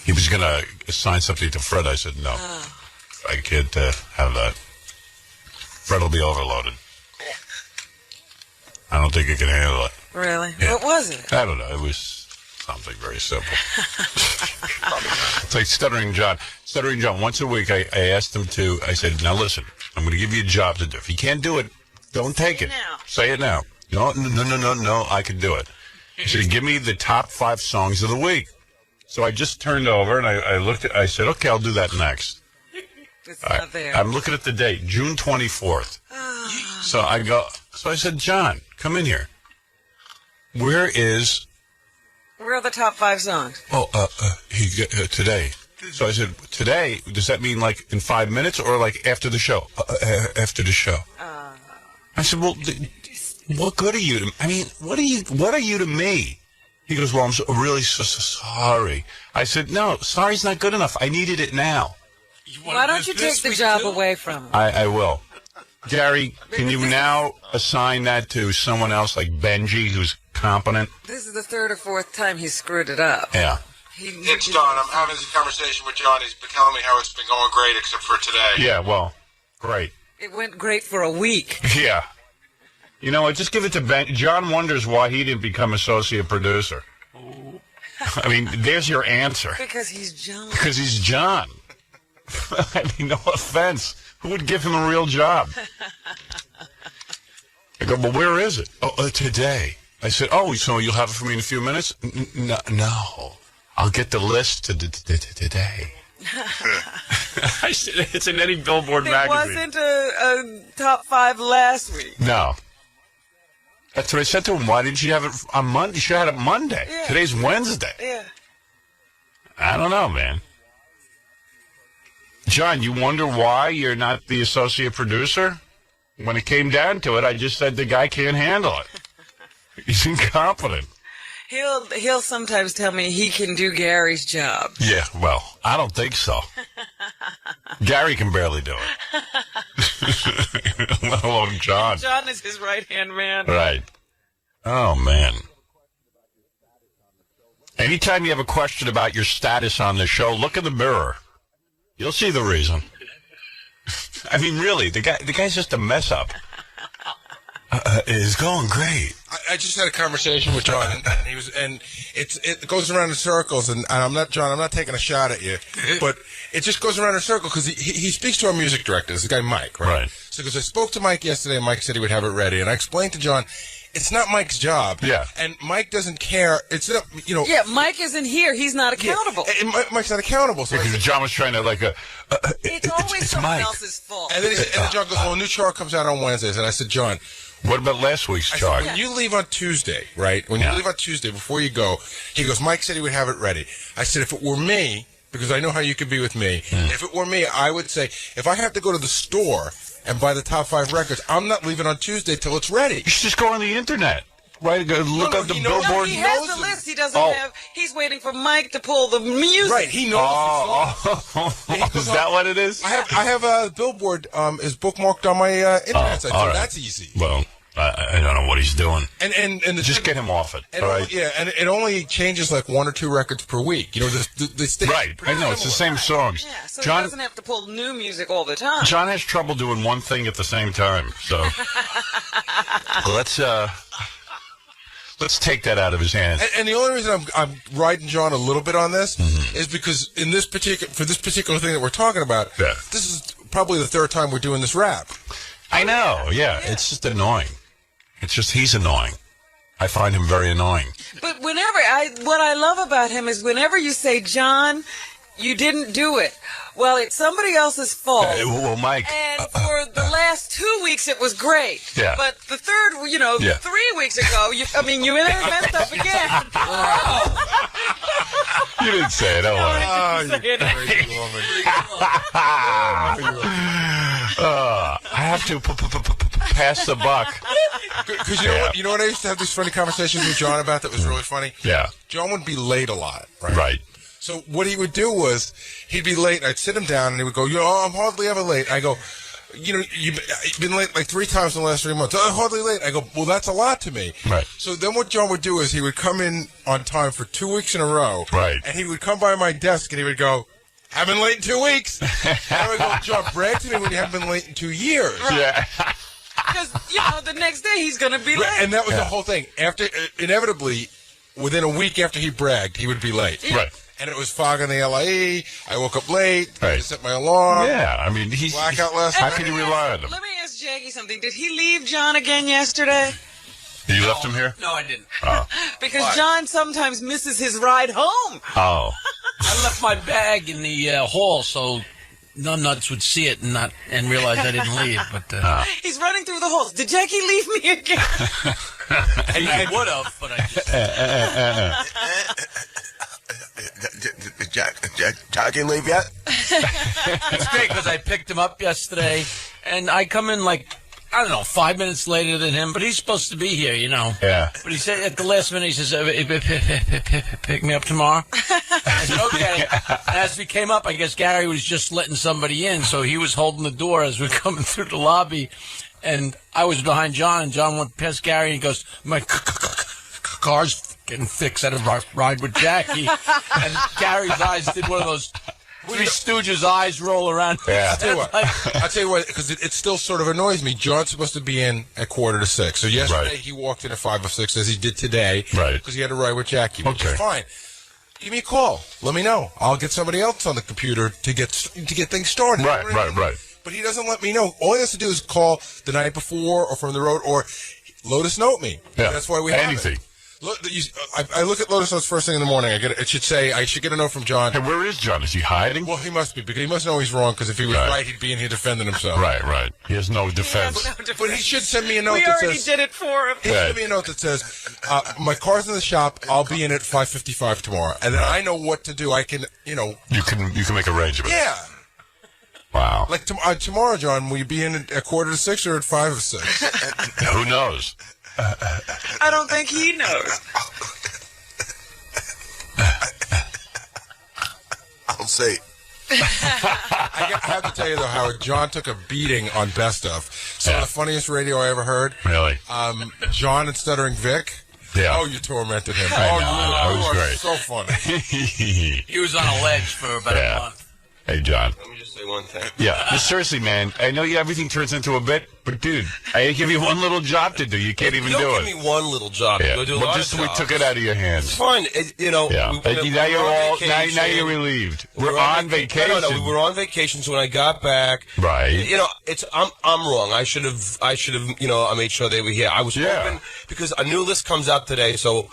He was going to assign something to Fred. I said, no, I can't have that. Fred will be overloaded. I don't think he can handle it. Really? Yeah. What was it? I don't know. It was something very simple. It's like Stuttering John. Stuttering John, once a week, I asked him to, I said, now listen, I'm going to give you a job to do. If you can't do it, don't take it. Say it now. No, I can do it. He said, give me the top 5 songs of the week. So I just turned over and I looked at, I said, okay, I'll do that next. It's not there. I'm looking at the date, June 24th. So I said, John, come in here. Where are the top 5 songs? Today. So I said, today, does that mean like in 5 minutes or like after the show? After the show. I said, well, what good are you to, I mean, what are you to me? He goes, well, I'm really so sorry. I said, no, sorry's not good enough. I needed it now. Why don't you take the job away from him? I will. Gary, can you now assign that to someone else like Benji, who's competent? This is the 3rd or 4th time he's screwed it up. Yeah. It's Don. I'm having this conversation with John. He's been telling me how it's been going great except for today. Yeah, well, great. It went great for a week. Yeah. You know what? Just give it to Ben. John wonders why he didn't become associate producer. I mean, there's your answer. Because he's John. Because he's John. I mean, no offense. Who would give him a real job? I go, well, where is it? Oh, today. I said, oh, so you'll have it for me in a few minutes? No. I'll get the list today. I said, it's in any Billboard magazine. It wasn't a top 5 last week. No. That's what I said to him. Why didn't you have it on Monday? You should have had it Monday. Yeah. Today's Wednesday. Yeah. I don't know, man. John, you wonder why you're not the associate producer? When it came down to it, I just said the guy can't handle it. He's incompetent. He'll sometimes tell me he can do Gary's job. Yeah, well, I don't think so. Gary can barely do it. Let alone John. John is his right-hand man. Right. Oh, man. Anytime you have a question about your status on the show, look in the mirror. You'll see the reason. I mean, really, the guy's just a mess up. It's going great. I just had a conversation with John, and it goes around in circles. And I'm not John. I'm not taking a shot at you, but it just goes around in a circle because he speaks to our music director, this guy Mike, right? Right. So because I spoke to Mike yesterday, and Mike said he would have it ready, and I explained to John, it's not Mike's job. Yeah. And Mike doesn't care. It's not, Yeah, Mike isn't here. He's not accountable. Yeah, and Mike's not accountable. So Because John was trying to it's always it's someone Mike. else's fault. And then John goes, well, a new chart comes out on Wednesdays. And I said, John, what about last week's I chart? said, when you leave on Tuesday, right? When you leave on Tuesday, before you go, he goes, Mike said he would have it ready. I said, if it were me, because I know how you could be with me, if it were me, I would say, if I have to go to the store and buy the top 5 records, I'm not leaving on Tuesday till it's ready. You should just go on the internet. Right, go look up the Billboard. No, he has the list. He doesn't have. He's waiting for Mike to pull the music. Right, he knows. Is that what it is? I have a Billboard is bookmarked on my internet site, so that's easy. Well, I don't know what he's doing. And just get him off it. All right. Yeah, and it only changes like 1 or 2 records per week. You know, the stage. Right, I know it's the same songs. Yeah, so John he doesn't have to pull new music all the time. John has trouble doing one thing at the same time. So let's take that out of his hands. And the only reason I'm riding John a little bit on this is because for this particular thing that we're talking about, this is probably the 3rd time we're doing this rap. I know, yeah. It's just annoying. It's just he's annoying. I find him very annoying. But what I love about him is whenever you say, John, you didn't do it. Well, it's somebody else's fault. Well, Mike. And for the last 2 weeks, it was great. Yeah. But the third, 3 weeks ago, you messed up again. You didn't say it, don't worry. I have to pass the buck. Because you know what? I used to have these funny conversations with John about that was really funny? Yeah. John would be late a lot, right? Right. So what he would do was, he'd be late, and I'd sit him down, and he would go, I'm hardly ever late. I go, you've been late like 3 times in the last 3 months. Oh, hardly late. I go, well, that's a lot to me. Right. So then what John would do is he would come in on time for 2 weeks in a row. Right. And he would come by my desk and he would go, haven't been late in 2 weeks. And I would go, John, brag to me when you haven't been late in 2 years. Right. Yeah. Because, the next day he's going to be late. And that was the whole thing. After, inevitably, within a week after he bragged, he would be late. Right. And it was fog in the LIE. I woke up late. I Right. set my alarm. Yeah, I mean, he's Blackout last how night. can you rely on him? Let me ask Jackie something. Did he leave John again yesterday? You left him here? No, I didn't. Because John sometimes misses his ride home. Oh. I left my bag in the hall so numbnuts would see it and realize I didn't leave. But He's running through the halls. Did Jackie leave me again? I would have, but I just... Jack didn't leave yet? It's great because I picked him up yesterday, and I come in like, I don't know, 5 minutes later than him, but he's supposed to be here, Yeah. But he said at the last minute, he says, pick me up tomorrow. I said, okay. And as we came up, I guess Gary was just letting somebody in, so he was holding the door as we're coming through the lobby, and I was behind John, and John went past Gary, and he goes, my car's getting fixed at a ride with Jackie. And Gary's eyes did one of those Three Stooges eyes roll around. Yeah. I'll tell you what, because it still sort of annoys me. John's supposed to be in at 5:45. So yesterday he walked in at 5:06, as he did today. Right. Because he had a ride with Jackie, which Okay. is fine. Give me a call. Let me know. I'll get somebody else on the computer to get things started. Right. But he doesn't let me know. All he has to do is call the night before or from the road or Lotus Note me. Yeah. That's why we have anything. it. Look, I look at Lotus Notes first thing in the morning. It should say I should get a note from John. Hey, where is John? Is he hiding? Well, he must be, because he must know he's wrong, because if he was right, he'd be in here defending himself. Right. He has no defense. But he should send me a note We that already says... did it for him. He should send me a note that says, my car's in the shop, I'll be in at 5:55 tomorrow. And then I know what to do. I can, You can make arrangements. Yeah. Wow. Like tomorrow, John, will you be in at 5:45 or at 5:06? Who knows? I don't think he knows. I'll say. I have to tell you, though, Howard, John took a beating on Best Of. Some of the funniest radio I ever heard. Really? John and Stuttering Vic. Yeah. Oh, you tormented him. I know. You That was are great. so funny. He was on a ledge for about a month. Hey, John. Let me just say one thing. Yeah, but seriously, man, I know everything turns into a bit, but dude, I give you one little job to do. You can't even do Don't it. give me one little job. Yeah. Go do a Well, lot just of we jobs. took it out of your hands. It's fine. Yeah. Now you're all now you're relieved. We're on vacation. No, we were on vacation. So when I got back, Right. I'm wrong. I should have. I made sure they were here. I was hoping, because a new list comes out today. So,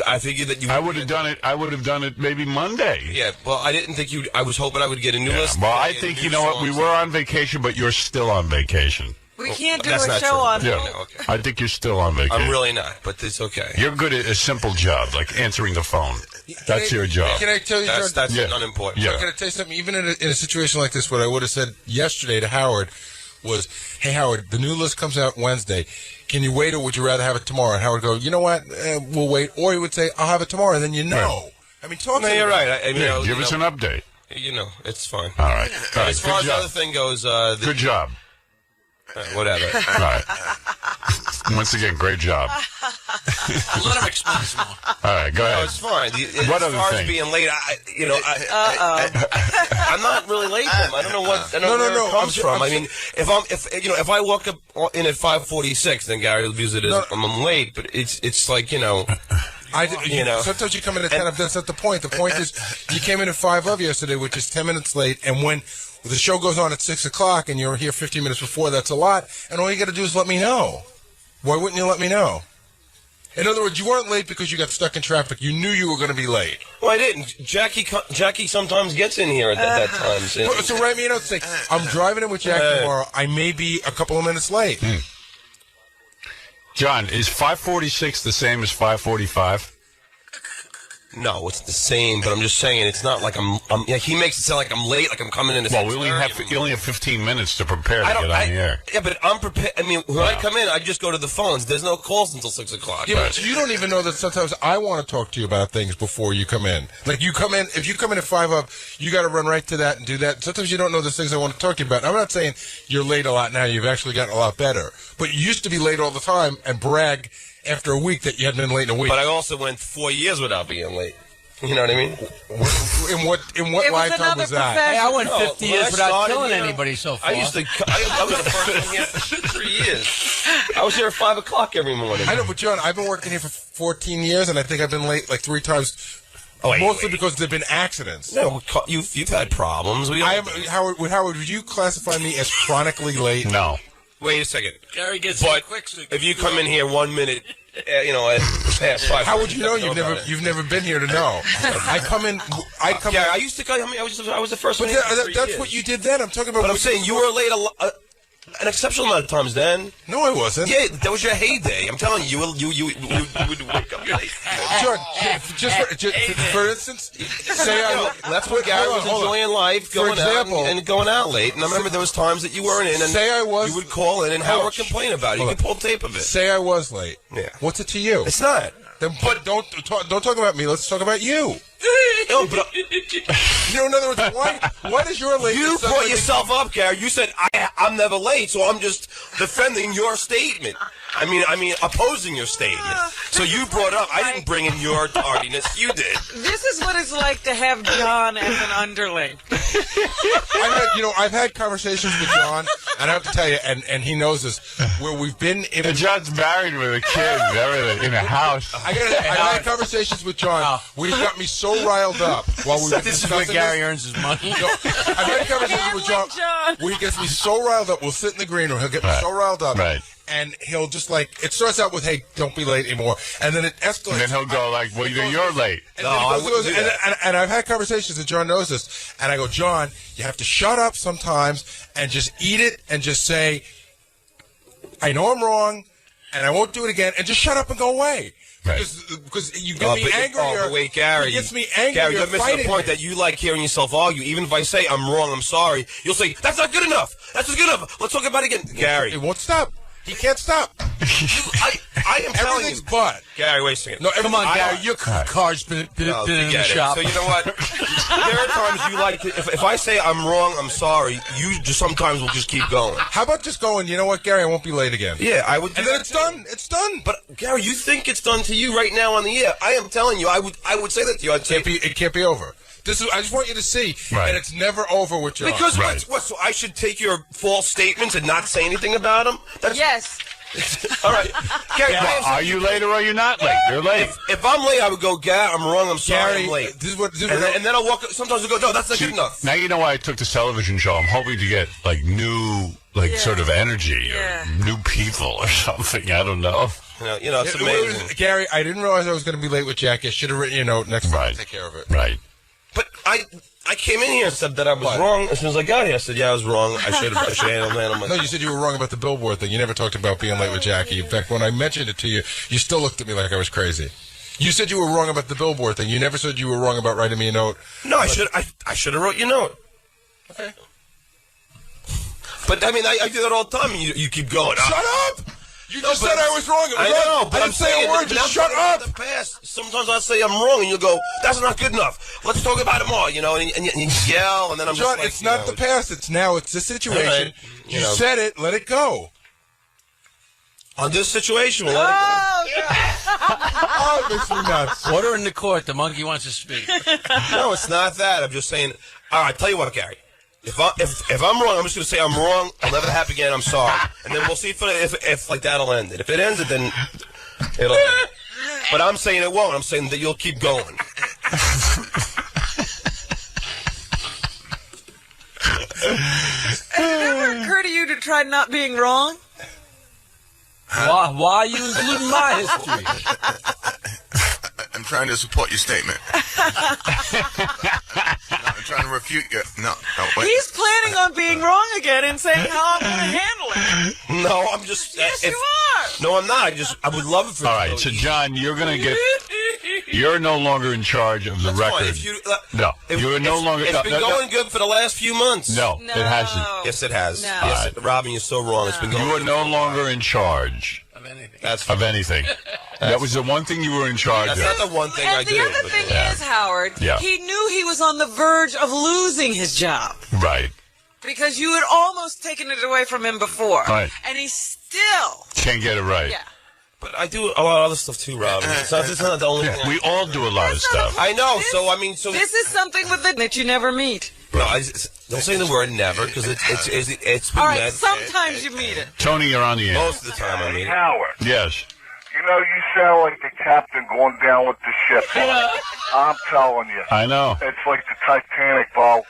I figured that you. I would have done it. I would have done it maybe Monday. Yeah. Well, I didn't think you. I was hoping I would get a new list. Well, I think what, we were on vacation, but you're still on vacation. We can't do that's a not show true. on Yeah, No, okay. I think you're still on vacation. I'm really not, but it's okay. You're good at a simple job, like answering the phone. That's your job. Can I tell you, John? That's Yeah. unimportant. Yeah. Can I tell you something? Even in a situation like this, what I would have said yesterday to Howard was, hey, Howard, the new list comes out Wednesday. Can you wait, or would you rather have it tomorrow? And Howard would go, you know what, we'll wait. Or he would say, I'll have it tomorrow, and then you know. Right. I mean, talk No, to you're me. right. Give us an update. It's fine. All right. As far as Good the other job. thing goes, Good job. whatever. All right. Once again, great job. Let him explain some more. All right, go No, ahead. it's fine. What As other far thing? as being late, I'm not really late. I don't know what. I don't know where it comes from. I mean, if I walk up in at 5:46, then Gary will use it as I'm late. But it's like Sometimes you come in at 10. That's not the point. The point is, you came in at 5 of yesterday, which is 10 minutes late, and when the show goes on at 6 o'clock and you're here 15 minutes before, that's a lot, and all you got to do is let me know. Why wouldn't you let me know? In other words, you weren't late because you got stuck in traffic. You knew you were going to be late. Well, I didn't. Jackie sometimes gets in here at that time. So write me a note saying, I'm driving in with Jack tomorrow. I may be a couple of minutes late. John, is 5:46 the same as 5:45? No, it's the same, but I'm just saying it's not like I'm yeah, he makes it sound like I'm late, like I'm coming in. Well, you only have 15 minutes to prepare to get on the air. Yeah, but I'm prepared. I mean, when I come in, I just go to the phones. There's no calls until 6 o'clock. Yeah, but you don't even know that sometimes I want to talk to you about things before you come in. Like you come in, if you come in at 5 up, you got to run right to that and do that. Sometimes you don't know there's things I want to talk to you about. I'm not saying you're late a lot now. You've actually gotten a lot better. But you used to be late all the time and brag after a week that you hadn't been late in a week. But I also went 4 years without being late. You know what I mean? In what lifetime was that? Hey, I went 50 years without killing anybody so far. I was the first one here for 3 years. I was here at 5 o'clock every morning. I know, but John, I've been working here for 14 years, and I think I've been late like 3 times. Mostly because there've been accidents. No, you've had problems. Howard, would you classify me as chronically late? No. Wait a second. Gary gets but quick. So if you come in here 1 minute, past 5. How would you know? You've never been here to know. I come in. Yeah, I used to come. I was the first one. But that's what you did then. I'm talking about. But I'm saying you were late an exceptional amount of times then. No, I wasn't. Yeah, that was your heyday. I'm telling you, you would wake up late. John, for instance, say that's what Gary was enjoying life, going out and going out late. And I remember there was times that you weren't in, and you would call in and Howard complain about it. You could pull tape of it. Say I was late. Yeah. What's it to you? It's not. Then, but don't talk about me. Let's talk about you. No, but in other words, why does your late? You brought yourself up, Gary. You said I'm never late, so I'm just defending your statement. I mean, opposing your statement. So you brought up. I didn't bring in your tardiness. You did. This is what it's like to have John as an underling. I've had conversations with John, and I have to tell you, and he knows this, where we've been in. And John's married with a kid, everything in a house. I've had conversations with John where he got me so riled up while we were This is where Gary earns his money. No, I've had conversations with John where he gets me so riled up. We'll sit in the green room. He'll get me so riled up. Right. And he'll just it starts out with, hey, don't be late anymore. And then it escalates. And then he'll go well, you're late. And I've had conversations, and John knows this. And I go, John, you have to shut up sometimes and just eat it and just say, I know I'm wrong, and I won't do it again, and just shut up and go away. Right. Because you get me angrier. Wait, Gary. It gets me angrier. Gary, you're missing the point that you like hearing yourself argue. Even if I say I'm wrong, I'm sorry, you'll say, that's not good enough. That's not good enough. Let's talk about it again. Gary. It won't stop. He can't stop. I am telling you. Everything's but. Gary, wait a second. No, come on, Gary. Your car's been in the shop. So you know what? There are times you like to, if I say I'm wrong, I'm sorry, you just sometimes will just keep going. How about just going, you know what, Gary, I won't be late again. Yeah, I would. And then it's done. It's done. But, Gary, you think it's done to you right now on the air. I am telling you, I would say that to you. It can't be over. I just want you to see that it's never over with John. Because what? So I should take your false statements and not say anything about them? Yes. All right. Gary, are you late or are you not late? You're late. If I'm late, I would go, Gary, I'm wrong, I'm sorry, Gary, I'm late. And then I'll walk, sometimes I'll go, no, that's not good enough. Now you know why I took this television show. I'm hoping to get, new, sort of energy or new people or something. I don't know. It's amazing. Gary, I didn't realize I was going to be late with Jackie. I should have written you a note next time to take care of it. Right. But I came in here and said that I was wrong. As soon as I got here, I said, yeah, I was wrong. I should have handled that. No, you said you were wrong about the billboard thing. You never talked about being late with Jackie. In fact, when I mentioned it to you, you still looked at me like I was crazy. You said you were wrong about the billboard thing. You never said you were wrong about writing me a note. No, I should have wrote you a note. Okay. But, I do that all the time, and you keep going. Shut up! You just said I was wrong. I know, but I didn't say a word. Just shut up. The past. Sometimes I say I'm wrong, and you'll go, "That's not good enough. Let's talk about it more." And you yell, and then I'm John, just it's not the past. It's now. It's the situation. Right. You said it. Let it go. On this situation, we'll let it go. Oh, it makes me nuts. Order in the court. The monkey wants to speak. No, it's not that. I'm just saying. All right, tell you what, Gary. If I'm wrong, I'm just going to say I'm wrong. I'll never happen again. I'm sorry, and then we'll see if that'll end it. If it ends it, then it'll end it. But I'm saying it won't. I'm saying that you'll keep going. Has it ever occurred to you to try not being wrong? Why are you including my history? I'm trying to support your statement. I'm trying to refute you. No, wait. He's planning on being wrong again and saying how I'm going to handle it. No, I'm just. Yes, you are. No, I'm not. I would love it for. All right, so John, you're gonna You're no longer in charge of the That's record. fine. If you, No, you're no longer. It's been going good for the last few months. No, No. it hasn't. Yes, it has. No. Yes, Robin, you're so wrong. It's been going You are good no for a longer while. in charge Of anything. That's of anything. That was the one thing you were in charge That's of. not the one thing And I the do. other but- thing Yeah. is, Howard, Yeah. he knew he was on the verge of losing his job Right. because you had almost taken it away from him before. Right. And he still, Can't get it right. yeah. But I do a lot of other stuff too, Robin. It's not the only thing. We all do a lot of That's not stuff. a- I know. This- So I mean, so This is something with that you never meet. no, don't say the word never because it's been All right, met sometimes you meet it. Tony, you're on the air. most of the time. I mean, Howard, Yes. you know, you sound like the captain going down with the ship. I'm telling you. I know. It's like the Titanic, Bo.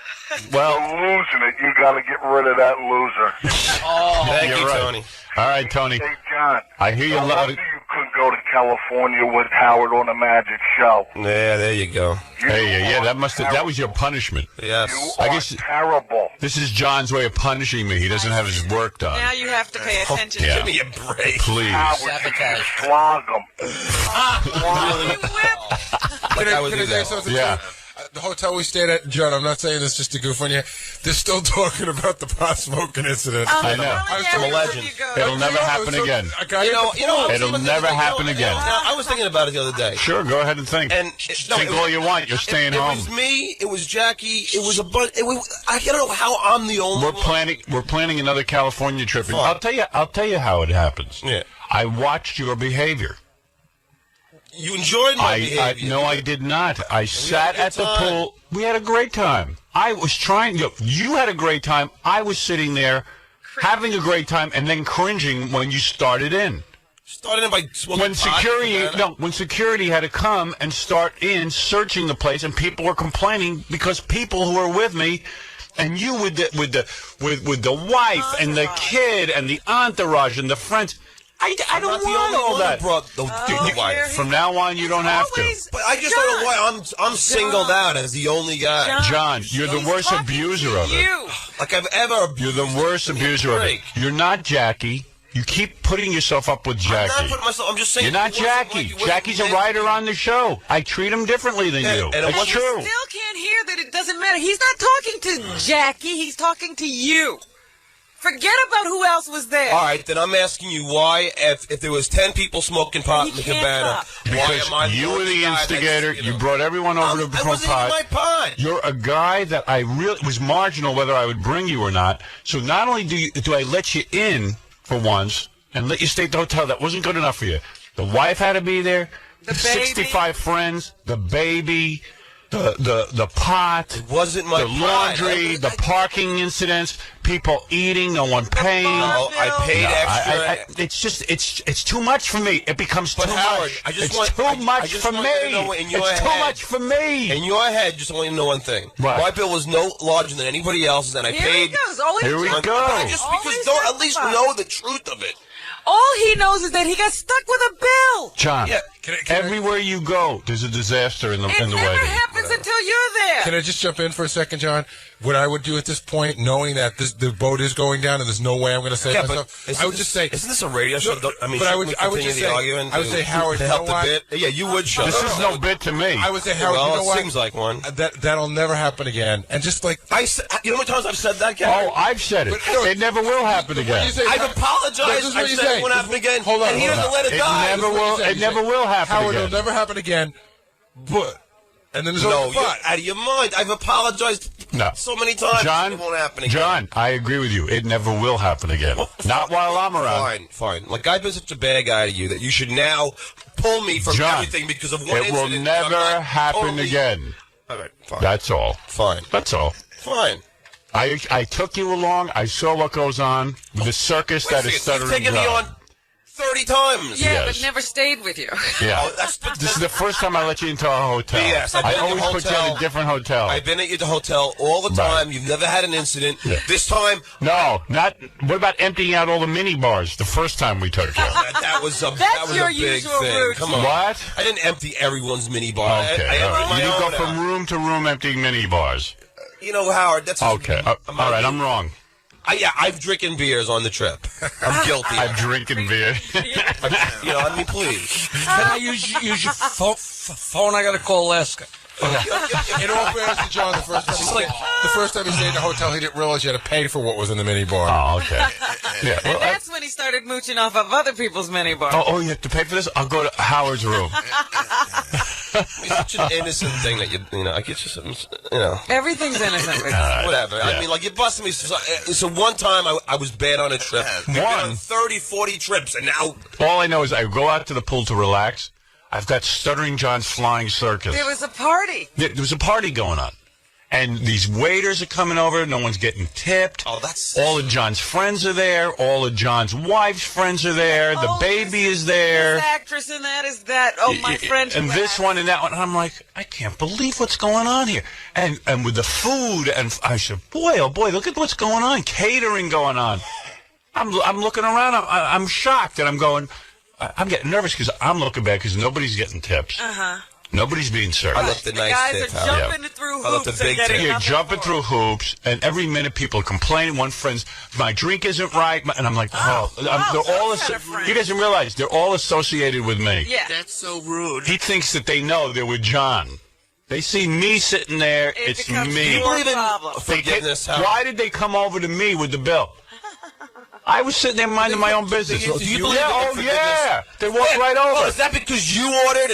Well, You're losing it. You got to get rid of that loser. thank you're you, right. Tony. All right, Tony. Hey, John. I hear you no loud. wonder you couldn't go to California with Howard on the Magic Show. Yeah, there you go. You Hey, yeah, are that was your punishment. Yes. You I are guess- terrible. This is John's way of punishing me. He doesn't have his work done. Now you have to pay attention. Yeah. Give me a break. Please. Howard, you Sabotage. just flog him. You whip. Like I would Can do I say that. something? Yeah. The hotel we stayed at, John, I'm not saying this just to goof on you. They're still talking about the pot smoking incident. I know. I'm a legend. It'll never happen again. You know, It'll never happen again. Now, I was thinking about it the other day. Sure, go ahead and think. And Think all you want. You're staying it home. was me. It was Jackie. It was a bunch. I don't know how I'm the only We're one. planning another California trip. And Fine. I'll tell you how it happens. Yeah. I watched your behavior. You enjoyed my behavior. No, I did not. I sat had a at the good time. pool. We had a great time. I was trying. You had a great time. I was sitting there having a great time and then cringing when you started in. Started by smoking When pot, when security had to come and start in searching the place, and people were complaining because people who were with me, and you with the wife and the kid and the entourage and the friends. I I'm don't not the want only all one that. who brought the wife. From now on, you don't have to. But I just don't know why I'm singled out as the only guy. John, you're the worst abuser of it. You. Like I've ever. You're the worst abuser of it. Break. You're not Jackie. You keep putting yourself up with I'm not Jackie. putting myself. I'm just saying. You're not it wasn't Jackie. like it wasn't Jackie's a meant- writer on the show. I treat him differently than Yeah, you. and it That's wasn't- true. Still can't hear that it doesn't matter. He's not talking to Jackie. He's talking to you. Forget about who else was there. All right, then I'm asking you why, if there was 10 people smoking pot He in the can't cabana, stop. why Because am I you were only the guy that's, instigator. You brought everyone over to I smoke wasn't pot. in my pot. You're a guy that I really was marginal whether I would bring you or not. So not only do I let you in for once and let you stay at the hotel, that wasn't good enough for you. The wife had to be there. The baby. 65 friends. The baby. The pot. It wasn't my The pot. laundry. The parking incidents. People eating. No one paying. No, I paid extra. It's just it's too much for me. It becomes But too Howard, much. I just it's want- too I much just for want me. you to know in your It's too head- much for me. In your head, just only know one thing. What? My bill was no larger than anybody else's, and I Here paid. he goes. Always Here we justify. go. But I just because Always don't at least justify. know the truth of it. All he knows is that he got stuck with a bill. John, Yeah. everywhere you go, there's a disaster in the It never wedding. happens until you're there. Can I just jump in for a second, John? What I would do at this point, knowing that the boat is going down and there's no way I'm going to save Yeah, but myself, I would just say, isn't this a radio show? I mean, but I shouldn't would- we I would continue just the say- argument I would to- say, Howard, to you help know the what? bit. Yeah, you would shut This up. is no bit to me. I would say, Howard, Well, you know it what? seems like one. That'll never happen again. And just like, You know how many times I've said that, Gary? Oh, I've said it. But no, It never will happen what again. you say- I've This apologized. is what I've you said say. it won't happen again. Hold on, and he hold doesn't on. let it It die. never will. It never will happen Howard, again. it'll never happen again. But, and then there's No, always you're a out but. of your mind. I've apologized No. so many times. John, It won't happen again. John, I agree with you. It never will happen again. Not while I'm around. Fine, fine. Like, I've been such a bad guy to you that you should now pull me from John, everything because of one it will incident that I'm never not happen totally- again. All right, fine. That's all. Fine. That's all. Fine. I took you along. I saw what goes on. The circus Wait a that is second, you've Stuttering taken me John. on 30 times. Yeah, Yes. but never stayed with you. Yeah. Oh, This is the first time I let you into our hotel. Yes, I've I been in always your put you in hotel. a different hotel. I've been at the hotel all the Right. time. You've never had an incident. Yeah. This time, No, not. What about emptying out all the mini bars the first time we took you? that was a, That's that was your a big usual thing. routine. Come on. What? I didn't empty everyone's mini bar. Okay. I all emptied right. my You own go out. from room to room emptying mini bars. You know, Howard, that's Okay. All right. I'm wrong. I'm drinking beers on the trip. I'm guilty. I'm drinking beer. Please. Can I use your phone? I got to call Alaska. In all fairness to John, the first time he stayed in the hotel, he didn't realize you had to pay for what was in the minibar. Oh, okay. Yeah. And that's when he started mooching off of other people's minibars. Oh, you have to pay for this? I'll go to Howard's room. It's such an innocent thing that I get you something, Everything's innocent. Whatever. Yeah. I mean, like, you busted me. So one time I was bad on a trip. I've been on 30, 40 trips, and now... All I know is I go out to the pool to relax. I've got Stuttering John's Flying Circus. There was a party. There was a party going on. And these waiters are coming over. No one's getting tipped. Oh, that's... All of John's friends are there. All of John's wife's friends are there. The baby is there. This actress and that is that. Oh, my friend. And this one and that one. And I'm like, I can't believe what's going on here. And with the food. And I said, boy, oh, boy, look at what's going on. Catering going on. I'm looking around. I'm shocked. And I'm going... I'm getting nervous because I'm looking back because nobody's getting tips. Nobody's being served. I left the nice guys tip. are jumping through I left hoops the big and getting tip. You're nothing jumping for through it. hoops, and every minute people are complaining. One friend's, my drink isn't right, and I'm like, he doesn't realize they're all associated with me. Yeah. That's so rude. He thinks that they know they're with John. They see me sitting there, it's becomes me. your problem. Forgiveness, Howard. Why did they come over to me with the bill? I was sitting there minding my own business. Do you believe in forgiveness? Yeah. They walked right over. Oh, is that because you ordered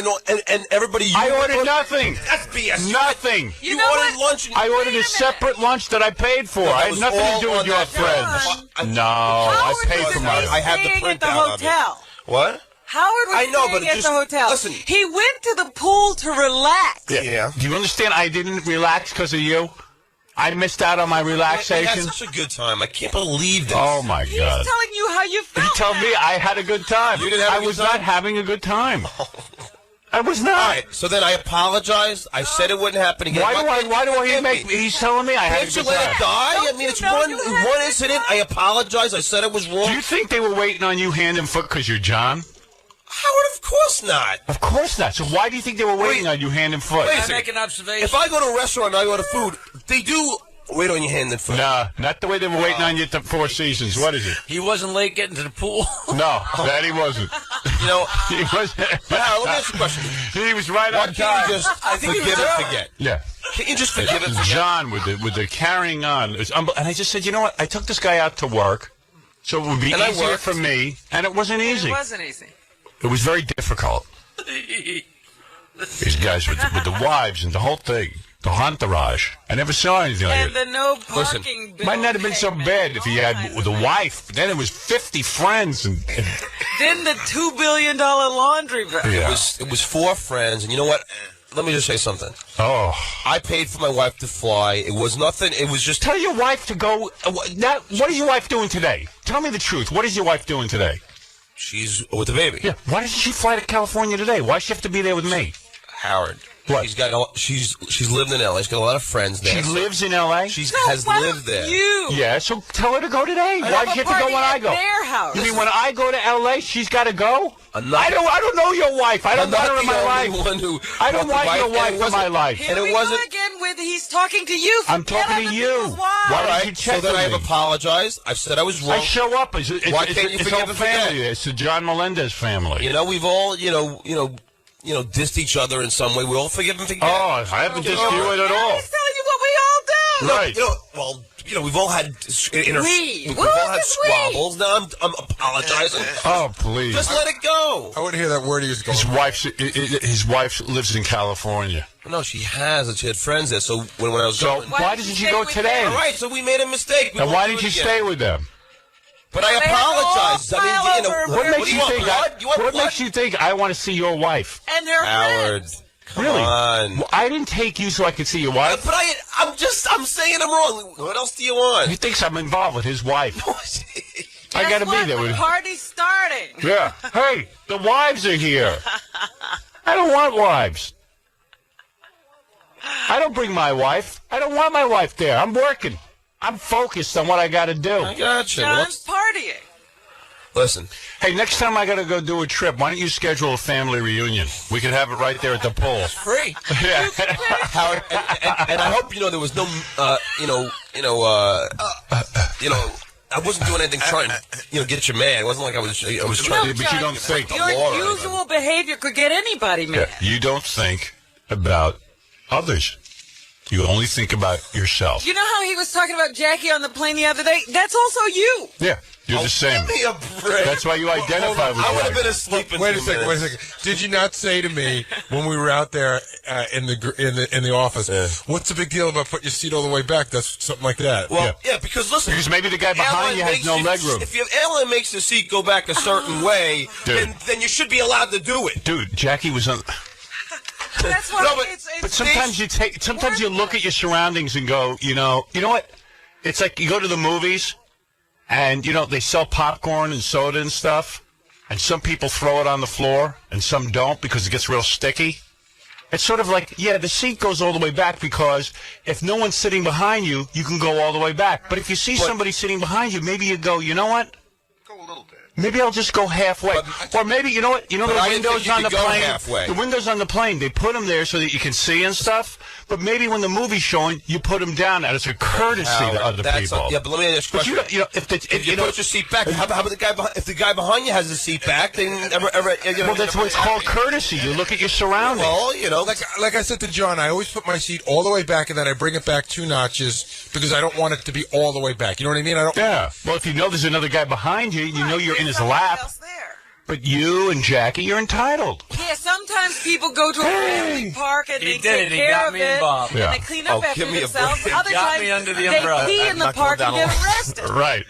and everybody... I ordered nothing. That's BS. Nothing. You know ordered what? lunch and... I ordered a separate lunch that I paid for. I had was nothing all to do with on your that friends. bill. No, I Howard paid was for mine. I have the staying at the printout of it. hotel. What? Howard was I know, staying but at just- the hotel. listen. He went to the pool to relax. Yeah. Do you understand? I didn't relax because of you. I missed out on my I relaxation. had such a good time. I can't believe this. Oh my He's God! telling you how you felt. He told me I had a good time. You didn't have a I good was time? not having a good time. I was not. All right, so then I apologized. I said it wouldn't happen again. Why do he make? He's telling me I had a Can't you good let time. it die? Don't I mean, you it's know one you had one a good incident. time? I apologized. I said it was wrong. Do you think they were waiting on you hand and foot because you're John? Howard, of course not. Of course not. So why do you think they were waiting on you hand and foot? Wait a Can I second. make an observation? If I go to a restaurant and I order food, they do wait on your hand and foot. Nah, not the way they were waiting on you at the Four Seasons. What is it? He wasn't late getting to the pool. No, that he wasn't. You know, He wasn't. Howard, let me ask you a question. He was right Why on can't time. you just forgive and forget? Yeah. Can't you just forgive and forget? John with the carrying on. And I just said, you know what? I took this guy out to work, so it would be And I easier worked. for me, and it wasn't easy. It wasn't easy. It was very difficult. These guys with the wives and the whole thing, the entourage. I never saw anything like And it. the no parking bill Might not have been so payment. bad if he had the wife. But then it was 50 friends and Then the $2 billion laundry bill. yeah. It was 4 friends, and you know what? Let me just say something. Oh, I paid for my wife to fly. It was nothing. It was just... tell your wife to go. What is your wife doing today? Tell me the truth. What is your wife doing today? She's with the baby. Yeah. Why doesn't she fly to California today? Why does she have to be there with me? Howard. What? She's lived in L.A. She's got a lot of friends there. She lives in L.A. She No, has why lived don't there. You. Yeah, so tell her to go today. Why Have does she a have to go party when I at go? their house. You mean when I go to L.A., she's got to go? I'm not- I don't know your wife. I don't I'm want not her in the my only life. one who I don't brought the want your and it wife in wasn't- my life. Here And it we wasn't- go again with he's talking to you. I'm Forget talking to other you. people's wives. Why All don't right, you check so then with I have me? apologized. I've said I was wrong. I show up. It's Why can't you his forgive whole and forget? family. It's the John Melendez family. You know, we've all, dissed each other in some way. We all forgive and forget. Oh, I haven't dissed you at all. He's telling you what we all do. Right. We've all had we've all had squabbles. Now I'm apologizing. Oh, please. Just let it go. I want to hear that word he was going. His wife lives in California. No, she has. She had friends there. So when I was So going, why didn't you go today? all right. So we made a mistake. We And won't why do didn't it you again. stay with them? But I They apologize. all pile over What Where makes do you want, think? blood? You want What blood? makes you think I want to see your wife? And they're Howard, friends. come Really? on. Well, I didn't take you so I could see your wife. But I'm saying I'm wrong. What else do you want? He thinks I'm involved with his wife. I Guess got to be what? there The with. party's starting. Yeah. Hey, the wives are here. I don't want wives. I don't bring my wife. I don't want my wife there. I'm working. I'm focused on what I got to do. I got you. John's partying. Listen. Hey, next time I got to go do a trip, why don't you schedule a family reunion? We could have it right there at the pool. Free. Yeah. Howard, and I hope there was no, you know, I wasn't doing anything trying to, get you mad. It wasn't like I was trying to. But you don't think. Your usual behavior could get anybody mad. Yeah, you don't think about others. You only think about yourself. You know how he was talking about Jackie on the plane the other day? That's also you. Yeah, you're the same. Give me a break. That's why you identify with I would have Jackie. been asleep in Wait a 2 second. minutes. Did you not say to me when we were out there in the office, what's the big deal about putting your seat all the way back? That's something like that. Well, yeah, because listen. Because maybe the guy behind you has no leg room. If your airline makes the seat go back a certain way, then you should be allowed to do it. Dude, Jackie was on. That's why But sometimes sometimes you look at your surroundings and go, you know what? It's like you go to the movies, and they sell popcorn and soda and stuff, and some people throw it on the floor and some don't because it gets real sticky. It's sort of like, the seat goes all the way back because if no one's sitting behind you, you can go all the way back. But if you see somebody sitting behind you, maybe you go, you know what? Go a little bit. Maybe I'll just go halfway. Or maybe, the windows on the plane. Halfway. The windows on the plane, they put them there so that you can see and stuff. But maybe when the movie's showing, you put them down as a courtesy to other people. But let me ask you a question. If you put your seat back, how about the guy if the guy behind you has his seat back, then well, that's what it's called courtesy. You look at your surroundings. Well, like I said to John, I always put my seat all the way back, and then I bring it back 2 notches because I don't want it to be all the way back. You know what I mean? Yeah. Well, if you know there's another guy behind you, you know you're in his lap. But you and Jackie, you're entitled. Yeah, sometimes people go to a family park and they take care of it, and they clean up after themselves. Other times, they pee in the park and get arrested. Right.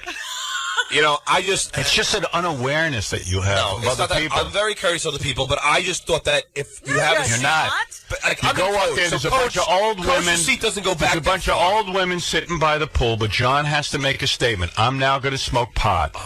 It's just an unawareness that you have of other people. I'm very curious of other people, but I just thought that if you have, you're not. But, you go up there. There's a bunch of old women. Seat doesn't go back. There's a bunch of old women sitting by the pool, but John has to make a statement. I'm now going to smoke pot.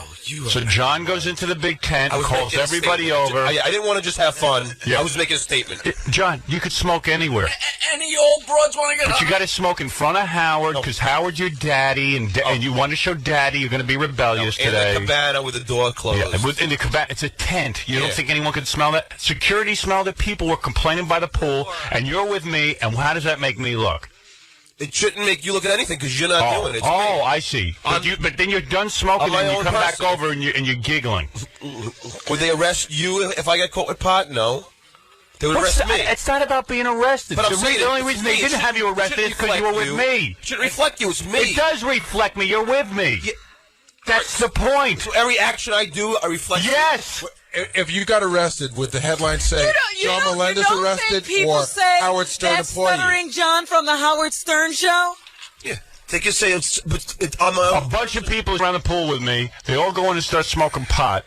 So John goes into the big tent and calls everybody over. I didn't want to just have fun. Yeah. I was making a statement. John, you could smoke anywhere. Any old broads want to get But you got to smoke in front of Howard because Howard's your daddy, and you want to show daddy you're going to be rebellious today. In the cabana with the door closed. Yeah, in the cabana, it's a tent. You don't think anyone could smell that? Security smelled it. People were complaining by the pool, and you're with me, and how does that make me look? It shouldn't make you look at anything because you're not doing it. It's me. I see. But then you're done smoking and you come back over and you're giggling. Would they arrest you if I got caught with pot? No. They would arrest me. It's not about being arrested. But the only reason they didn't have you arrested is because you were with me. It should reflect you. It's me. It does reflect me. You're with me. Yeah. That's the point. So every action I do, I reflect. Yes. If you got arrested, would the headline say John Melendez arrested or Howard Stern that's employee? Stuttering John from the Howard Stern Show? Yeah. They can say it's on my own. A bunch of people around the pool with me. They all go in and start smoking pot.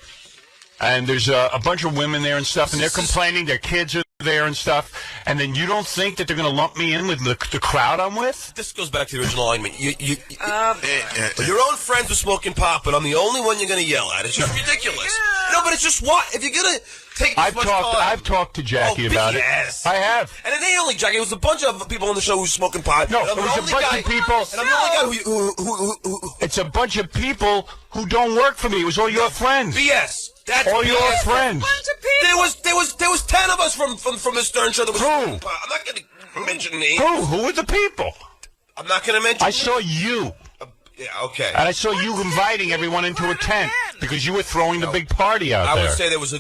And there's a bunch of women there and stuff, and they're complaining. Their kids are there and stuff. And then you don't think that they're going to lump me in with the crowd I'm with? This goes back to the original argument. Your own friends are smoking pot, but I'm the only one you're going to yell at. It's just ridiculous. No, but it's just what? If you're going to take this much time. I've talked to Jackie about it. I have. And it ain't only Jackie. It was a bunch of people on the show who were smoking pot. No, it was a bunch of people. And I'm the only guy who It's a bunch of people who don't work for me. It was all your friends. BS. That's all your friends. There was 10 of us from the Stern Show that was smoking pot. I'm not going to mention names. Who were the people? I'm not going to mention. I saw you. Yeah, okay. And I saw you inviting everyone into a tent because you were throwing the big party out there. I would say there was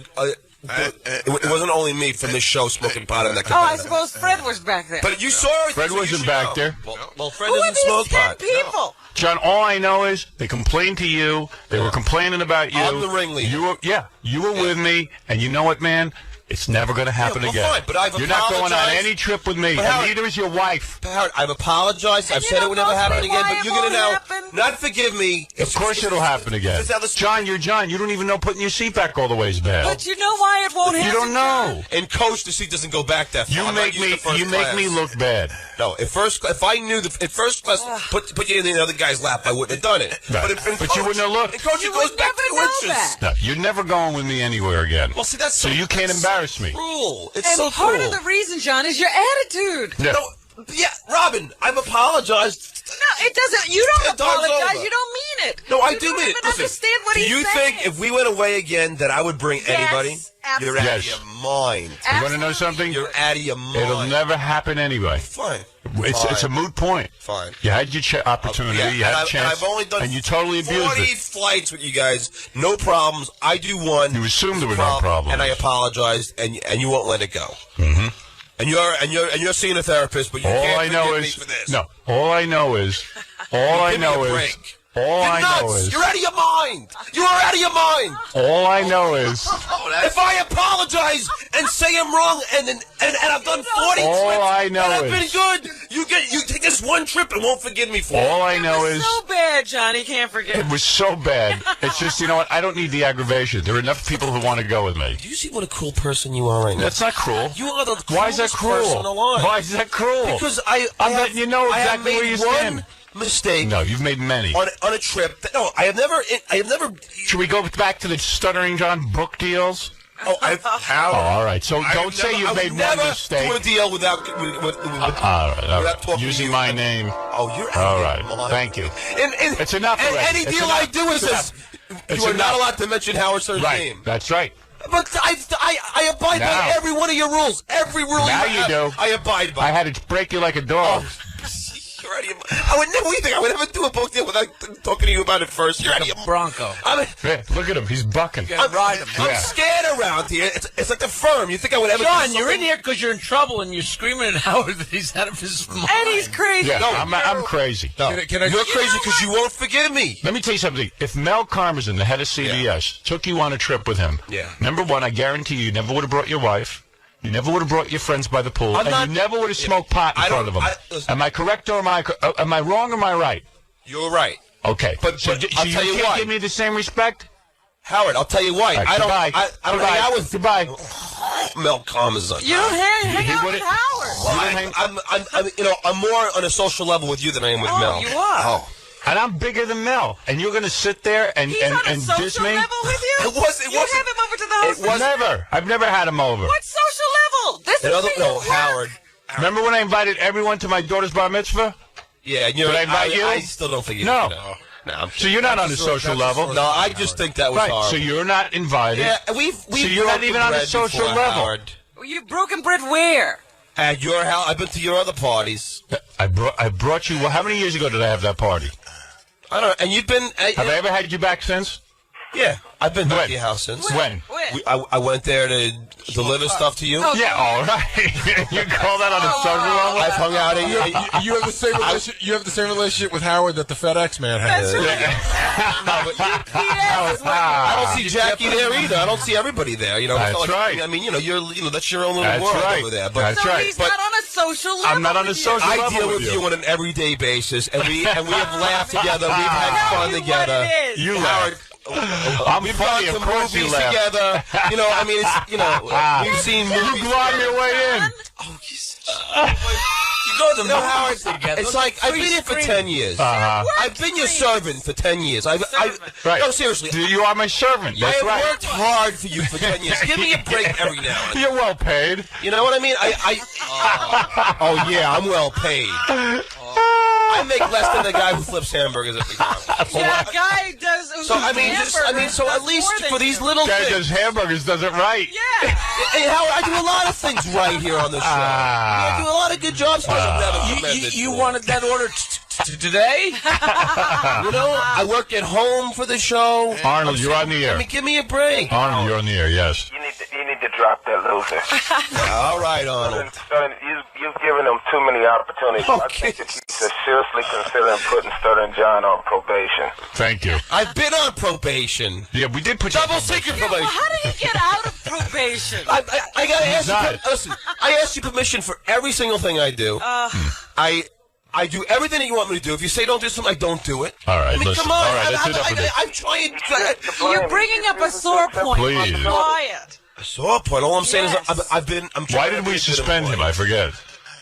it wasn't only me from this show smoking pot in that cabana. I suppose Fred was back there. But you saw it. Fred wasn't back there. Well, Fred doesn't smoke pot. People. John, all I know is they complained to you. They were complaining about you. I'm the ringleader. You were with me, and you know what, man? It's never going to happen again. Fine, but You're not going on any trip with me, and neither is your wife. Howard, I've apologized. I've said it would never happen again, but you're going to now not forgive me. Of course it'll happen again. John, you're John. You don't even know putting your seat back all the way is bad. But you know why it won't happen? You don't know. And Coach, the seat doesn't go back that far. You make me look bad. No, if I knew at first class put you in the other guy's lap, I wouldn't have done it. Right. But you wouldn't have looked. And Coach, it goes back 2 inches. No, you're never going with me anywhere again. Well, see, that's so you can't embarrass me. Cruel. It's and so part cruel. of the reason, John, is your attitude. Yeah. No, Robin, I've apologized. No, it doesn't. You don't apologize. You don't mean it. No, I do mean it. Listen, understand what he's saying. Do you think if we went away again that I would bring anybody? Absolutely. You're out of your mind. You want to know something? You're out of your mind. It'll never happen anyway. Fine. It's a moot point. Fine. You had your opportunity. You had a chance. I've only done and you totally abused 40 it. flights with you guys. No problems. I do one. You assumed there were no problems. And I apologized, and you won't let it go. Mm-hmm. And you're seeing a therapist, but you can't forgive me for this. No. All I know is. You're nuts. You're out of your mind. You are out of your mind. All I know is. If I apologize and say I'm wrong, and I've done 40 trips, I know and I've been good, you take this one trip and won't forgive me for it. All I know is. So bad, Johnny. Can't forget. It was so bad. It's just, you know what? I don't need the aggravation. There are enough people who want to go with me. Do you see what a cruel person you are right now? That's not cruel. You are the cruelest Why is that cruel? person alive. Why is that cruel? Because I'm letting you know exactly where you stand. Mistake. No, you've made many. On a trip. I have never. Should we go back to the Stuttering John book deals? Oh, how? Oh, all right. So don't say you've made one mistake. Never do a deal without without using my name. Oh, you're all right. Thank you. It's enough. And any deal I do is this. You are not allowed to mention Howard Stern's name. That's right. But I abide by every one of your rules. Every rule now you do. I abide by. I had to break you like a dog. Oh. I would never. What do you think? I would never do a book deal without talking to you about it first. You're out of your Bronco. Look at him. He's bucking. I'm scared around here. It's like the firm. You think I would ever? John, you're in here because you're in trouble and you're screaming at Howard that he's out of his mind. And he's crazy. Yeah, I'm crazy. No. You're crazy because you won't forgive me. Let me tell you something. If Mel Karmazin, the head of CBS, took you on a trip with him, number one, I guarantee you never would have brought your wife. You never would have brought your friends by the pool, and you never would have smoked pot in front of them. Am I correct or am I wrong or am I right? You're right. Okay. But I'll tell you why. Can't give me the same respect? Howard, I'll tell you why. Right, I don't hang out with Goodbye. Mel Karmazin. You don't hang out with Howard. Well, I'm more on a social level with you than I am with Mel. You are. Oh. And I'm bigger than Mel, and you're going to sit there and diss me? He's on a social level with you? It wasn't. You have him over to the house? It was never. I've never had him over. What social level? This is no, Howard. Remember when I invited everyone to my daughter's bar mitzvah? Yeah, did I invite you? I still don't think you No. did. No, so you're not on a social level? No, I just think that was right. horrible. So you're not invited. Yeah, we've so you're not even on a social level. Howard. You've broken bread where? At your house. I've been to your other parties. I brought you. Well, how many years ago did I have that party? I don't know. And you've been. Have I ever had you back since? Yeah, I've been back to your house since. When? I went there to deliver stuff to you. Yeah, all right. You call that on a social level? I've hung out at You have the same relationship. You have the same relationship with Howard that the FedEx man has. That's right. I don't see Jackie there either. I don't see everybody there. You know, that's right. I mean, that's your own little world over there. But that's right. He's not on a social level. I'm not on a social level. I deal with you on an everyday basis, and we have laughed together. We've had fun together. You Howard. We've gone to movies together. You know, I mean, we've seen movies. You glide your way in. You go to the Howard together. It's like I've been here for 10 years. I've been your servant for 10 years. Right. No, seriously. You are my servant. That's right. I worked hard for you for 10 years. Give me a break every now and then. You're well paid. You know what I mean? Oh yeah, I'm well paid. I make less than the guy who flips hamburgers at McDonald's. Yeah, guy does. So so at least for these little guy things. Guy does hamburgers, does it right. Yeah. Hey, Howard, I do a lot of things right here on the show. I do a lot of good jobs. You wanted that order today? You know, I work at home for the show. Arnold, you're on the air. I mean, give me a break. Arnold, you're on the air. Yes. You need to drop that loser. All right, Arnold. You've given him too many opportunities. Okay. I think that you should seriously consider putting Stuttering John on probation. Thank you. I've been on probation. Yeah, we did put double secret probation. Well, how do you get out of probation? I gotta ask you. Listen, I ask you permission for every single thing I do. I do everything that you want me to do. If you say don't do something, I don't do it. All right, I mean, listen. come on. All right, I'm trying. You're bringing up a sore point. Please. Quiet. A sore point. All I'm saying is Why did we suspend him? I forget.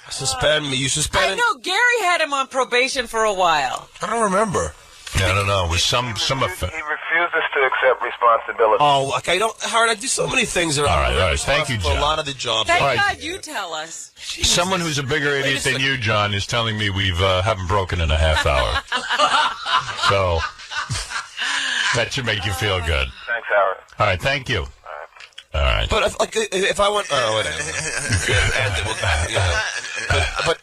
Suspend me. You suspended. I know Gary had him on probation for a while. I don't remember. Yeah, I don't know. It was some He refuses to accept responsibility. Oh, okay. Howard, I do so many things that are all right. Thank you, for John. a lot of the jobs. Thank God you tell us. Jesus. Someone who's a bigger idiot than you, John, is telling me we haven't broken in a half hour. So That should make you feel good. Thanks, Howard. All right, thank you. All right. But if I went, whatever. But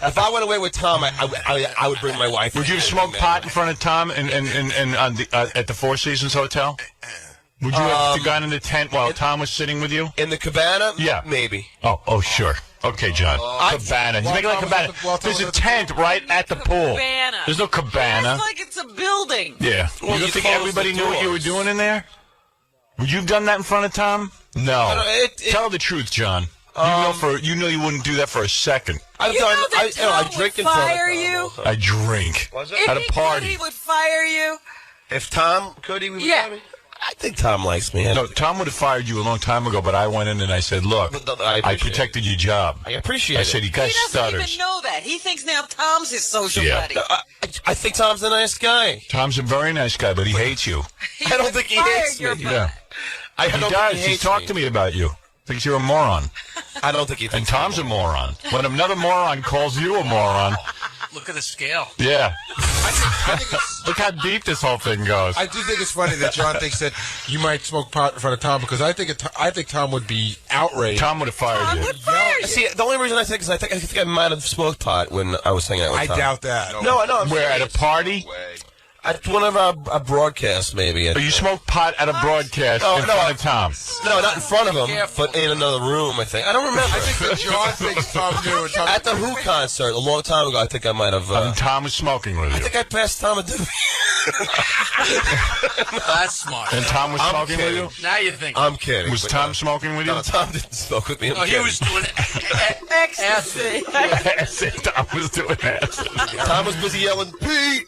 if I went away with Tom, I would bring my wife. Would you smoke pot in front of Tom and on the at the Four Seasons Hotel? Would you have gone in the tent while Tom was sitting with you? In the cabana? Yeah. Maybe. Oh, sure. Okay, John. Cabana. He's making like a cabana. There's a tent right at the pool. Cabana. There's no cabana. It's like it's a building. Yeah. Well, you don't think everybody knew what you were doing in there? Would you have done that in front of Tom? No. Tell the truth, John. You know you wouldn't do that for a second. I drink in front of you. I drink. At a party. He would fire you. If Tom could, he would fire me? I think Tom likes me. No, Tom would have fired you a long time ago, but I went in and I said, look, I protected your job. I appreciate it. I said, you guys stutters. He doesn't even know that. He thinks now Tom's his social buddy. I think Tom's a nice guy. Tom's a very nice guy, but he hates you. I don't think he hates me. Yeah. He does. He's talked to me about you. Thinks you're a moron. I don't think he thinks. And Tom's a moron. When another moron calls you a moron. Look at the scale. Yeah. Look how deep this whole thing goes. I do think it's funny that John thinks that you might smoke pot in front of Tom because I think Tom would be outraged. Tom would have fired you. See, the only reason I think is I think I might have smoked pot when I was hanging out with Tom. I doubt that. No, I know. Where, at a party? At one of our broadcasts, maybe. You smoked pot at a broadcast in front of Tom? No, not in front of him, but in another room, I think. I don't remember. I think that John thinks Tom knew. At the Who concert a long time ago, I think I might have... Tom was smoking with you. I think I passed Tom a doobie. That's smart. And Tom was smoking with you? Now you think. I'm kidding. Was Tom smoking with you? No, Tom didn't smoke with me. No, he was doing Ecstasy. Tom was doing acid. Tom was busy yelling, Pete,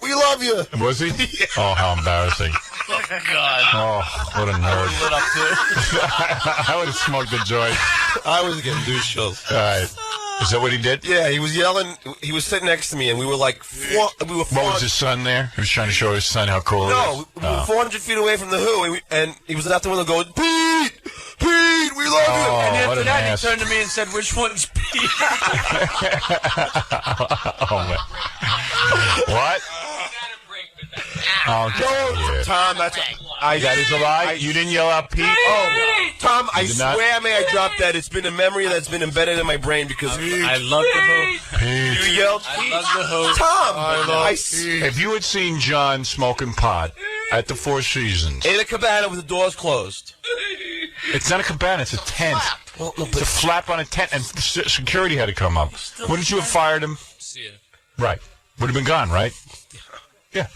we love you. Was he? Oh, how embarrassing. Oh, God. Oh, what a nerd. Lit up too. I would have smoked the joint. I was getting douche chills. All right. Is that what he did? Yeah, he was yelling. He was sitting next to me, and we were like, What was his son there? He was trying to show his son how cool it is? No, we were 400 feet away from the Who, and he was out the window going, Pete, we love you. And after that, ass. he turned to me and said, which one's Pete? Oh, man. What? Oh, no, Tom, that's... That is a lie? You didn't yell out Pete? Oh, Tom, I swear, not? may I drop that? It's been a memory that's been embedded in my brain because... I love the Who. Pete. You yelled I Pete. love the Who. Tom, If you had seen John smoking pot at the Four Seasons... in a cabana with the doors closed. It's not a cabana, it's a tent. Well, no, It's a flap on a tent, and security had to come up. Wouldn't you have fired him? Yeah. Right. Would have been gone, right? Yeah.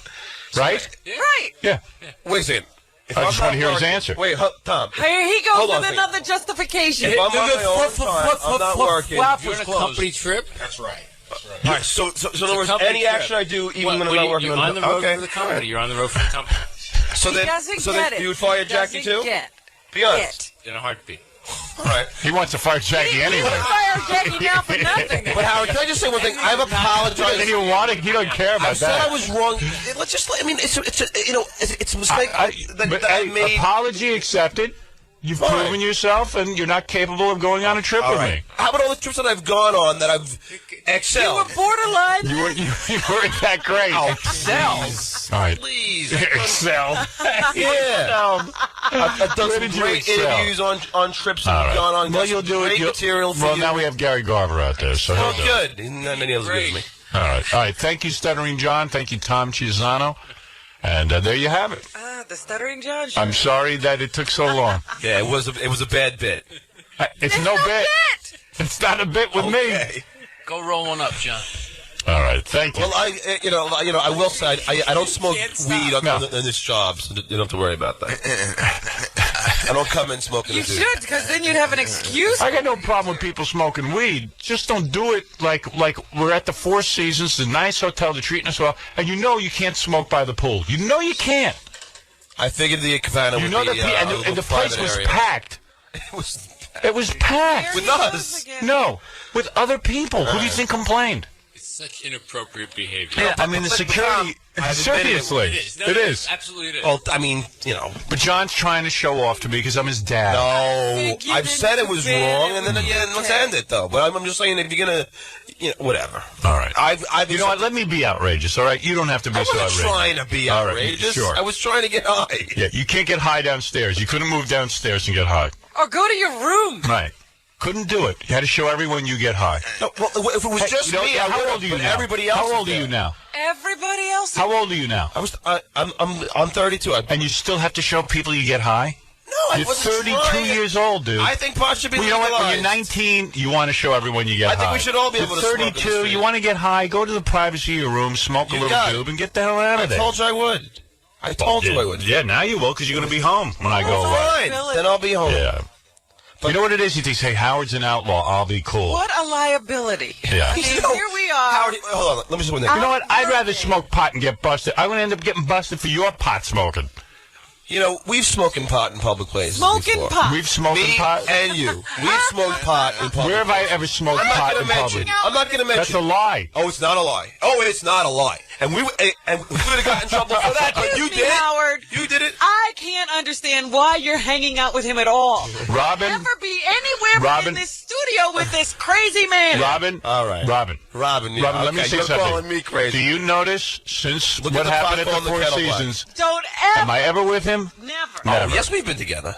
Right? Right. Yeah. Wait a second. If I just I'm want to hear not his working- answer. Wait, Tom. Here he goes Hold on with a another justification. If I'm on my own time, I'm not working. You're on a company trip? That's right. All right, so in other words, company any trip. action I do, even when I'm not working You're on the road okay. for the company. You're on the road for the company. So He then, doesn't so get then it. you would fire He Jackie doesn't too? get Be honest. In a heartbeat. All right. He wants to fire Jackie He anyway. would fire Jackie now for nothing. But Howard, can I just say one thing? I've apologized. And you want it? You don't care about I said that. I was wrong. Let's just. I mean, it's a mistake that I made. Apology accepted. You've proven yourself, and you're not capable of going on a trip with me. How about all the trips that I've gone on that I've You excelled? were borderline. You weren't that great. Excelled. All right. Please. Excel. Yeah. I've done Where some did you great excel? interviews on trips that All I've right. gone on. Well, Got you'll some do it. great material for Well, you. now we have Gary Garver out there, so he'll Oh, do it. good. Not many others give me. All right. All right. Thank you, Stuttering John. Thank you, 𝗏𝗏𝗄𝗏. And there you have it. The Stuttering John show. I'm sorry that it took so long. Yeah, it was a bad bit. It's no bit. It's not a bit with me. Go roll one up, John. All right. Thank you. Well, I will say I don't smoke weed on this job, so you don't have to worry about that. I don't come in smoking. You should, because then you'd have an excuse. I got no problem with people smoking weed. Just don't do it like we're at the Four Seasons, the nice hotel, they're treating us well, and you know you can't smoke by the pool. You know you can't. I figured the cabana You would know be that, and the place was packed. It was packed. With us. No, with other people. Who do you think complained? It's such inappropriate behavior. Yeah, I mean the security. Seriously, it is. Absolutely it is. Well, I mean, you know. But John's trying to show off to me because I'm his dad. No, I've said it was wrong, and then again, let's end it though. But I'm just saying, if you're gonna, whatever. All right. You know what? Let me be outrageous. All right, you don't have to be so outrageous. I wasn't trying to be outrageous. Sure. I was trying to get high. Yeah, you can't get high downstairs. You couldn't move downstairs and get high. Or go to your room. Right. Couldn't do it. You had to show everyone you get high. No, well, if it was just me, how old are you now? Everybody else. How old are you now? Everybody else. How old are you now? I'm 32. And you still have to show people you get high? No, You're 32 years old, dude. I think pot should be legalized. legalized. You know what? When you're 19, you want to show everyone you get high. I think we should all be able to smoke. 32, you want to get high, go to the privacy of your room, smoke a little doob, and get the hell out of there. I told you I would. I told you I would. Yeah, now you will, because you're going to be home when I go away. Fine. Then I'll be home. Yeah. But you know what it is? You think, hey, Howard's an outlaw. I'll be cool. What a liability. Yeah. I mean, here we are. Howard, hold on. Let me just one thing. You know what? I'd rather smoke pot and get busted. I'm going to end up getting busted for your pot smoking. You know, we've smoking pot in public places Smoking before. pot. We've smoked Me pot. and you. We've smoked pot in public. Where have I ever smoked pot in public? I'm not going to mention. That's a lie. Oh, it's not a lie. Oh, it's not a lie. And we would have gotten in trouble for that. But you did it. Howard. You did it. I can't understand why you're hanging out with him at all. Robin. Never be anywhere but in this studio with this crazy man. Robin. All right. Robin, let me say something. You're calling me crazy. Do you notice since Look what at the happened at pot the on Four the kettle Seasons? Don't ever. Am I ever with him? Never. Oh, yes, we've been together.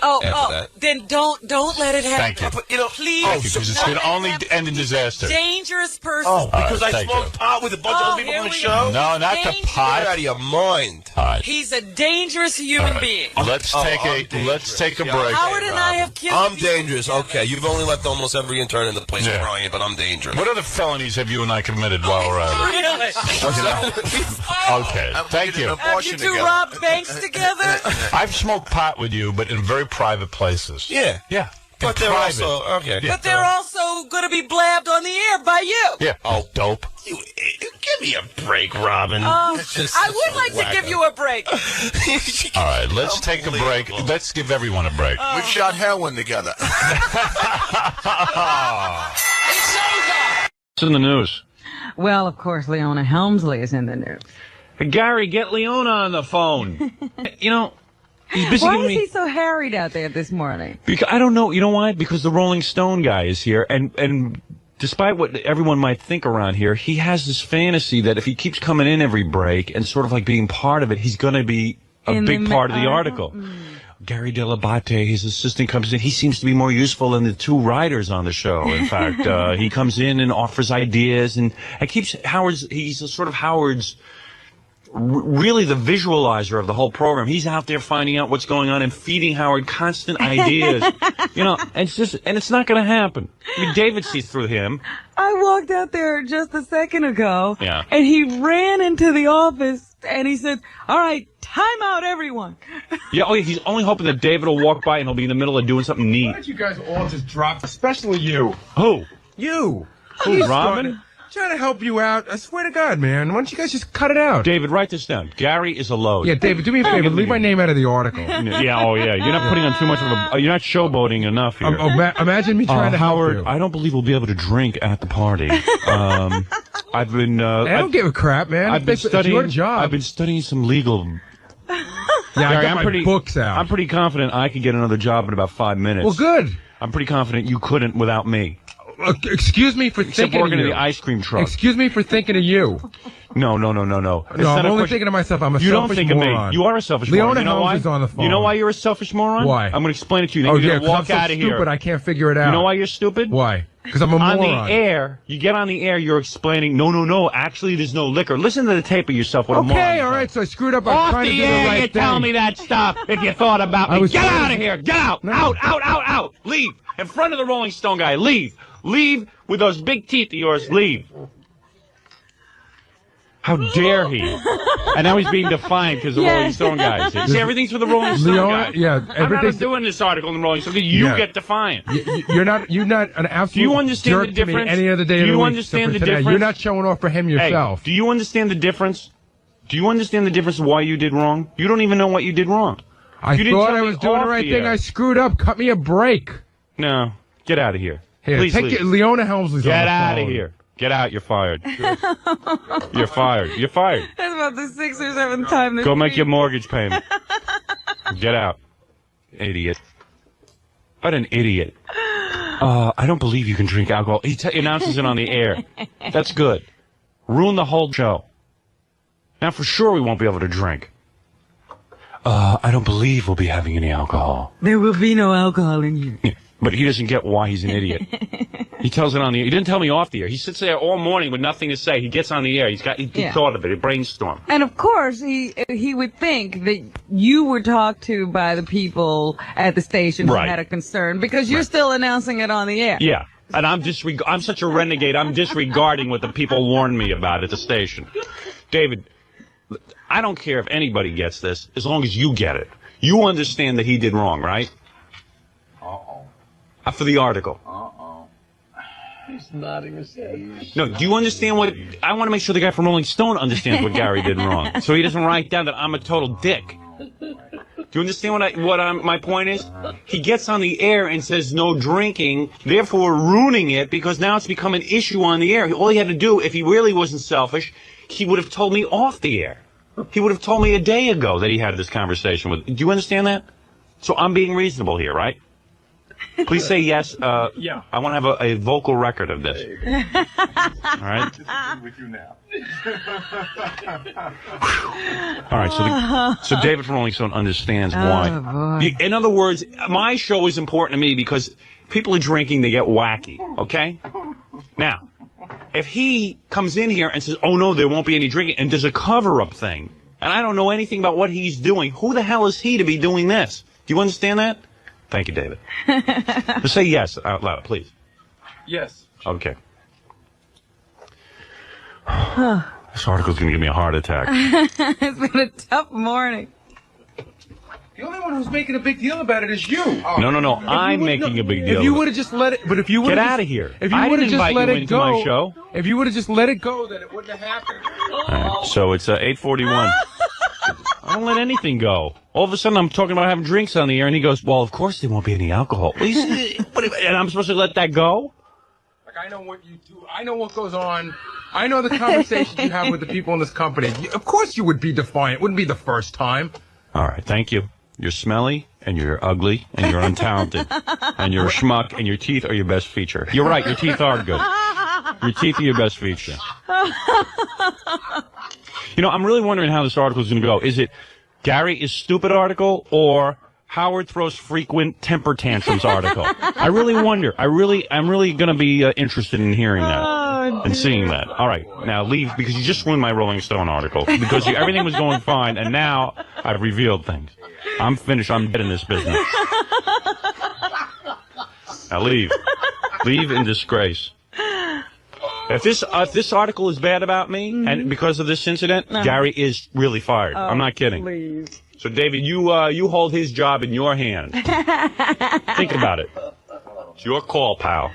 Then don't let it happen. Thank you. But, you know, Please. Thank you, because it's going to only end in disaster. Dangerous person. Oh, because right, I smoked pot with a bunch of other people here on the we show? No, not the Get pot. out of your mind. All right. He's a dangerous human being. Let's take a break. Howard and I have killed I'm dangerous. Okay, you've only left almost every intern in the place, Brian, but I'm dangerous. What other felonies have you and I committed while we're at it? Really? Okay, thank you. Have you two robbed banks together? I've smoked pot with you, but in very private places. Yeah. Yeah. But they're also, okay. But they're also going to be blabbed on the air by you. Yeah. Oh, dope. Give me a break, Robin. I would like to give you a break. All right, let's take a break. Let's give everyone a break. We've shot heroin together. What's in the news? Well, of course, 𝗦𝗵cie_𝗿𝗍 is in the news. Hey, Gary, get Leona on the phone. You know, he's busy Why giving is me... he so harried out there this morning? Because I don't know. You know why? Because the Rolling Stone guy is here, and despite what everyone might think around here, he has this fantasy that if he keeps coming in every break and sort of like being part of it, he's going to be a big part of the article. Gary _𝗏𝗏, his assistant, comes in. He seems to be more useful than the two writers on the show. In fact, he comes in and offers ideas, and it keeps he's sort of Howard's, really the visualizer of the whole program. He's out there finding out what's going on and feeding Howard constant ideas. You know, and it's not going to happen. I mean, David sees through him. I walked out there just a second ago, Yeah. and he ran into the office, and he said, all right, time out, everyone. Yeah, he's only hoping that David will walk by and he'll be in the middle of doing something neat. Why don't you guys all just drop, especially you? Who? You. Who, Robin? Trying to help you out. I swear to God, man. Why don't you guys just cut it out? David, write this down. Gary is a load. Yeah, David, do me a favor. Leave my name out of the article. Yeah, oh yeah. You're not putting on too much of a... You're not showboating enough here. Imagine me trying to help Howard, you. I don't believe we'll be able to drink at the party. I've been... I don't give a crap, man. I've been studying... It's your job. I've been studying some legal... Yeah, Gary, I got my books out. I'm pretty confident I could get another job in about 5 minutes. Well, good. I'm pretty confident you couldn't without me. Excuse me for thinking of working you. in the ice cream truck. Excuse me for thinking of you. No. No, I'm only thinking of myself. I'm a You don't selfish think moron. of me. You are a selfish moron. You know why? is on the phone. You know why you're a selfish moron? Why? I'm going to explain it to you. Then Oh, you're yeah, going to walk I'm out so of here. stupid, I can't figure it out. You know why you're stupid? Why? Because I'm a moron. On the air, you get on the air, you're explaining, no, actually there's no liquor. Listen to the tape of yourself. What a moron. Okay, all right, so I screwed up. I'm Off trying to the do the air, right you thing. tell me that stuff if you thought about me. Get out of here. Get out. No. Out. Leave. In front of the Rolling Stone guy. Leave. Leave with those big teeth of yours. Leave. How dare he? And now he's being defiant because the Rolling Stone guy. See, everything's for the Rolling Stone guy. Yeah, I'm not doing this article in the Rolling Stone. You get defiant. You're not an absolute Do you understand jerk the to me difference? any other day Do of the you week understand except the for today. difference? You're not showing off for him yourself. Hey, do you understand the difference? Do you understand the difference of why you did wrong? You don't even know what you did wrong. I thought I was doing the right thing. I screwed up. Cut me a break. No. Get out of here. Here, Please take leave. 𝗏𝗏𝗍𝗍's on the phone. Get out of here. Get out. You're fired. You're fired. You're fired. That's about the 6th or 7th time. Go make your mortgage payment. Get out. Idiot. What an idiot. I don't believe you can drink alcohol. He announces it on the air. That's good. Ruin the whole show. Now, for sure, we won't be able to drink. I don't believe we'll be having any alcohol. There will be no alcohol in here. Yeah, but he doesn't get why he's an idiot. He tells it on the air. He didn't tell me off the air. He sits there all morning with nothing to say. He gets on the air. He thought of it. He brainstormed. And of course, he would think that you were talked to by the people at the station who had a concern because you're still announcing it on the air. Yeah. And I'm such a renegade. I'm disregarding what the people warned me about at the station. David, I don't care if anybody gets this, as long as you get it. You understand that he did wrong, right? For the article. He's nodding his head. No, do you understand what... I want to make sure the guy from Rolling Stone understands what Gary did wrong, so he doesn't write down that I'm a total dick. Do you understand my point is? He gets on the air and says no drinking, therefore ruining it, because now it's become an issue on the air. All he had to do, if he really wasn't selfish, he would have told me off the air. He would have told me a day ago that he had this conversation with... Do you understand that? So I'm being reasonable here, right? Please say yes. Yeah. I want to have a vocal record of this. All right? With you now. All right, so David from Rolling Stone understands why. In other words, my show is important to me because people are drinking, they get wacky, okay? Now, if he comes in here and says, oh, no, there won't be any drinking, and there's a cover-up thing, and I don't know anything about what he's doing, who the hell is he to be doing this? Do you understand that? Thank you, David. Just say yes out loud, please. Yes. Okay. This article's going to give me a heart attack. It's been a tough morning. The only one who's making a big deal about it is you. Oh. No. I'm making a big deal. If you would have just let it, but if you would get out of here. If you I would didn't have just invite let you it into go, my show. If you would have just let it go, then it wouldn't have happened. All right, so it's 8:41. I don't let anything go. All of a sudden, I'm talking about having drinks on the air, and he goes, well, of course there won't be any alcohol. And I'm supposed to let that go? Like, I know what you do. I know what goes on. I know the conversations you have with the people in this company. Of course you would be defiant. It wouldn't be the first time. All right, thank you. You're smelly, and you're ugly, and you're untalented, and you're a schmuck, and your teeth are your best feature. You're right, your teeth are good. Your teeth are your best feature. You know, I'm really wondering how this article is going to go. Is it Gary is stupid article or Howard throws frequent temper tantrums article? I really wonder. I'm really going to be interested in hearing that and seeing that. All right, now leave because you just ruined my Rolling Stone article because everything was going fine and now I've revealed things. I'm finished. I'm dead in this business. Now leave. Leave in disgrace. If this article is bad about me and because of this incident, Gary is really fired. I'm not kidding. Please. So David, you hold his job in your hand. Think about it. It's your call, pal.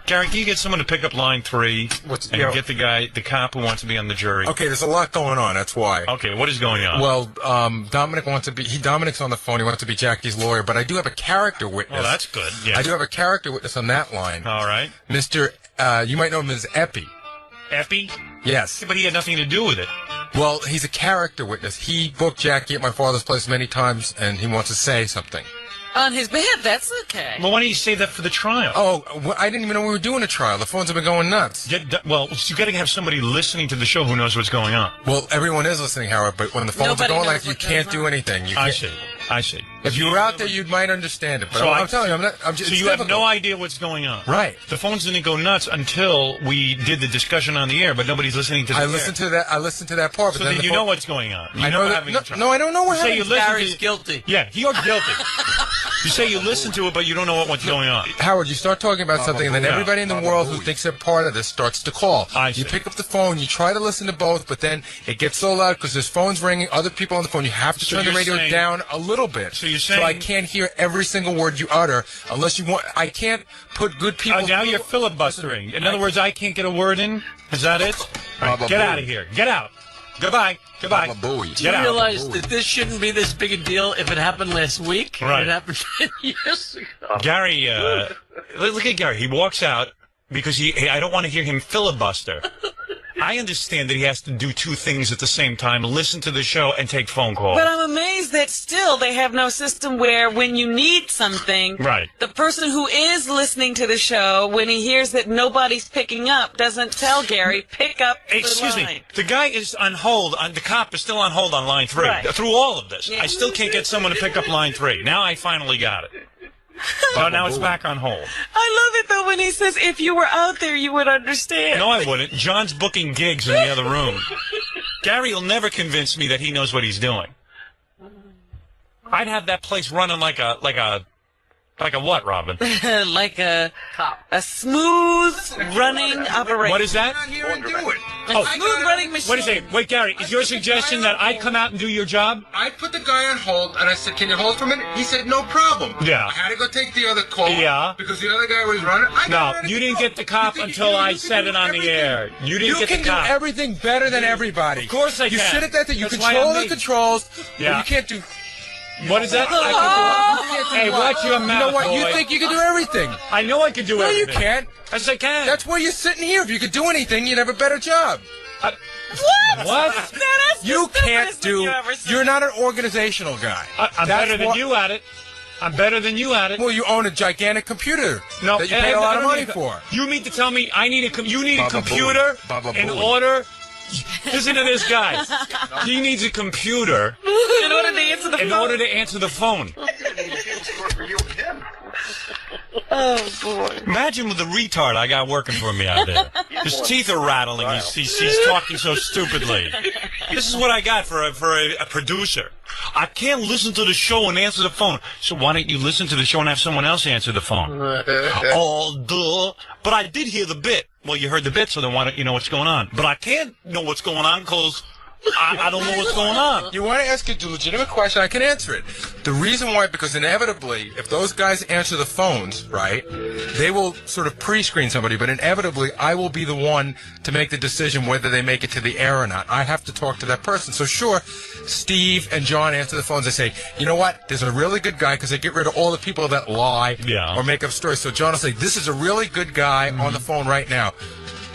Gary, can you get someone to pick up line 3 and get the cop who wants to be on the jury? Okay, there's a lot going on. That's why. Okay, what is going on? Well, Dominic wants to be. Dominic's on the phone. He wants to be Jackie's lawyer, but I do have a character witness. Oh, that's good. Yeah. I do have a character witness on that line. All right. Mr. You might know him as Epi. Epi? Yes. But he had nothing to do with it. Well, he's a character witness. He booked Jackie at my father's place many times, and he wants to say something. On his behalf, that's okay. Well, why don't you save that for the trial? Oh, well, I didn't even know we were doing a trial. The phones have been going nuts. Well, you got to have somebody listening to the show who knows what's going on. Well, everyone is listening, Howard, but when the phones are going like you can't do anything. I see. If you were out there, you might understand it. But so I'm telling you, I'm just. So you have no idea what's going on, right? The phones didn't go nuts until we did the discussion on the air, but nobody's listening to the I listened to that part. So but then you know what's going on. I know that. No, I don't know what happened. Gary's guilty. Yeah, you're guilty. You say you listen to it, but you don't know what's going on. Howard, you start talking about something, and then everybody in the world who thinks they're part of this starts to call. You pick up the phone, you try to listen to both, but then it gets so loud because there's phones ringing, other people on the phone. You have to turn the radio down a little bit. So you're saying... So I can't hear every single word you utter unless you want... I can't put good people... now you're filibustering. In other words, I can't get a word in? Is that it? Right, get out of here. Get out. Goodbye. Goodbye. Do you realize that this shouldn't be this big a deal if it happened last week? Right. It happened 10 years ago. Gary, look at Gary. He walks out because I don't want to hear him filibuster. I understand that he has to do two things at the same time, listen to the show and take phone calls. But I'm amazed that still they have no system where when you need something, right, the person who is listening to the show, when he hears that nobody's picking up, doesn't tell Gary, pick up Excuse the line. me. The guy is on hold. The cop is still on hold on line 3. Right. Through all of this. Yeah. I still can't get someone to pick up line 3. Now I finally got it. So now it's back on hold. I love it, though, when he says, if you were out there, you would understand. No, I wouldn't. John's booking gigs in the other room. Gary will never convince me that he knows what he's doing. I'd have that place running like a what, Robin? Like a smooth running operation. What is that? Here and do it. A smooth running machine. Wait a second. Wait, Gary, is your suggestion that I come out and do your job? I put the guy on hold, and I said, can you hold for a minute? He said, no problem. Yeah. I had to go take the other call. Yeah. Because the other guy was running. No, you didn't get the cop until I said it on the air. You didn't get the cop. You can do everything better than everybody. Of course I can. You sit at that thing. You That's why control I'm the me. controls. Yeah. But you can't do... What is that? Hey, watch your mouth, You know what? boy. You think you can do everything. I know I can do No, everything. you can't. Yes, I can. That's why you're sitting here. If you could do anything, you'd have a better job. What? You can't do... You're not an organizational guy. I'm better than you at it. I'm better than you at it. Well, you own a gigantic computer No, that you pay a lot of money need- for. You mean to tell me I need you need a Baba computer Booey. Baba in Booey. order? Listen to this guy. He needs a computer In order to answer the phone. in order to answer the phone. Oh, boy. Imagine with the retard I got working for me out there. His teeth are rattling. He's talking so stupidly. This is what I got for a producer. I can't listen to the show and answer the phone. So why don't you listen to the show and have someone else answer the phone? Oh, duh. But I did hear the bit. Well, you heard the bit, so then why don't you know what's going on? But I can't know what's going on because I don't know what's going on. You want to ask a legitimate question, I can answer it. The reason why, because inevitably, if those guys answer the phones, right, they will sort of pre-screen somebody, but inevitably, I will be the one to make the decision whether they make it to the air or not. I have to talk to that person. So sure, Steve and John answer the phones. They say, you know what, there's a really good guy, because they get rid of all the people that lie or make up stories. So John will say, this is a really good guy on the phone right now.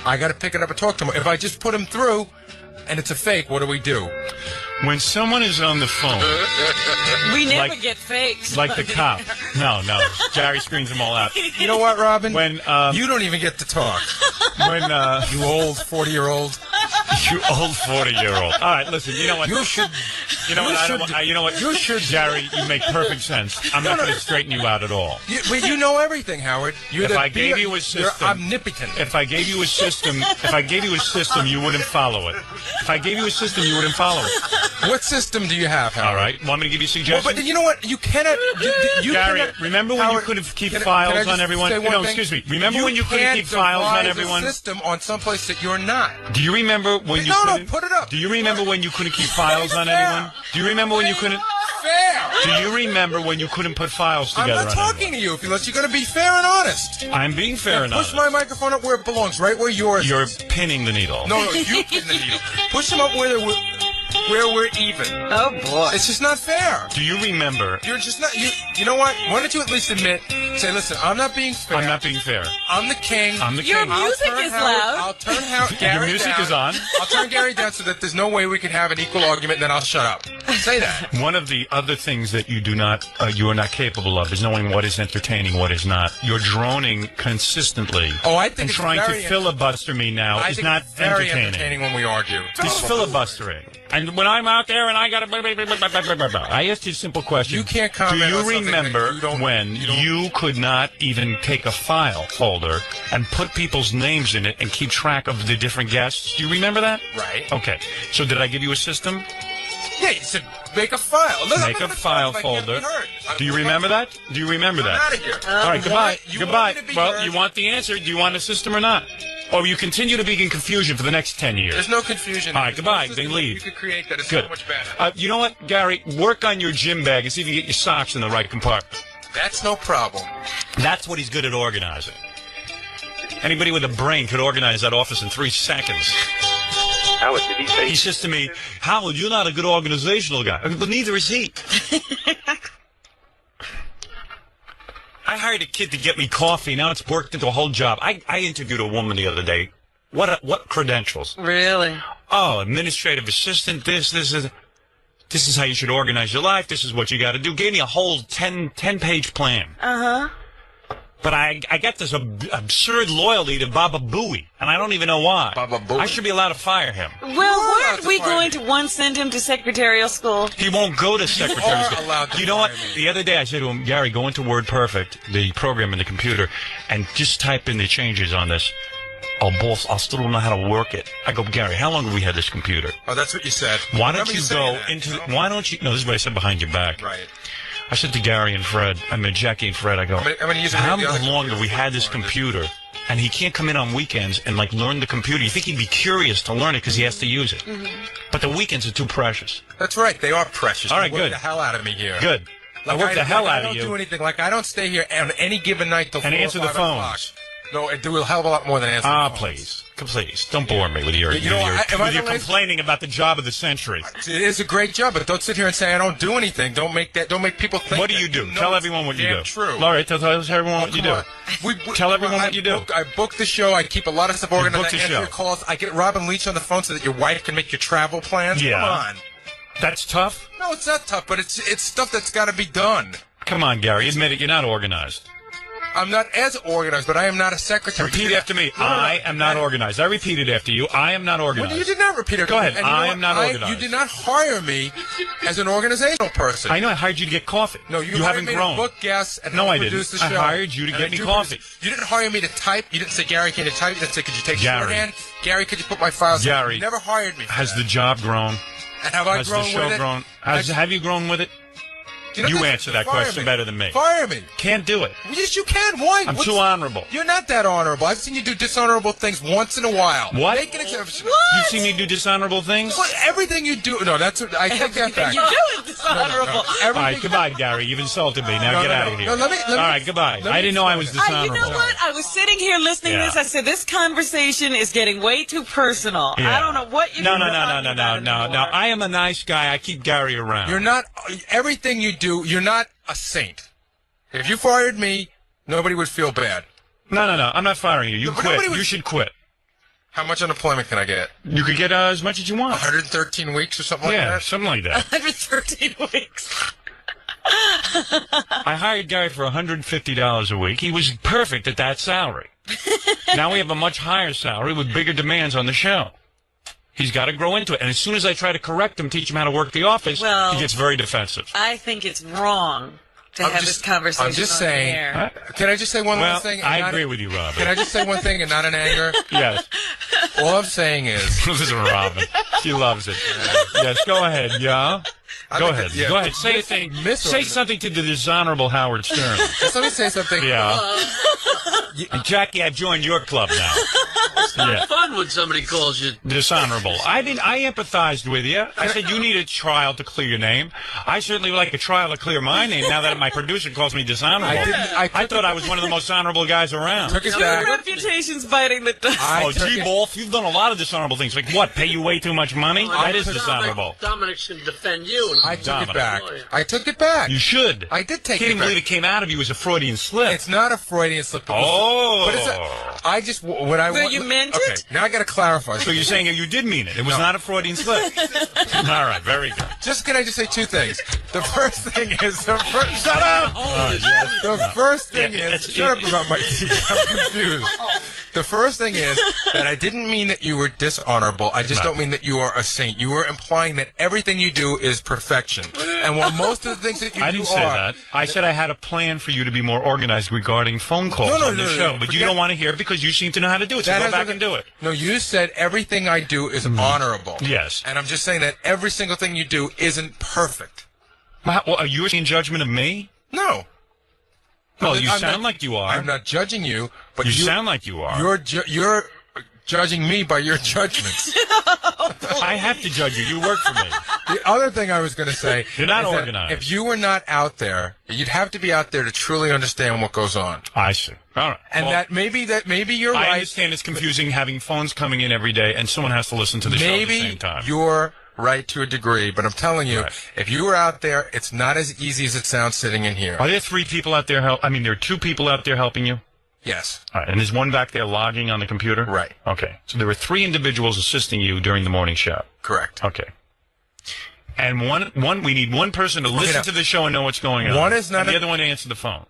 I got to pick it up and talk to him. If I just put him through, and it's a fake, what do? When someone is on the phone, We never get fakes. like the cop. No. Jerry screens them all out. You know what, Robin? When you don't even get to talk. When you old 40-year-old. You old 40-year-old. All right, listen. You know what? You should. You know what? You know what? You should, Jerry. You make perfect sense. I'm not going to straighten you out at all. You know everything, Howard. If I gave you a system, you're omnipotent. If I gave you a system, you wouldn't follow it. If I gave you a system, you wouldn't follow it. What system do you have, Howard? All right. Want me to give you suggestions? Well, but you know what? You cannot. You Gary, cannot, remember when Howard, you couldn't keep can I files just on everyone? say one No, thing? excuse me. Remember when you couldn't keep files on everyone? A system on someplace that you're not. Do you remember when you couldn't? No, put it up. Do you remember when you couldn't keep files on anyone? Do you remember when you couldn't? Fair. Do you remember when you couldn't put files together? I'm not talking to you unless you're going to be fair and honest. I'm being fair and honest. Push my microphone up where it belongs, right where yours You're is. pinning the needle. No, you pin the needle. Push them up where we're even. Oh, boy. It's just not fair. Do you remember? You're just not. You know what? Why don't you at least admit? Say, listen, I'm not being fair. I'm not being fair. I'm the king. I'm the Your king. music is loud. I'll turn Gary Your music down. is on. I'll turn Gary down so that there's no way we can have an equal argument, and then I'll shut up. Say that. One of the other things that you are not capable of is knowing what is entertaining, what is not. You're droning consistently. Oh, I think and it's trying to very filibuster me now I is think not it's very entertaining. when we argue. He's filibustering. And when I'm out there and I got to... I asked you a simple question. You can't comment Do on you something remember that when you could not even take a file folder and put people's names in it and keep track of the different guests? Do you remember that? Right. Okay. So did I give you a system? Yeah, you said make a file. Make a file folder. Do you remember that? Do you remember that? I'm out of here. All right, goodbye. Goodbye. Want me to be Well, heard? you want the answer. Do you want a system or not? Or you continue to be in confusion for the next 10 years? There's no confusion. All right, goodbye. Then leave. You could create that. It's Good. so much better. You know what, Gary? Work on your gym bag and see if you get your socks in the right compartment. That's no problem. That's what he's good at organizing. Anybody with a brain could organize that office in 3 seconds. Howard, did he say? He says to me, Howard, you're not a good organizational guy. But neither is he. I hired a kid to get me coffee. Now it's worked into a whole job. I interviewed a woman the other day. What credentials? Really? Oh, administrative assistant, this is how you should organize your life. This is what you got to do. Gave me a whole 10-page plan. Uh-huh. But I got this absurd loyalty to Baba Booey, and I don't even know why. Baba Booey. I should be allowed to fire him. Well, weren't we going to once send him to secretarial school? He won't go to secretarial school. Allowed to You know what? fire me. The other day I said to him, Gary, go into WordPerfect, the program in the computer, and just type in the changes on this. Oh, boss, I still don't know how to work it. I go, Gary, how long have we had this computer? Oh, that's what you said. Why don't you go into... Why don't you... No, this is what I said behind your back. Right. I said to Gary and Fred, Jackie and Fred, I go, how long have we had this computer? And he can't come in on weekends and, like, learn the computer. You think he'd be curious to learn it because he has to use it. Mm-hmm. But the weekends are too precious. That's right. They are precious. All right, you good. work the hell out of me here. Good. Like I work the hell out of you. I don't do anything. Like, I don't stay here on any given night till 4 and or answer the 5 phones. o'clock. No, I do a hell of a lot more than answer the phones. Please. Please. Don't bore me with your complaining about the job of the century. It is a great job, but don't sit here and say I don't do anything. Don't make people think. What do you do? Tell everyone what you do. True. All right, tell everyone what you do. Tell everyone what you do. I book the show. I keep a lot of stuff organized. I answer show. your calls. I get Robin Leach on the phone so that your wife can make your travel plans. Yeah. Come on. That's tough? No, it's not tough, but it's stuff that's got to be done. Come on, Gary. Admit it. You're not organized. I'm not as organized, but I am not a secretary. Repeat after me. I am not organized. I repeated after you. I am not organized. Well, you did not repeat it. Go ahead. And I am not organized. You did not hire me as an organizational person. I know. I hired you to get coffee. No, you haven't hired me grown. to book guests and no, I produce didn't. the show. I hired you to get me coffee. You didn't hire me to type. You didn't say, Gary, can you type? You didn't say, could you take shorthand? Gary, could you put my files? Gary, you never hired me for has that. the job grown? And have I has grown the show with it? grown? Have you grown with it? You answer that question better than me. Fire me. Can't do it. Yes, you can. Why? I'm too honorable. You're not that honorable. I've seen you do dishonorable things once in a while. What? Make an exception. You've seen me do dishonorable things? What? Everything you do. No, that's what I take that back. You do is dishonorable. All right, goodbye, Gary. You've insulted me. Now get out of here. No, let me, all right, goodbye. I didn't know I was dishonorable. You know what? I was sitting here listening to this. I said, this conversation is getting way too personal. Yeah. I don't know what you're No. I am a nice guy. I keep Gary around. You're not. Everything you do, you're not a saint. If you fired me, nobody would feel bad. No. I'm not firing you. You quit. You should quit. How much unemployment can I get? You could get as much as you want. 113 weeks or something like that? Yeah, something like that. 113 weeks. I hired Gary for $150 a week. He was perfect at that salary. Now we have a much higher salary with bigger demands on the show. He's got to grow into it. And as soon as I try to correct him, teach him how to work the office, he gets very defensive. I think it's wrong to have this conversation. I'm just saying. Can I just say one last thing? I agree with you, Robin. Can I just say one thing and not in anger? Yes. All I'm saying is. Listen, Robin. She loves it. Yes, go ahead, yeah? Go ahead. Go ahead. Say a thing. Say something to the dishonorable Howard Stern. Just let me say something. Yeah. Jackie, I've joined your club now. It's not fun when somebody calls you dishonorable. I empathized with you. I said you need a trial to clear your name. I certainly would like a trial to clear my name now that my producer calls me dishonorable. I thought I was one of the most honorable guys around. Took it back. Your reputation's biting the dust. Oh, gee, Wolf, you've done a lot of dishonorable things. Like what? Pay you way too much money? That is dishonorable. Dominic's going to defend you. I took it back. I took it back. You should. I did take it back. I can't believe it came out of you as a Freudian slip. It's not a Freudian slip. Oh. But it's I just, when I you meant it? Okay, now I got to clarify. So you're saying you did mean it. It was not a Freudian slip. All right, very good. Can I just say two things? The first thing is, shut up! The first thing is, shut up about my teeth. I'm confused. The first thing is that I didn't mean that you were dishonorable. I just don't mean that you are a saint. You were implying that everything you do is perfection. And while most of the things that you do I didn't say that. I said I had a plan for you to be more organized regarding phone calls on the show. But you don't want to hear it because you seem to know how to do it. So go back and do it. No, you said everything I do is honorable. Yes. And I'm just saying that every single thing you do isn't perfect. Well, are you in judgment of me? No. Well, you sound like you are. I'm not judging you, but you sound like you are. You're judging me by your judgments. I have to judge you. You work for me. The other thing I was going to say, you're not organized. If you were not out there, you'd have to be out there to truly understand what goes on. I see. All right. And well, maybe you're right. I understand it's confusing having phones coming in every day and someone has to listen to the show at the same time. Maybe you're right to a degree, but I'm telling you, if you were out there, it's not as easy as it sounds sitting in here. Are there 3 people out there there are 2 people out there helping you? Yes. All right, and there's one back there logging on the computer? Right. Okay. So there were 3 individuals assisting you during the morning show. Correct. Okay. And we need one person to listen to the show and know what's going on. One is not and the other one to answer the phone.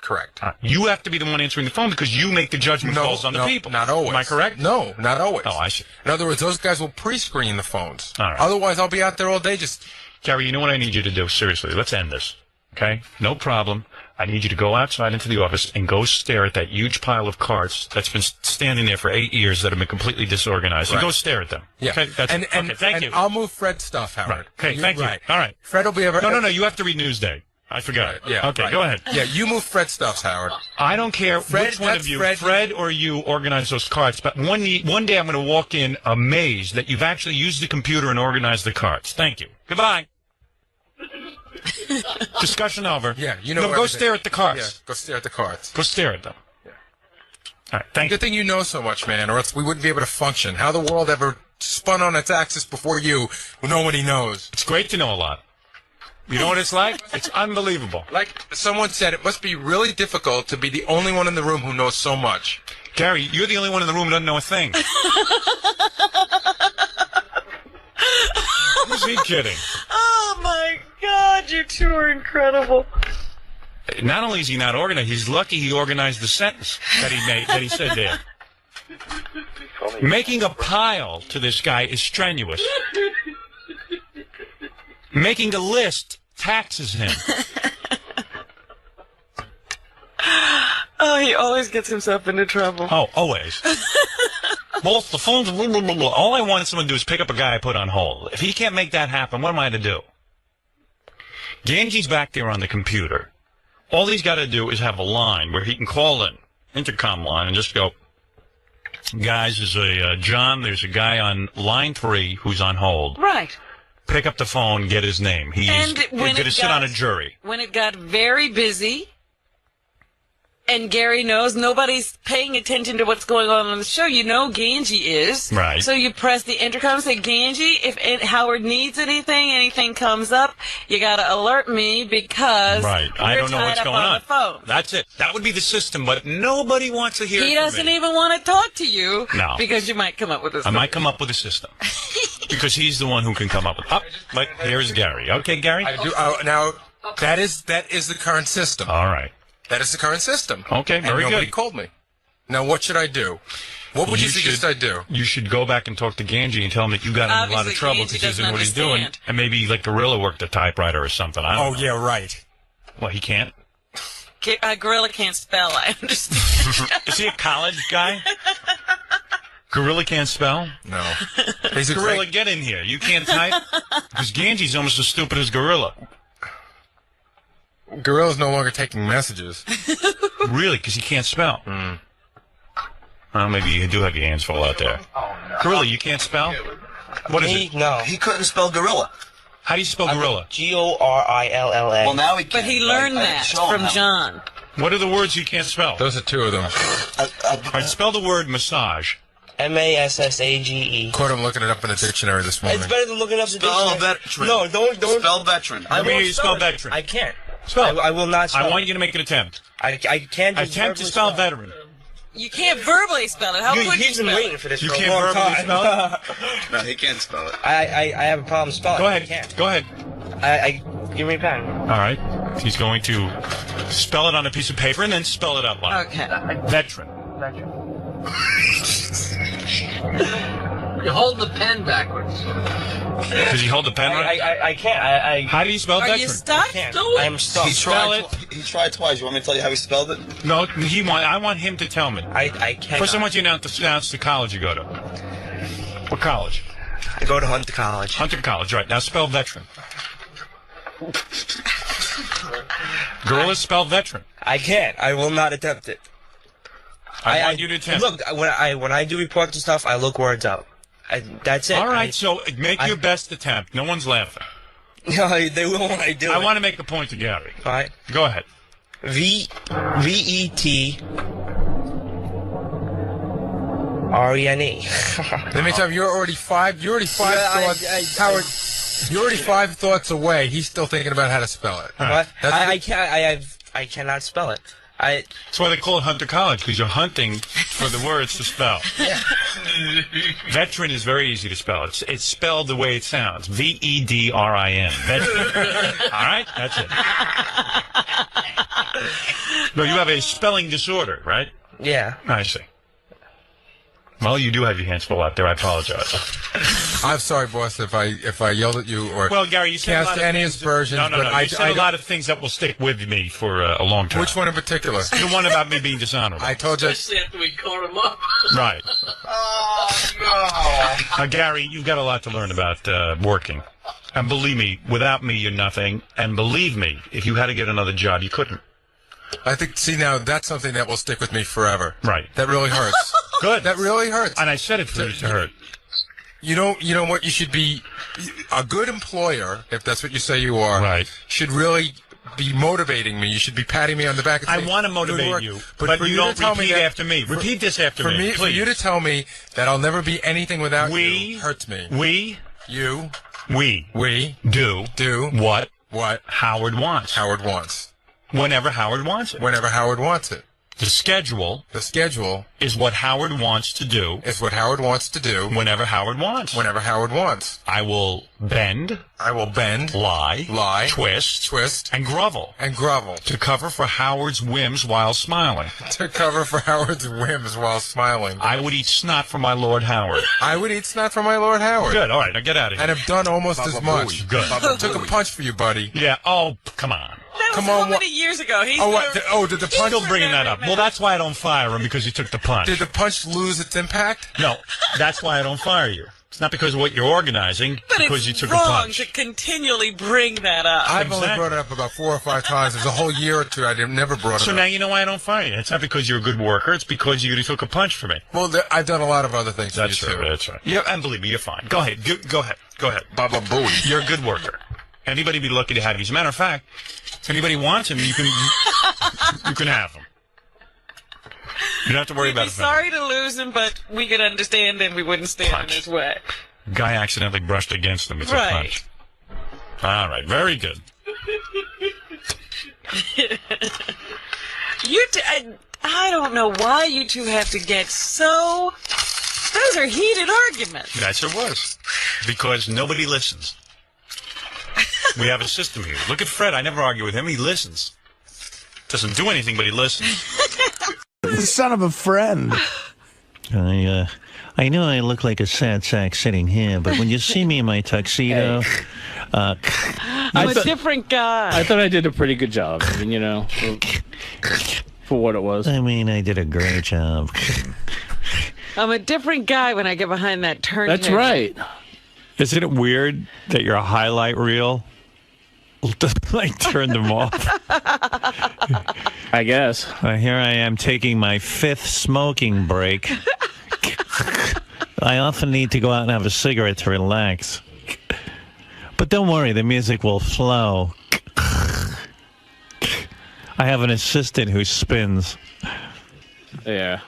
Correct. You have to be the one answering the phone because you make the judgment calls on the people. Not always. Am I correct? No, not always. Oh, I see. In other words, those guys will pre-screen the phones. All right. Otherwise, I'll be out there all day just... Gary, you know what I need you to do? Seriously, let's end this. Okay? No problem. I need you to go outside into the office and go stare at that huge pile of carts that's been standing there for 8 years that have been completely disorganized. Right. And go stare at them. Yeah. Okay? And thank you. I'll move Fred's stuff, Howard. Right. Okay, thank you. All right. Fred will be able... No, you have to read Newsday. I forgot. Right. Yeah. Okay, go ahead. Yeah, you move Fred's stuff, Howard. I don't care which one of you, Fred or you, organize those carts, but one day I'm going to walk in amazed that you've actually used the computer and organized the carts. Thank you. Goodbye. Discussion over. Yeah, you know. No, go stare at the carts. Yeah, go stare at the carts. Go stare at them. Yeah. All right, thank you. Good thing you know so much, man, or else we wouldn't be able to function. How the world ever spun on its axis before you, nobody knows. It's great to know a lot. You know what it's like? It's unbelievable. Like someone said, it must be really difficult to be the only one in the room who knows so much. Gary, you're the only one in the room who doesn't know a thing. Who's he kidding? Oh, my God, you two are incredible. Not only is he not organized, he's lucky he organized the sentence that he said there. Making a pile to this guy is strenuous. Making a list taxes him. Oh, he always gets himself into trouble. Oh, always. Both the phones, blah, blah, blah, blah. All I wanted someone to do is pick up a guy I put on hold. If he can't make that happen, what am I to do? Ganji's back there on the computer. All he's got to do is have a line where he can call in, intercom line, and just go, guys, there's a John, there's a guy on line 3 who's on hold. Right. Pick up the phone, get his name. He's going to sit on a jury. When it got very busy, and Gary knows nobody's paying attention to what's going on the show, you know Ganji is. Right. So you press the intercom and say, Ganji, if Howard needs anything comes up, you got to alert me because I don't know what's going on. The phone. That's it. That would be the system, but nobody wants to hear it. He doesn't even want to talk to you. No. Because you might come up with a system. I might come up with a system. Because he's the one who can come up with it. But here's Gary. Okay, Gary? I do. Now, that is the current system. All right. That is the current system. Okay, very good. Nobody called me. Now, what should I do? What would you suggest I do? You should go back and talk to Ganji and tell him that you got him in a lot of trouble because he doesn't know what he's doing. And maybe like Gorilla worked the typewriter or something. I don't know. Yeah, right. Well, he can't? Gorilla can't spell, I understand. Is he a college guy? Gorilla can't spell? No. Gorilla, get in here. You can't type? Because Ganji's almost as stupid as Gorilla. Gorilla's no longer taking messages. Really? Because he can't spell? Mm. Well, maybe you do have your hands full out there. Oh, no. Gorilla, you can't spell? What is it? No. He couldn't spell gorilla. How do you spell gorilla? Gorilla. Well, now he can. But he learned that from John. What are the words you can't spell? Those are 2 of them. All right, spell the word massage. MASSAGE. Caught him looking it up in the dictionary this morning. It's better than looking up the dictionary. Spell veteran. No, don't. Spell veteran. I mean, you spell veteran. I can't. Spell. I will not spell. I want you to make an attempt. I can't. Attempt to spell veteran. You can't verbally spell it. How could you He's been waiting for this for a long time. You can't verbally spell it? No, he can't spell it. I have a problem spelling. Go ahead. I can't. Go ahead. Give me a pen. All right. He's going to spell it on a piece of paper and then spell it out loud. Okay. Veteran. You hold the pen backwards. Does he hold the pen right? I can't. How do you spell veteran? Are you stuck? I am stuck. He tried twice. You want me to tell you how he spelled it? No, I want him to tell me. I can't. First, I want you to announce the college you go to. What college? I go to Hunter College. Hunter College, right. Now spell veteran. Gorilla, spell veteran. I can't. I will not attempt it. I want you to attempt. Look, when I do reports and stuff, I look words up. That's it. All right, so make your best attempt. No one's laughing. No, they will when I do it. I want to make a point to Gary. All right. Go ahead. V-E-T-R-E-N-E. Let me tell you, you're already five thoughts. Howard, you're already 5 thoughts away. He's still thinking about how to spell it. What? I cannot spell it. That's why they call it Hunter College, because you're hunting for the words to spell. Yeah. Veteran is very easy to spell. It's spelled the way it sounds. V-E-D-R-I-N. Veteran. All right? That's it. No, you have a spelling disorder, right? Yeah. I see. Well, you do have your hands full out there. I apologize. I'm sorry, boss, if I yelled at you or Gary, you said cast any aspersions. No. You said a lot of things that will stick with me for a long time. Which one in particular? The one about me being dishonorable. I told you. Especially after we caught him up. Right. Oh, no. Gary, you've got a lot to learn about working. And believe me, without me, you're nothing. And believe me, if you had to get another job, you couldn't. I think, see, now, that's something that will stick with me forever. Right. That really hurts. Good. That really hurts. And I said it for you to hurt. You know what? You should be a good employer, if that's what you say you are. Right. Should really be motivating me. You should be patting me on the back. And saying, I want to motivate you, but for you don't repeat after me. Repeat this after me, please. For you to tell me that I'll never be anything without you hurts me. We do what Howard wants. Whenever Howard wants it. The schedule is what Howard wants to do. Whenever Howard wants. I will bend. Lie. Twist. And grovel. To cover for Howard's whims while smiling. I would eat snot for my Lord Howard. Good. All right. Now get out of here. And have done almost as much. Good. Took a punch for you, buddy. Yeah. Oh, come on. That was how many years ago? Did the punch? Still bringing that up. Well, that's why I don't fire him, because he took the punch. Did the punch lose its impact? No, that's why I don't fire you. It's not because of what you're organizing, because you took a punch. punch. It's wrong to continually bring that up. I've only brought it up about 4 or 5 times. There's a whole year or two I never brought it up. So now you know why I don't fire you. It's not because you're a good worker. It's because you took a punch for me. Well, I've done a lot of other things. That's true. That's right. Yeah, and believe me, you're fine. Go ahead. Go ahead. Baba Booey. You're a good worker. Anybody be lucky to have you. As a matter of fact, if anybody wants him, you can have him. You don't have to worry about it. We'd be sorry to lose him, but we could understand and we wouldn't stand in his way. Guy accidentally brushed against him. It's a punch. All right. Very good. I don't know why you two have to get so... Those are heated arguments. Yes, it was. Because nobody listens. We have a system here. Look at Fred. I never argue with him. He listens. Doesn't do anything, but he listens. The son of a friend. I know I look like a sad sack sitting here, but when you see me in my tuxedo, I'm a different guy. I thought I did a pretty good job. I mean, you know, for what it was. I mean, I did a great job. I'm a different guy when I get behind that turntable. That's right. Isn't it weird that your highlight reel like turned them off? I guess. Here I am taking my 5th smoking break. I often need to go out and have a cigarette to relax. But don't worry, the music will flow. I have an assistant who spins. Yeah.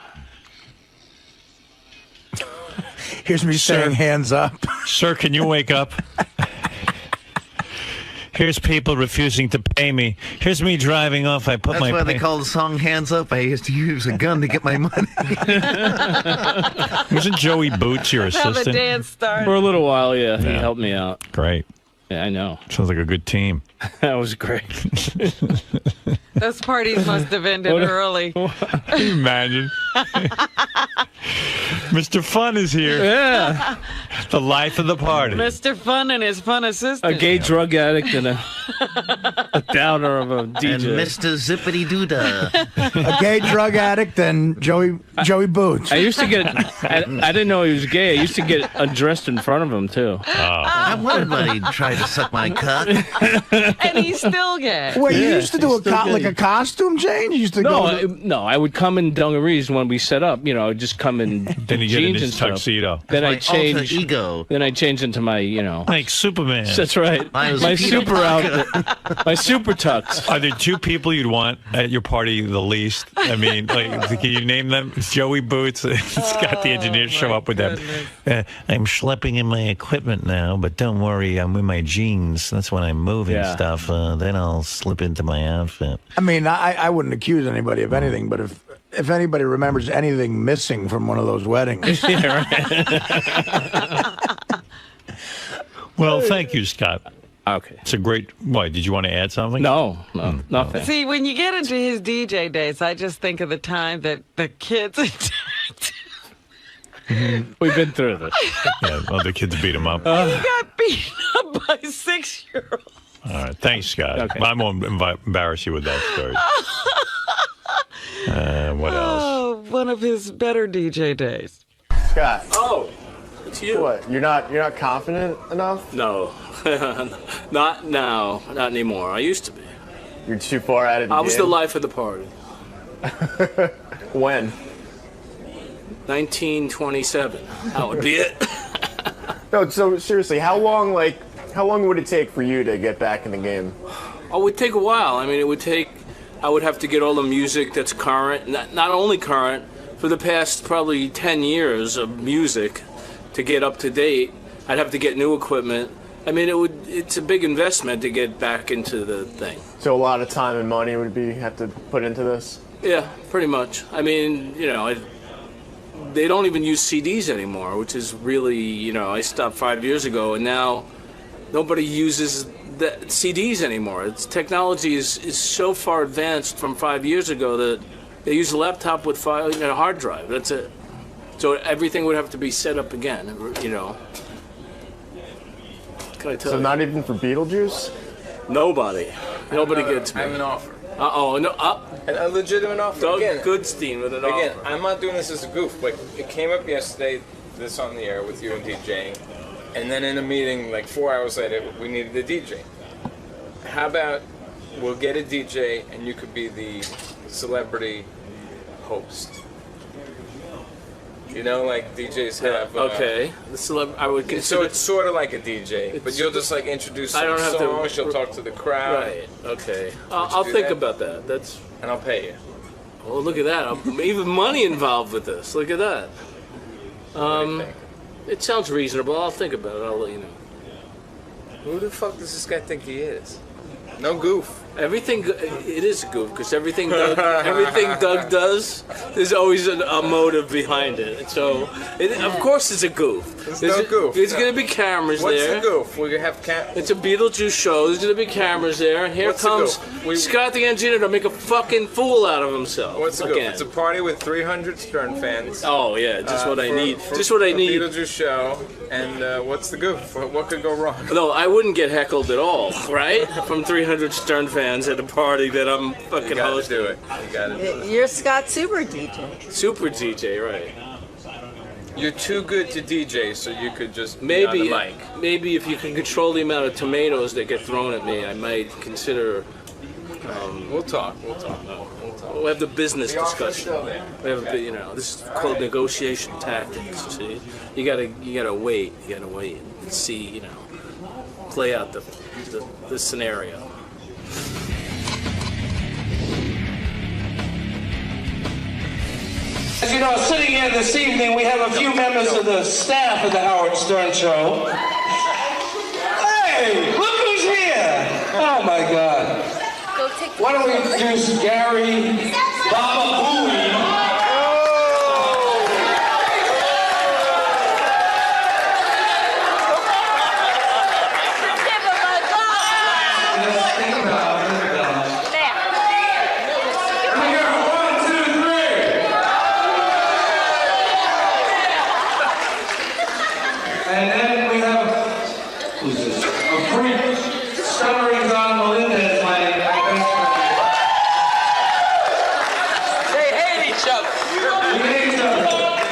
Here's me saying hands up. Sir, can you wake up? Here's people refusing to pay me. Here's me driving off. I put That's my... why they call the song Hands Up. I used to use a gun to get my money. Wasn't Joey Boots your assistant? How the dance started. For a little while, yeah. He helped me out. Great. Yeah, I know. Sounds like a good team. That was great. Those parties must have ended early. Can you imagine? Mr. Fun is here. Yeah. The life of the party. Mr. Fun and his fun assistant. A gay drug addict and a downer of a DJ. And Mr. Zippity Doodah. A gay drug addict and Joey Boots. I used to get... I didn't know he was gay. I used to get undressed in front of him, too. I wondered why he'd try to suck my cock. And he's still gay. Wait, you used to do a costume change? You used to No, I would come in dungarees when we set up. I'd just come in then you jeans get in and his tuxedo. Then I change. Ego. Then I change into my, like Superman. That's right. My super outfit. My super tux. Are there two people you'd want at your party the least? I mean, like, can you name them? Joey Boots. Scott the engineer show up with them. I'm schlepping in my equipment now, but don't worry, I'm in my jeans. That's when I'm moving stuff. Then I'll slip into my outfit. I mean, I wouldn't accuse anybody of anything, but if anybody remembers anything missing from one of those weddings. Well, thank you, Scott. Okay. It's a great... Why, did you want to add something? No, nothing. See, when you get into his DJ days, I just think of the time that the kids attacked. We've been through this. Yeah, other kids beat him up. He got beaten up by 6-year-olds. All right, thanks, Scott. Okay. I won't embarrass you with that story. What else? Oh, one of his better DJ days. Scott. Oh, it's you. What? You're not confident enough? No, not now, not anymore. I used to be. You're too far out of the I was game? the life of the party. When? 1927. That would be it. No, so seriously, how long would it take for you to get back in the game? Oh, it would take a while. I mean, I would have to get all the music that's current, not only current, for the past probably 10 years of music to get up to date. I'd have to get new equipment. I mean, it's a big investment to get back into the thing. So a lot of time and money would have to put into this? Yeah, pretty much. I mean, they don't even use CDs anymore, which is really, I stopped 5 years ago, and now nobody uses the CDs anymore. Technology is so far advanced from 5 years ago that they use a laptop with a hard drive. That's it. So everything would have to be set up again, Can I tell you? So not even for Beetlejuice? Nobody gets me. I have an offer. Uh-oh, no, a legitimate offer. Doug again, Goodstein with an offer. Again, I'm not doing this as a goof. Like, it came up yesterday, this on the air with you and DJing, and then in a meeting, like 4 hours later, we needed a DJ. How about we'll get a DJ and you could be the celebrity host? Like DJs have. Okay. I would consider. So it's sort of like a DJ, but you'll just introduce some songs. You'll talk to the crowd. Right. Okay. I'll think about that. And I'll pay you. Oh, look at that! Even money involved with this. Look at that. What do you think? It sounds reasonable. I'll think about it. I'll let you know. Who the fuck does this guy think he is? No goof. It is a goof because everything Doug does, there's always a motive behind it. So, of course, it's a goof. There's no goof. There's going to be cameras there. What's the goof? We're going to have cameras. It's a Beetlejuice show. There's going to be cameras there. And here comes Scott the engineer to make a fucking fool out of himself. What's the goof? It's a party with 300 Stern fans. Oh, yeah. Just what I need. Just what I need. Beetlejuice show. And what's the goof? What could go wrong? No, I wouldn't get heckled at all, right? From 300 Stern fans at a party that I'm fucking hosting. You gotta do it. You're Scott Super DJ. Super DJ, right. You're too good to DJ, so you could just maybe be on the mic. Maybe if you can control the amount of tomatoes that get thrown at me, I might consider. We'll talk. We'll have the business discussion. We have this is called negotiation tactics. See, you gotta wait. You gotta wait and see. Play out the scenario. As you know, sitting here this evening, we have a few members of the staff of the Howard Stern Show. Hey, look who's here! Oh my God. Why don't we introduce Gary 𝗏𝗏𝗏𝗏. And then we have, who's this? A freak, Stuttering 𝗏𝗏𝗏𝗏, my best friend. They hate each other. We hate each other.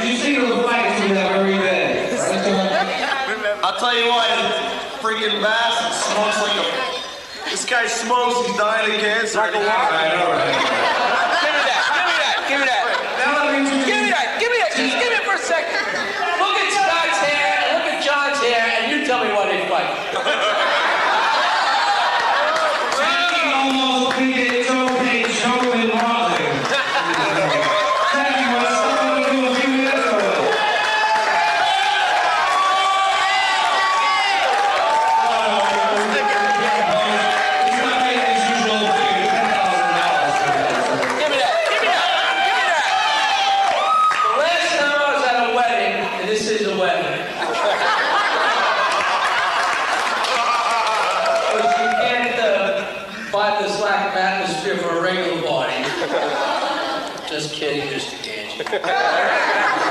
You see those fights we have every day. Right? I'll tell you what, freaking Bass smokes like a... This guy smokes, he's dying of cancer. Like a what? I know, right? Give me that. Give me that. Just give me it for a second. Look at Scott's hair and look at John's hair, and you tell me what it's like.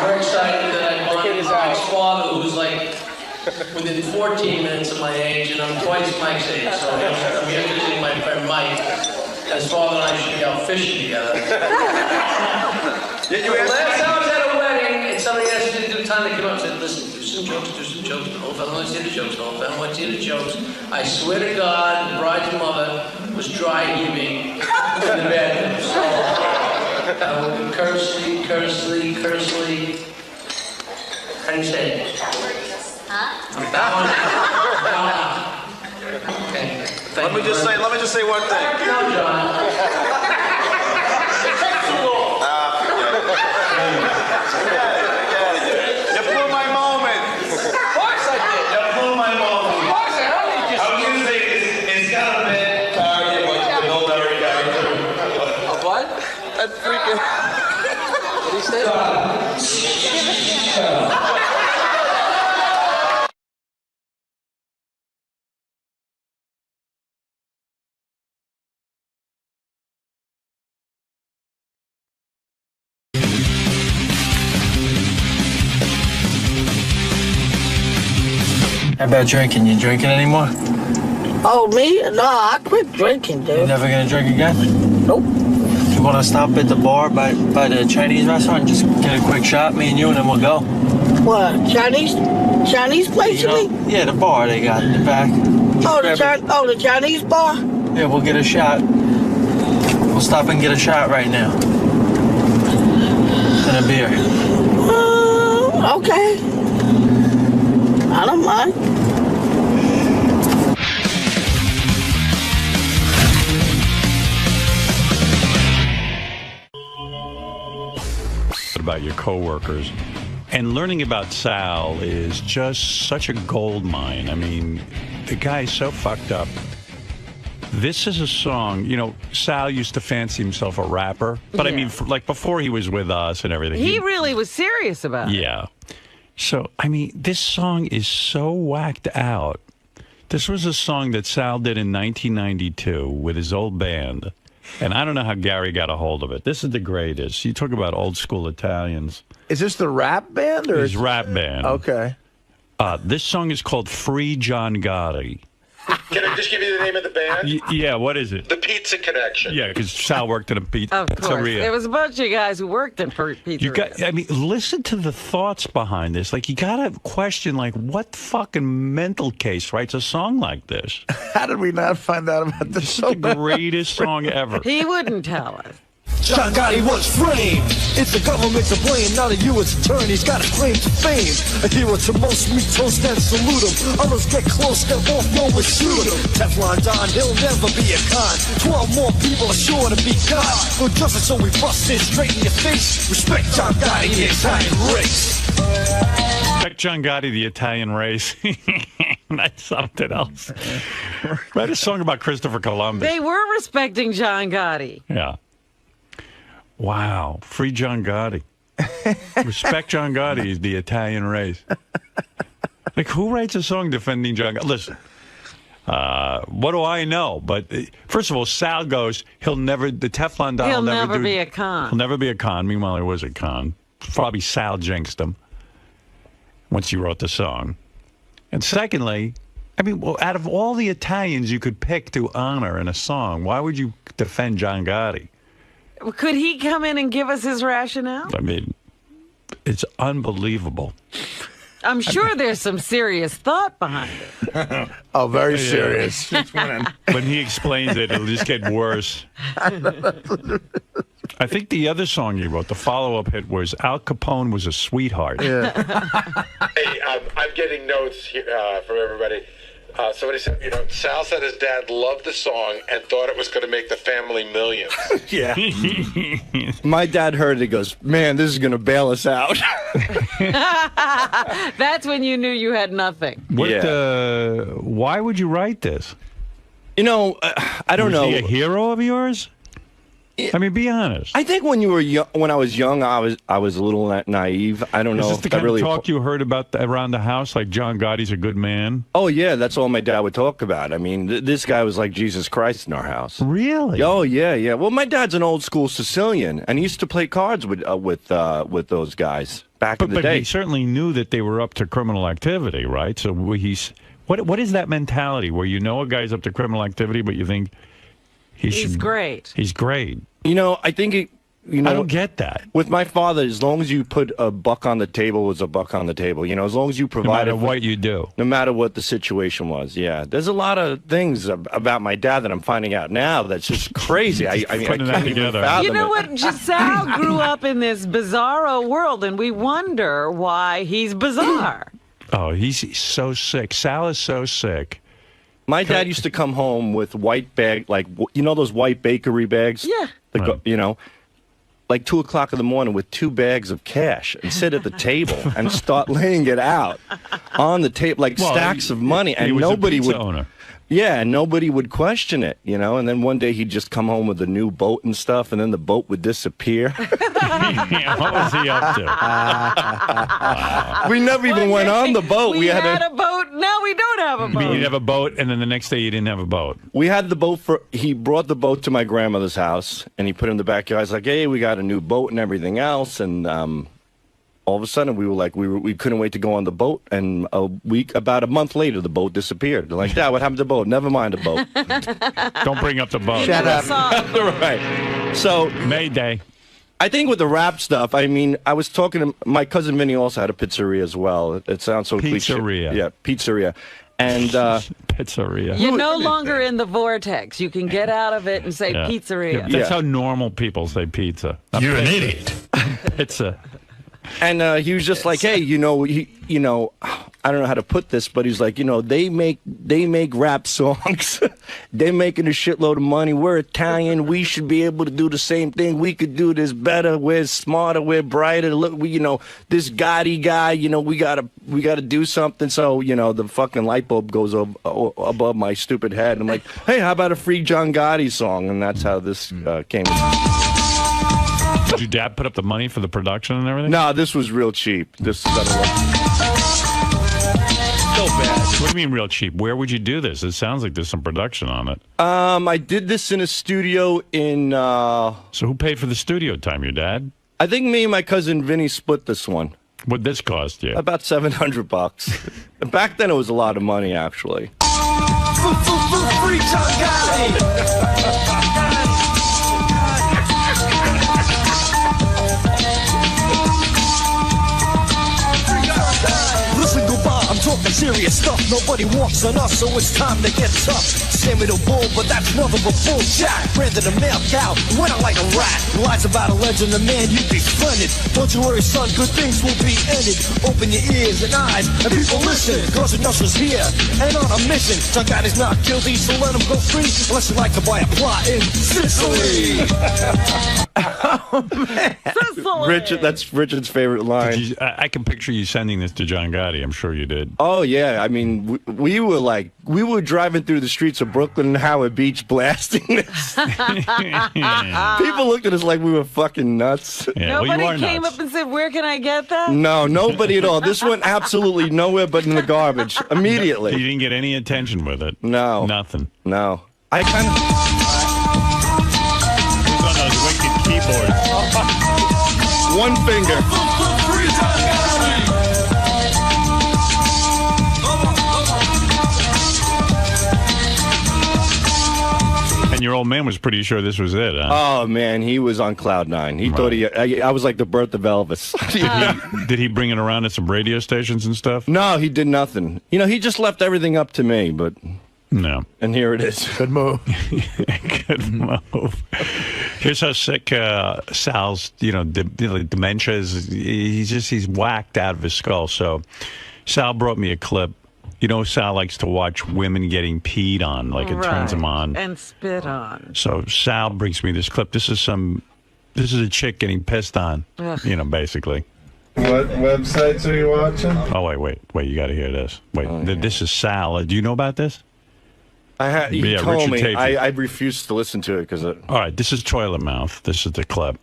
Very excited that I bonded with Mike's father, who's like within 14 minutes of my age, and I'm twice Mike's age, so I'm introducing my friend Mike. His father and I should be out fishing together. Last time I was at a wedding, and somebody asked me to do time to come up and said, listen, do some jokes. The whole family wants to hear the jokes. The whole family wants to hear the jokes. I swear to God, the bride's mother was dry heaving in the bedroom. So, 𝗛𝗄𝗿𝗄𝗍. How do you say it? Huh? Okay. Let me just say one thing. No, John. You blew my moment. Of course I did. You blew my moment. Of course I did. I was gonna say it's got a bit parody of the Bill Murray character. What? That's freaking. What did he say? How about drinking? You drinking anymore? Oh, me? No, I quit drinking, dude. You never gonna drink again? Nope. You wanna stop at the bar by the Chinese restaurant and just get a quick shot, me and you, and then we'll go? What, Chinese place, you mean? Yeah, the bar they got in the back. The Chinese bar? Yeah, we'll get a shot. We'll stop and get a shot right now. And a beer. Okay. I don't mind. About your coworkers. And learning about Sal is just such a gold mine. I mean, the guy's so fucked up. This is a song, you know, Sal used to fancy himself a rapper. But I mean, like before he was with us and everything. He really was serious about it. Yeah. So, I mean, this song is so whacked out. This was a song that Sal did in 1992 with his old band. And I don't know how Gary got a hold of it. This is the greatest. You talk about old school Italians. Is this the rap band? Or his rap band. Okay. This song is called Free John Gotti. Can I just give you the name of the band? Yeah, what is it? The Pizza Connection. Yeah, because Sal worked at a pizzeria. Of course. There was a bunch of guys who worked in pizzeria. I mean, listen to the thoughts behind this. Like, you got to question, like, what fucking mental case writes a song like this? How did we not find out about this? This is the greatest song ever. He wouldn't tell us. John Gotti was framed. It's the government to blame, not a U.S. attorney's got a claim to fame. A hero to most, we toast and salute him. Others get close, they'll both know we shoot him. Teflon Don, he'll never be a con. 12 more people are sure to be God. No justice, so we bust it straight in your face. Respect John Gotti, the Italian race. Respect John Gotti, the Italian race. That's something else. Write a song about Christopher Columbus. They were respecting John Gotti. Yeah. Wow. Free John Gotti. Respect John Gotti, the Italian race. Like, who writes a song defending John Gotti? Listen, what do I know? But first of all, Sal goes, the Teflon Don will never be a con. He'll never be a con. Meanwhile, he was a con. Probably Sal jinxed him once he wrote the song. And secondly, I mean, well, out of all the Italians you could pick to honor in a song, why would you defend John Gotti? Could he come in and give us his rationale? I mean, it's unbelievable. I'm sure there's some serious thought behind it. Oh, very serious. When he explains it, it'll just get worse. I think the other song you wrote, the follow-up hit, was Al Capone was a sweetheart. Hey, I'm getting notes here, from everybody. Somebody said, Sal said his dad loved the song and thought it was going to make the family millions. Yeah. My dad heard it. He goes, man, this is going to bail us out. That's when you knew you had nothing. Why would you write this? I don't know. Was he a hero of yours? I mean, be honest. I think when I was young, I was a little naive. I don't know. Is this the kind of talk you heard about around the house, like John Gotti's a good man? Oh, yeah, that's all my dad would talk about. I mean, this guy was like Jesus Christ in our house. Really? Oh, yeah. Well, my dad's an old school Sicilian, and he used to play cards with those guys back in the day. But he certainly knew that they were up to criminal activity, right? So what is that mentality where you know a guy's up to criminal activity, but you think he's great? He's great. I think I don't get that. With my father, as long as you put a buck on the table, was a buck on the table. As long as you provide no matter what you do. No matter what the situation was, yeah. There's a lot of things about my dad that I'm finding out now that's just crazy. I mean, I can't even fathom You know what? Sal grew up in this bizarro world, and we wonder why he's bizarre. Oh, he's so sick. Sal is so sick. My dad used to come home with white bag, like, those white bakery bags? Yeah. Like 2 o'clock in the morning with 2 bags of cash and sit at the table and start laying it out on the table, like stacks of money. And nobody would. Owner. Yeah, and nobody would question it, And then one day he'd just come home with a new boat and stuff, and then the boat would disappear. What was he up to? We never even went on the boat. We had a boat. Now we don't have a boat. You'd have a boat, and then the next day you didn't have a boat. We had the boat he brought the boat to my grandmother's house, and he put it in the backyard. I was like, hey, we got a new boat and everything else, and all of a sudden, we were like, we couldn't wait to go on the boat, and about a month later, the boat disappeared. They're like, Dad, what happened to the boat? Never mind the boat. Don't bring up the boat. Shut up. Right. So Mayday. I think with the rap stuff, I mean, I was talking to my cousin Vinny. Also had a pizzeria as well. It sounds so cliche. Pizzeria. Yeah, pizzeria. And pizzeria. You're no longer in the vortex. You can get out of it and say pizzeria. That's how normal people say pizza. You're an idiot. Pizza. And he was just like, hey, I don't know how to put this, but he's like, they make rap songs. They're making a shitload of money. We're Italian. We should be able to do the same thing. We could do this better. We're smarter. We're brighter. Look, this Gotti guy, we gotta do something. So, the fucking light bulb goes above my stupid head. I'm like, hey, how about a free John Gotti song? And that's how this came. Did your dad put up the money for the production and everything? No, this was real cheap. This is so bad. What do you mean real cheap? Where would you do this? It sounds like there's some production on it. I did this in a studio in... So who paid for the studio time, your dad? I think me and my cousin Vinny split this one. What'd this cost you? About $700. Back then it was a lot of money, actually. Free John Gotti! I'm talking serious stuff, nobody wants on us, so it's time to get tough. Sammy the bull, but that's nothing but bullshit. Brandon the male cow, went out like a rat. Lies about a legend, a man you'd be friended. Don't you worry, son, good things will be ended. Open your ears and eyes, and people listen, cause the Nussler's here, and on a mission. John Gotti's not guilty, so let him go free, unless you like to buy a plot in Sicily. Oh, man. Richard, that's Richard's favorite line. I can picture you sending this to John Gotti. I'm sure you did. Oh yeah, I mean, we were driving through the streets of Brooklyn and Howard Beach blasting this. People looked at us like we were fucking nuts. Yeah, nobody came up and said, "Where can I get that?" No, nobody at all. This went absolutely nowhere but in the garbage immediately. You didn't get any attention with it. No, nothing. No, I kind of on those wicked keyboards. One finger. And your old man was pretty sure this was it, huh? Oh, man, he was on cloud nine. He thought I was like the birth of Elvis. Did he bring it around at some radio stations and stuff? No, he did nothing. You know, he just left everything up to me, but... No. And here it is. Good move. Good move. Here's how sick Sal's, dementia is. He's whacked out of his skull. So Sal brought me a clip. You know, Sal likes to watch women getting peed on, like it turns him on. And spit on. So Sal brings me this clip. This is a chick getting pissed on, basically. What websites are you watching? Oh, wait, you got to hear this. Wait, this is Sal. Do you know about this? He told me. Tapey. I refused to listen to it because... All right, this is Toilet Mouth. This is the clip.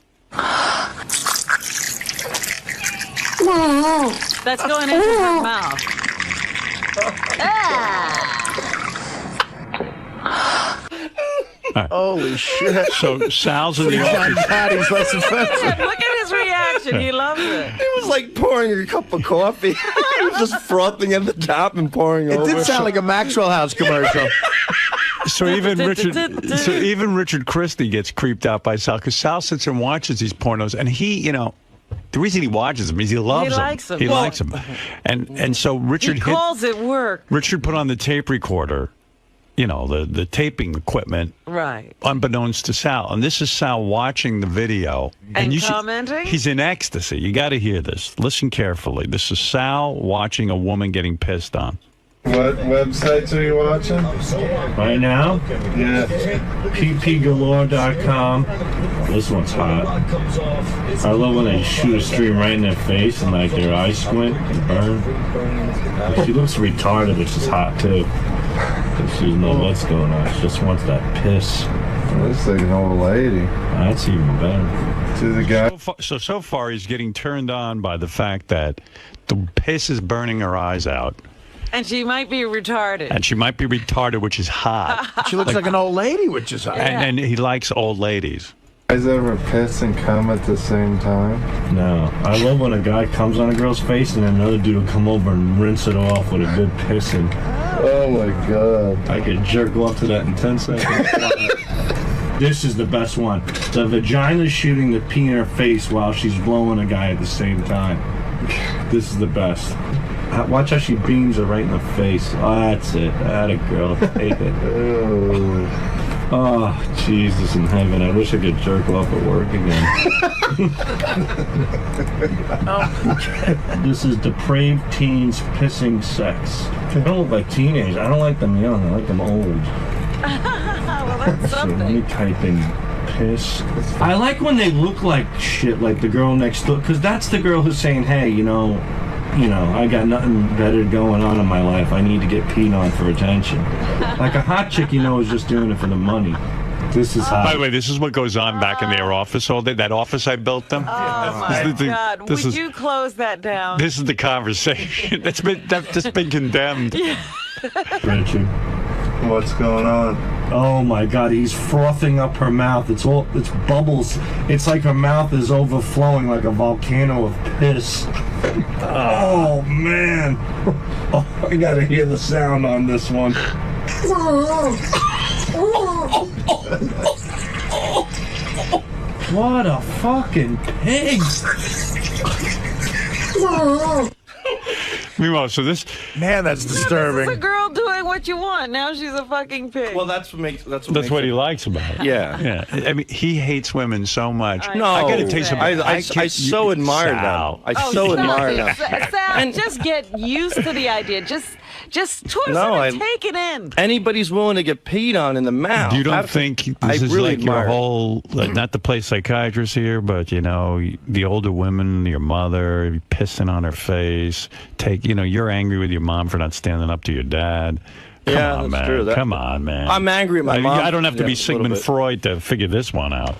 That's going into her mouth. Right. Holy shit. So Sal's in the office. Patty's less offensive. Look at his reaction. He loves it. It was like pouring a cup of coffee. He was just frothing at the top and pouring over. It did sound like a Maxwell House commercial. So even Richard Christie gets creeped out by Sal because Sal sits and watches these pornos, and he, the reason he watches them is he loves them. He likes them. And so Richard he calls it work. Richard put on the tape recorder, the taping equipment, right? Unbeknownst to Sal, and this is Sal watching the video and commenting. He's in ecstasy. You got to hear this. Listen carefully. This is Sal watching a woman getting pissed on. What websites are you watching? Right now? Yeah. ppgalore.com. This one's hot. I love when they shoot a stream right in their face and like their eyes squint and burn. She looks retarded, which is hot too. She doesn't know what's going on. She just wants that piss. Looks like an old lady. That's even better. To the guy. So far, he's getting turned on by the fact that the piss is burning her eyes out. And she might be retarded. Which is hot. She looks like an old lady, which is hot. And he likes old ladies. You guys ever piss and come at the same time? No. I love when a guy comes on a girl's face and then another dude will come over and rinse it off with a good pissing. Oh my god. I could jerk off to that in 10 seconds. This is the best one. The vagina's shooting the pee in her face while she's blowing a guy at the same time. This is the best. Watch how she beams her right in the face. Oh, that's it. Atta girl. Take it. Oh, Jesus in heaven. I wish I could jerk off at work again. This is depraved teens pissing sex. They don't look like teenagers. I don't like them young. I like them old. Well, that's something. Let me type in piss. I like when they look like shit, like the girl next door, because that's the girl who's saying, hey, I got nothing better going on in my life. I need to get peed on for attention. Like a hot chick, is just doing it for the money. This is hot. By the way, this is what goes on back in their office all day. That office I built them. Oh my God! Would you close that down? This is the conversation that's been condemned. Richard, what's going on? Oh my God! He's frothing up her mouth. It's bubbles. It's like her mouth is overflowing like a volcano of piss. Oh man! Oh, I gotta hear the sound on this one. What a fucking pig! Meanwhile, so this... Man, that's disturbing. This is a girl doing what you want. Now she's a fucking pig. Well, that's what he likes about it. Yeah. I mean, he hates women so much. No, I gotta tell you something. I so admire them. I so admire them. Sal, just get used to the idea. Just twist it and take it in. Anybody's willing to get peed on in the mouth. You don't think this is really like your whole, not to play psychiatrist here, but, the older women, your mother, pissing on her face, you're angry with your mom for not standing up to your dad. Come on, man. True. Come on, man. I'm angry at my mom. I don't have to be Sigmund Freud to figure this one out.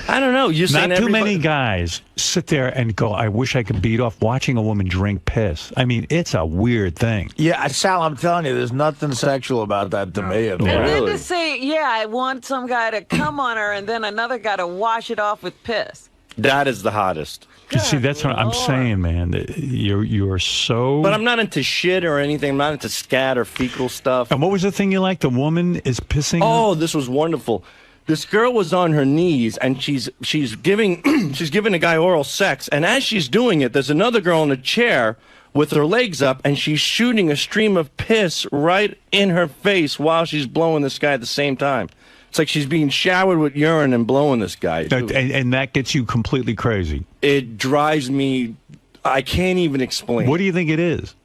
I don't know. Not too many guys sit there and go, I wish I could beat off watching a woman drink piss. I mean, it's a weird thing. Yeah, Sal, I'm telling you, there's nothing sexual about that to me at all. And then to say, I want some guy to come on her and then another guy to wash it off with piss. That is the hottest. You see, that's what I'm saying, man. You're so... But I'm not into shit or anything. I'm not into scat or fecal stuff. And what was the thing you liked? The woman is pissing? Oh, this was wonderful. This girl was on her knees, and she's giving she's giving a guy oral sex. And as she's doing it, there's another girl in a chair with her legs up, and she's shooting a stream of piss right in her face while she's blowing this guy at the same time. It's like she's being showered with urine and blowing this guy. And that gets you completely crazy. It drives me. I can't even explain. What do you think it is?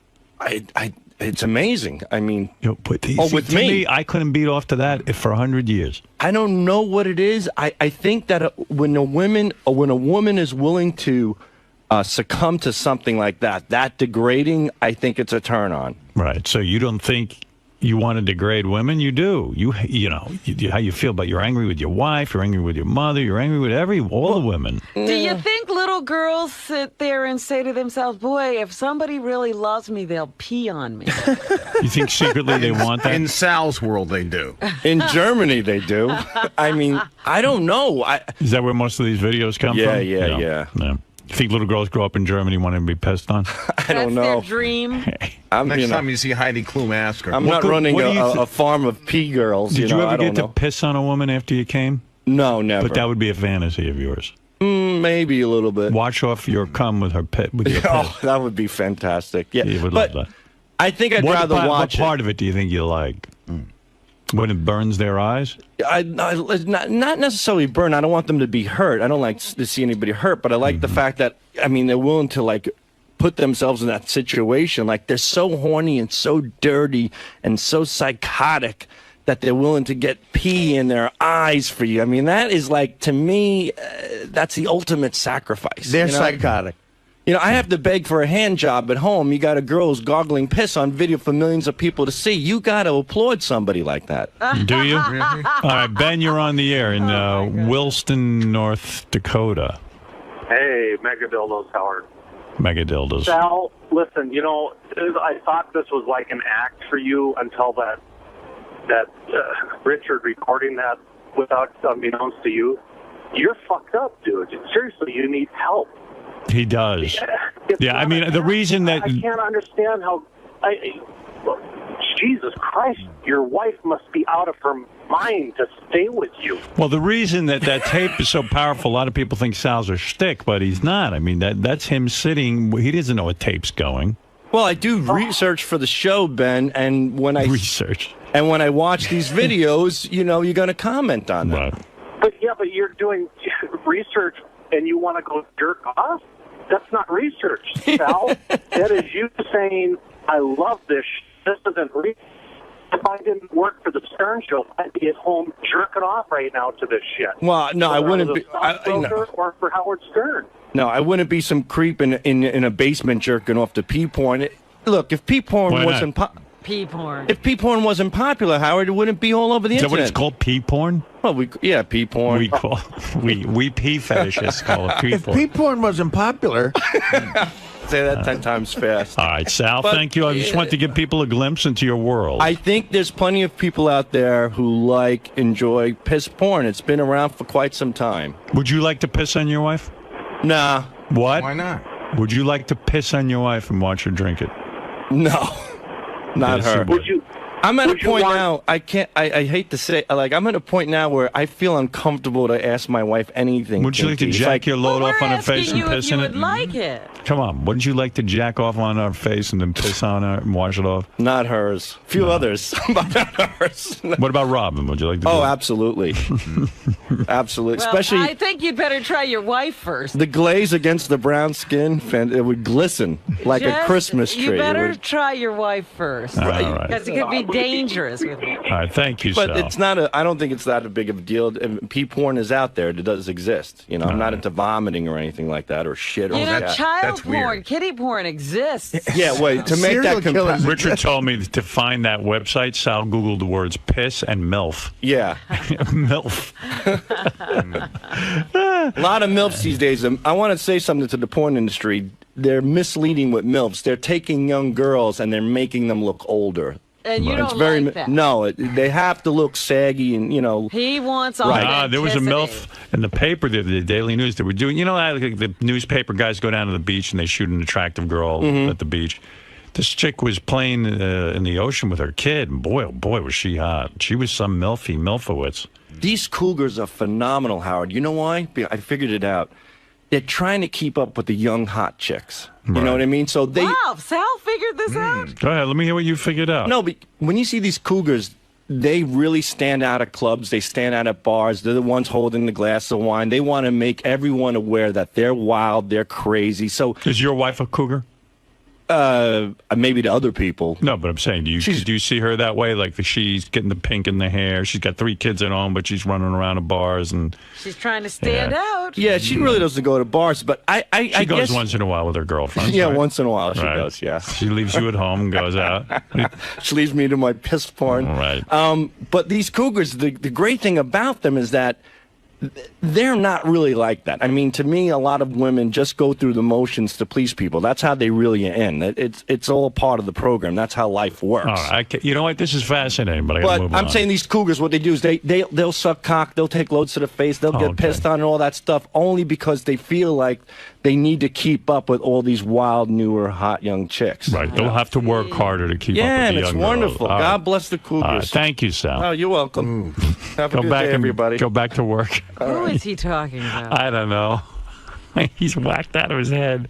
It's amazing. I mean, with me, I couldn't beat off to that for 100 years. I don't know what it is. I think that when a woman is willing to succumb to something like that degrading, I think it's a turn on. Right. So you don't think you want to degrade women? You do. You know how you feel, but you're angry with your wife, you're angry with your mother, you're angry with all the women. Do you think little girls sit there and say to themselves, boy, if somebody really loves me, they'll pee on me? You think secretly they want that? In Sal's world, they do. In Germany, they do. I mean, I don't know. Is that where most of these videos come from? Yeah. You think little girls grow up in Germany wanting to be pissed on? I don't know. That's their dream. Next time you see Heidi Klum, ask her. I'm not running a farm of pee girls. Did you ever get to piss on a woman after you came? No, never. But that would be a fantasy of yours. Maybe a little bit. Wash off your cum with your piss. Oh, that would be fantastic. Yeah, you would love that. I think I'd rather watch it. What part of it do you think you like? When it burns their eyes? Not necessarily burn. I don't want them to be hurt. I don't like to see anybody hurt, but I like the fact that, I mean, they're willing to, like, put themselves in that situation. Like, they're so horny and so dirty and so psychotic that they're willing to get pee in their eyes for you. I mean, that is, like, to me, that's the ultimate sacrifice. They're psychotic. You know, I have to beg for a hand job at home. You got a girl who's goggling piss on video for millions of people to see. You got to applaud somebody like that. Do you? All right, Ben, you're on the air in Williston, North Dakota. Hey, Megadildos, Howard. Megadildos. Sal, listen, you know, I thought this was like an act for you until that Richard recording that without unbeknownst to you. You're fucked up, dude. Seriously, you need help. He does. Yeah, I mean, the reason that... I can't understand how... Jesus Christ, your wife must be out of her mind to stay with you. Well, the reason that tape is so powerful, a lot of people think Sal's a shtick, but he's not. I mean, that's him sitting... He doesn't know what tape's going. Well, I do research for the show, Ben, and when I... Research. And when I watch these videos, you know, you're going to comment on them. Right. But you're doing research and you want to go jerk off? That's not research, Sal. That is you saying, I love this. This isn't research. If I didn't work for the Stern Show, I'd be at home jerking off right now to this shit. Well, no, I wouldn't be. Or for Howard Stern. No, I wouldn't be some creep in a basement jerking off to pee porn. Look, if pee porn wasn't pee porn. If pee porn wasn't popular, Howard, it wouldn't be all over the internet. Is that what it's called, pee porn? Well, pee porn. We pee fetishists call it pee porn. If pee porn wasn't popular... Say that 10 times fast. All right, Sal, thank you. I just want to give people a glimpse into your world. I think there's plenty of people out there who enjoy piss porn. It's been around for quite some time. Would you like to piss on your wife? Nah. What? Why not? Would you like to piss on your wife and watch her drink it? No. Not her. I'm at a point now, I hate to say, I'm at a point now where I feel uncomfortable to ask my wife anything. Wouldn't you like to jack your load off on her face and piss in it? Would like it. Come on, wouldn't you like to jack off on her face and then piss on her and wash it off? Not hers. A few others, but not hers. What about Robin? Would you like to do that? Absolutely. Absolutely. Well, especially, I think you'd better try your wife first. The glaze against the brown skin, it would glisten like a Christmas tree. You better try your wife first. Right. Because it could be dangerous with you. All right, thank you, But Sal. it's not I don't think it's that big of a deal. Pee porn is out there. It does exist. You know, I'm not into vomiting or anything like that or shit or child porn, kitty porn exists. Yeah, wait, to make that Richard told me to find that website. Sal Googled the words piss and MILF. Yeah. MILF. A lot of MILFs these days. I want to say something to the porn industry. They're misleading with MILFs. They're taking young girls and they're making them look older. And you don't It's very, like that. No, they have to look saggy and, you know. He wants There was a MILF in the paper, the Daily News, that were doing, you know, like the newspaper guys go down to the beach and they shoot an attractive girl at the beach. This chick was playing in the ocean with her kid, and boy, oh boy, was she hot. She was some Milfowitz. These cougars are phenomenal, Howard. You know why? I figured it out. They're trying to keep up with the young, hot chicks. You know what I mean? So they. Wow, Sal figured this out? Go ahead, let me hear what you figured out. No, but when you see these cougars, they really stand out at clubs. They stand out at bars. They're the ones holding the glass of wine. They want to make everyone aware that they're wild, they're crazy. So is your wife a cougar? Maybe to other people. No, but I'm saying, do you see her that way? Like she's getting the pink in the hair. She's got 3 kids at home, but she's running around at bars and. She's trying to stand out. Yeah, she really doesn't go to bars, but She goes once in a while with her girlfriends. Yeah, right? once in a while she does. Yeah, she leaves you at home and goes out. She leaves me to my piss porn. Right. But these cougars, the great thing about them is that they're not really like that. I mean, to me, a lot of women just go through the motions to please people. That's how they really end. It's all part of the program. That's how life works. All right. You know what? This is fascinating, but I gotta move on. I'm saying these cougars, what they do is they'll suck cock, they'll take loads to the face, they'll get pissed on and all that stuff, only because they feel like they need to keep up with all these wild, newer, hot young chicks. Right. They'll have to work harder to keep up with the young and it's wonderful. girls. God bless the cougars. Thank you, Sal. Oh, you're welcome. Have a good day, everybody. Go back to work. Who is he talking about? I don't know. He's whacked out of his head.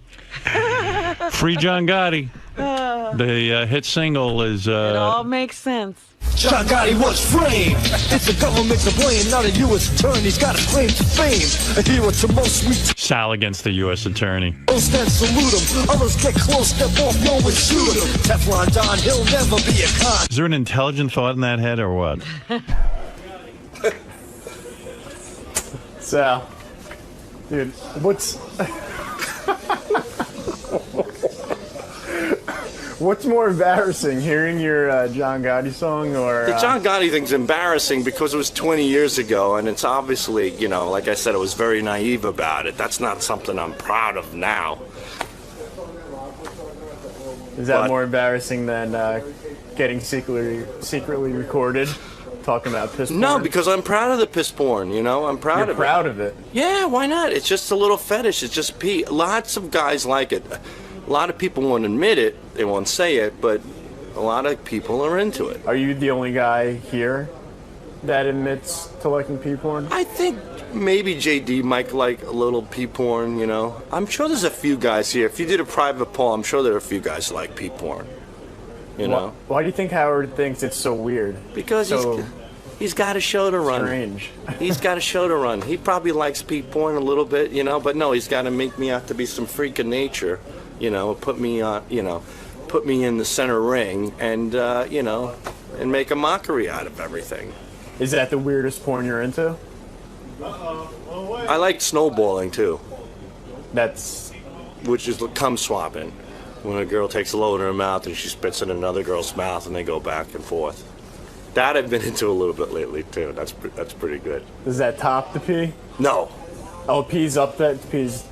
Free John Gotti. The hit single is... It all makes sense. John Gotti was framed. It's the government to blame, not a U.S. attorney. He's got a claim to fame. A hero to most sweet. Sal against the U.S. attorney. Most then salute him. Others get close, step off, no one shoot him. Teflon Don, he'll never be a con. Is there an intelligent thought in that head or what? Sal, dude, what's more embarrassing, hearing your John Gotti song or... The John Gotti thing's embarrassing because it was 20 years ago, and it's obviously, you know, like I said, I was very naive about it. That's not something I'm proud of now. Is that more embarrassing than getting secretly recorded? Talking about piss porn? No, because I'm proud of the piss porn, you know? I'm proud of it. You're proud of it? Yeah, why not? It's just a little fetish. It's just pee. Lots of guys like it. A lot of people won't admit it. They won't say it, but a lot of people are into it. Are you the only guy here that admits to liking pee porn? I think maybe JD might like a little pee porn, you know? I'm sure there's a few guys here. If you did a private poll, I'm sure there are a few guys who like pee porn. You know? Why do you think Howard thinks it's so weird? Because he's got a show to run. Strange. He's got a show to run. He probably likes pee porn a little bit, you know, but no, he's got to make me out to be some freak of nature, you know, put me in the center ring and, you know, and make a mockery out of everything. Is that the weirdest porn you're into? I like snowballing, too. Which is cum swapping. When a girl takes a load in her mouth and she spits it in another girl's mouth and they go back and forth. That I've been into a little bit lately too. That's pretty good. Does that top the pee? No. Oh, pee's up that pee's.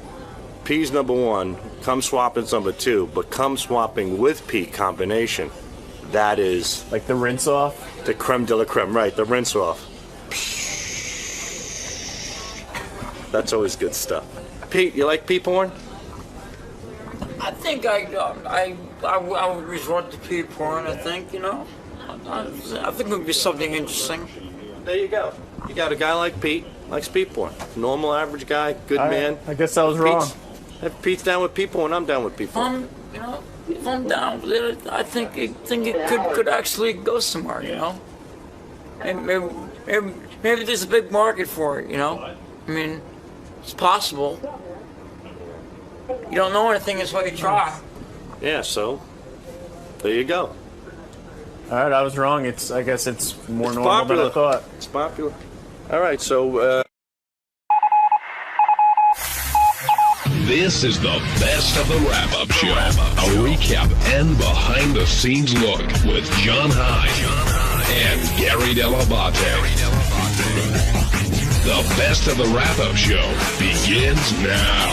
Pee's number 1. Cum swapping's number 2. But cum swapping with pee combination, that is like the rinse off. The creme de la creme, right? The rinse off. That's always good stuff. Pete, you like pee porn? I think I would resort to pee porn. I think, you know, I think it would be something interesting. There you go. You got a guy like Pete, likes pee porn. Normal, average guy, good man. I guess I was wrong. If Pete's down with pee porn, I'm down with pee porn. You know, if I'm down with it, I think it could actually go somewhere. You know, maybe there's a big market for it. You know, I mean, it's possible. You don't know anything until you try. Yeah, so there you go. All right, I was wrong. I guess it's more normal than I thought. It's popular. All right, so this is the best of the wrap-up show. A recap and behind-the-scenes look with John High and Gary 𝗏𝗏𝗏. The best of the wrap-up show begins now.